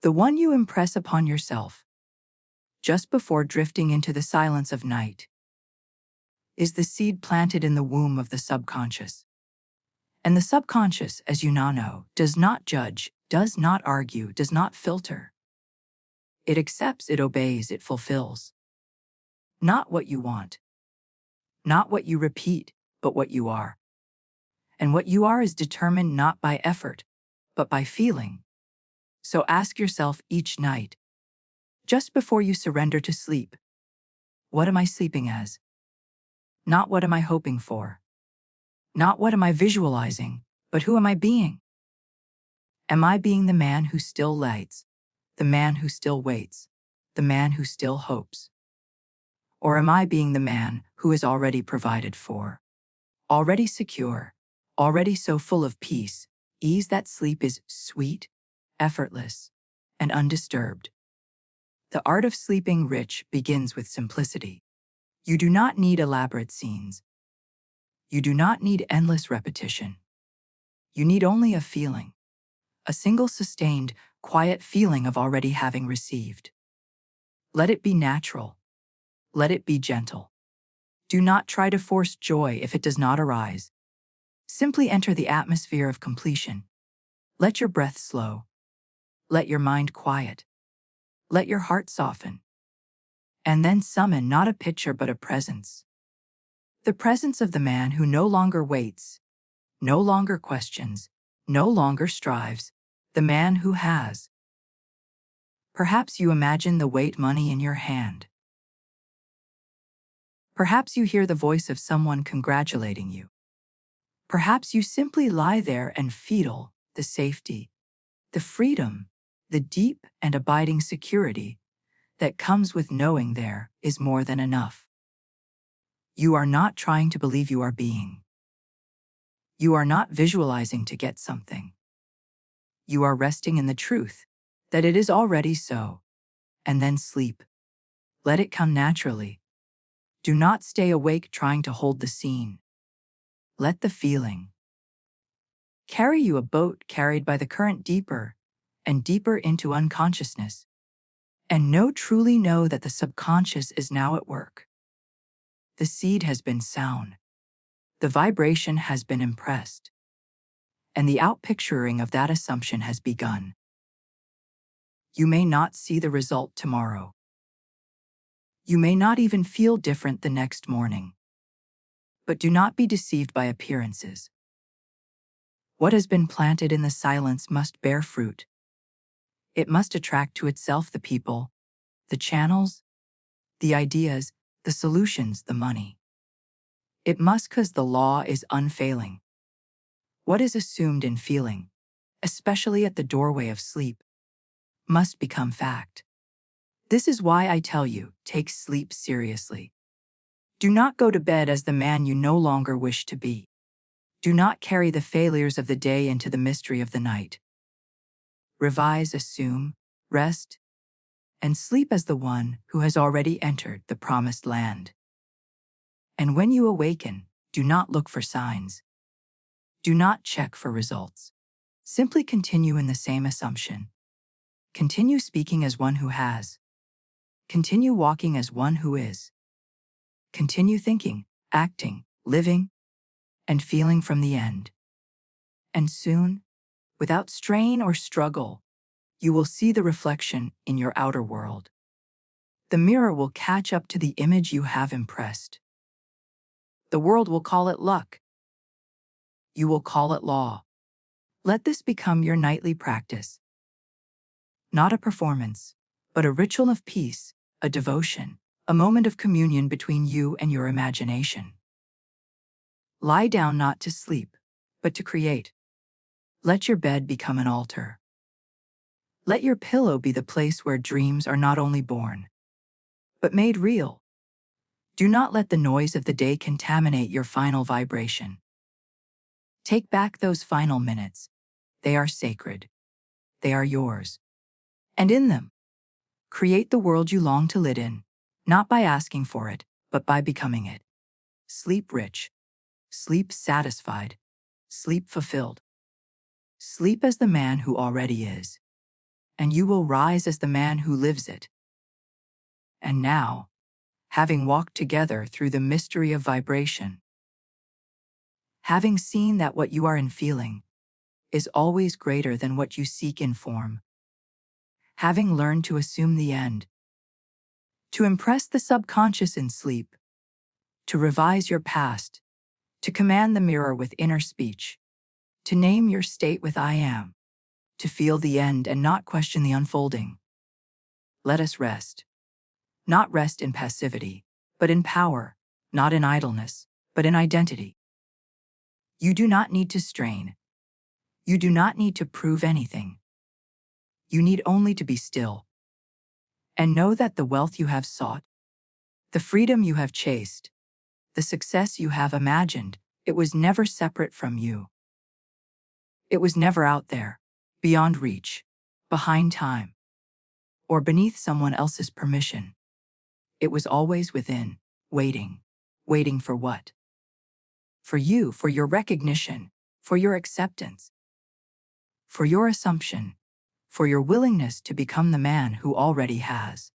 The one you impress upon yourself, just before drifting into the silence of night, is the seed planted in the womb of the subconscious. And the subconscious, as you now know, does not judge, does not argue, does not filter. It accepts, it obeys, it fulfills. Not what you want. Not what you repeat, but what you are. And what you are is determined not by effort, but by feeling. So ask yourself each night, Just before you surrender to sleep, what am I sleeping as? Not what am I hoping for? Not what am I visualizing, but who am I being? Am I being the man who still lights, the man who still waits, the man who still hopes? Or am I being the man who is already provided for, already secure, already so full of peace, ease that sleep is sweet, effortless, and undisturbed? The art of sleeping rich begins with simplicity. You do not need elaborate scenes. You do not need endless repetition. You need only a feeling, a single sustained, quiet feeling of already having received. Let it be natural. Let it be gentle. Do not try to force joy if it does not arise. Simply enter the atmosphere of completion. Let your breath slow. Let your mind quiet. Let your heart soften. And then summon not a picture but a presence. The presence of the man who no longer waits, no longer questions, no longer strives, the man who has. Perhaps you imagine the weight money in your hand. Perhaps you hear the voice of someone congratulating you. Perhaps you simply lie there and feel the safety, the freedom, the deep and abiding security that comes with knowing there is more than enough. You are not trying to believe you are being. You are not visualizing to get something. You are resting in the truth that it is already so. And then sleep. Let it come naturally. Do not stay awake trying to hold the scene. Let the feeling carry you, a boat carried by the current deeper and deeper into unconsciousness. And truly know that the subconscious is now at work. The seed has been sown. The vibration has been impressed. And the outpicturing of that assumption has begun. You may not see the result tomorrow. You may not even feel different the next morning. But do not be deceived by appearances. What has been planted in the silence must bear fruit. It must attract to itself the people, the channels, the ideas, the solutions, the money. It must, because the law is unfailing. What is assumed in feeling, especially at the doorway of sleep, must become fact. This is why I tell you, take sleep seriously. Do not go to bed as the man you no longer wish to be. Do not carry the failures of the day into the mystery of the night. Revise, assume, rest, and sleep as the one who has already entered the promised land. And when you awaken, do not look for signs. Do not check for results. Simply continue in the same assumption. Continue speaking as one who has. Continue walking as one who is. Continue thinking, acting, living, and feeling from the end. And soon, without strain or struggle, you will see the reflection in your outer world. The mirror will catch up to the image you have impressed. The world will call it luck. You will call it law. Let this become your nightly practice. Not a performance, but a ritual of peace, a devotion, a moment of communion between you and your imagination. Lie down not to sleep, but to create. Let your bed become an altar. Let your pillow be the place where dreams are not only born, but made real. Do not let the noise of the day contaminate your final vibration. Take back those final minutes. They are sacred. They are yours. And in them, create the world you long to live in, not by asking for it, but by becoming it. Sleep rich. Sleep satisfied. Sleep fulfilled. Sleep as the man who already is. And you will rise as the man who lives it. And now, having walked together through the mystery of vibration, having seen that what you are in feeling is always greater than what you seek in form, having learned to assume the end, to impress the subconscious in sleep, to revise your past, to command the mirror with inner speech, to name your state with I am, to feel the end and not question the unfolding. let us rest. Not rest in passivity, but in power, not in idleness, but in identity. You do not need to strain. You do not need to prove anything. You need only to be still. And know that the wealth you have sought, the freedom you have chased, the success you have imagined, it was never separate from you. It was never out there, beyond reach, behind time, or beneath someone else's permission. It was always within, waiting. Waiting for what? For you, for your recognition, for your acceptance, for your assumption, for your willingness to become the man who already has.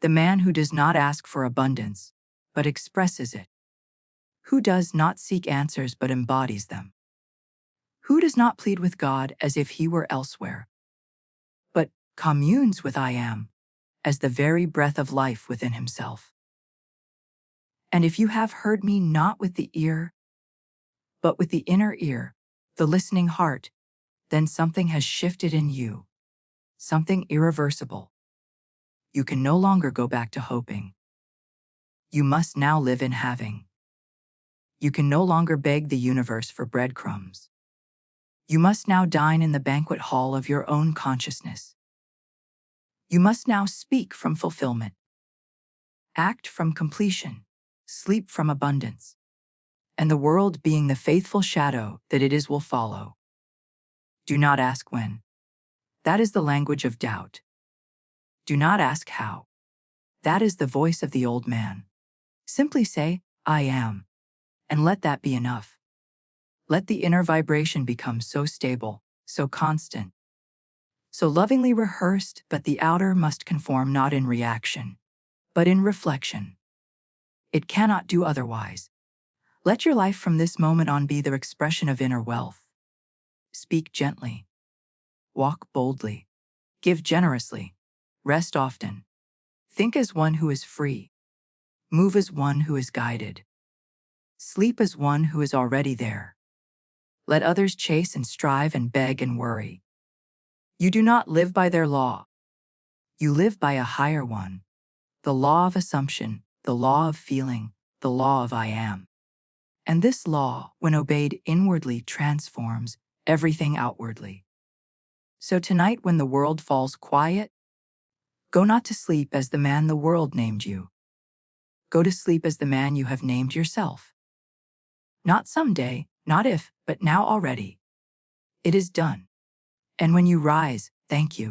The man who does not ask for abundance, but expresses it. Who does not seek answers but embodies them. Who does not plead with God as if he were elsewhere, but communes with I am, as the very breath of life within himself. And if you have heard me not with the ear, but with the inner ear, the listening heart, then something has shifted in you, something irreversible. You can no longer go back to hoping. You must now live in having. You can no longer beg the universe for breadcrumbs. You must now dine in the banquet hall of your own consciousness. You must now speak from fulfillment, act from completion, sleep from abundance, and the world being the faithful shadow that it is will follow. Do not ask when. That is the language of doubt. Do not ask how. That is the voice of the old man. Simply say, I am, and let that be enough. Let the inner vibration become so stable, so constant, so lovingly rehearsed, but the outer must conform not in reaction, but in reflection. It cannot do otherwise. Let your life from this moment on be the expression of inner wealth. Speak gently. Walk boldly. Give generously. Rest often. Think as one who is free. Move as one who is guided. Sleep as one who is already there. Let others chase and strive and beg and worry. You do not live by their law. You live by a higher one. The law of assumption, the law of feeling, the law of I am. And this law, when obeyed inwardly, transforms everything outwardly. So tonight when the world falls quiet, go not to sleep as the man the world named you. Go to sleep as the man you have named yourself. Not someday, not if, but now already. It is done. And when you rise, thank you.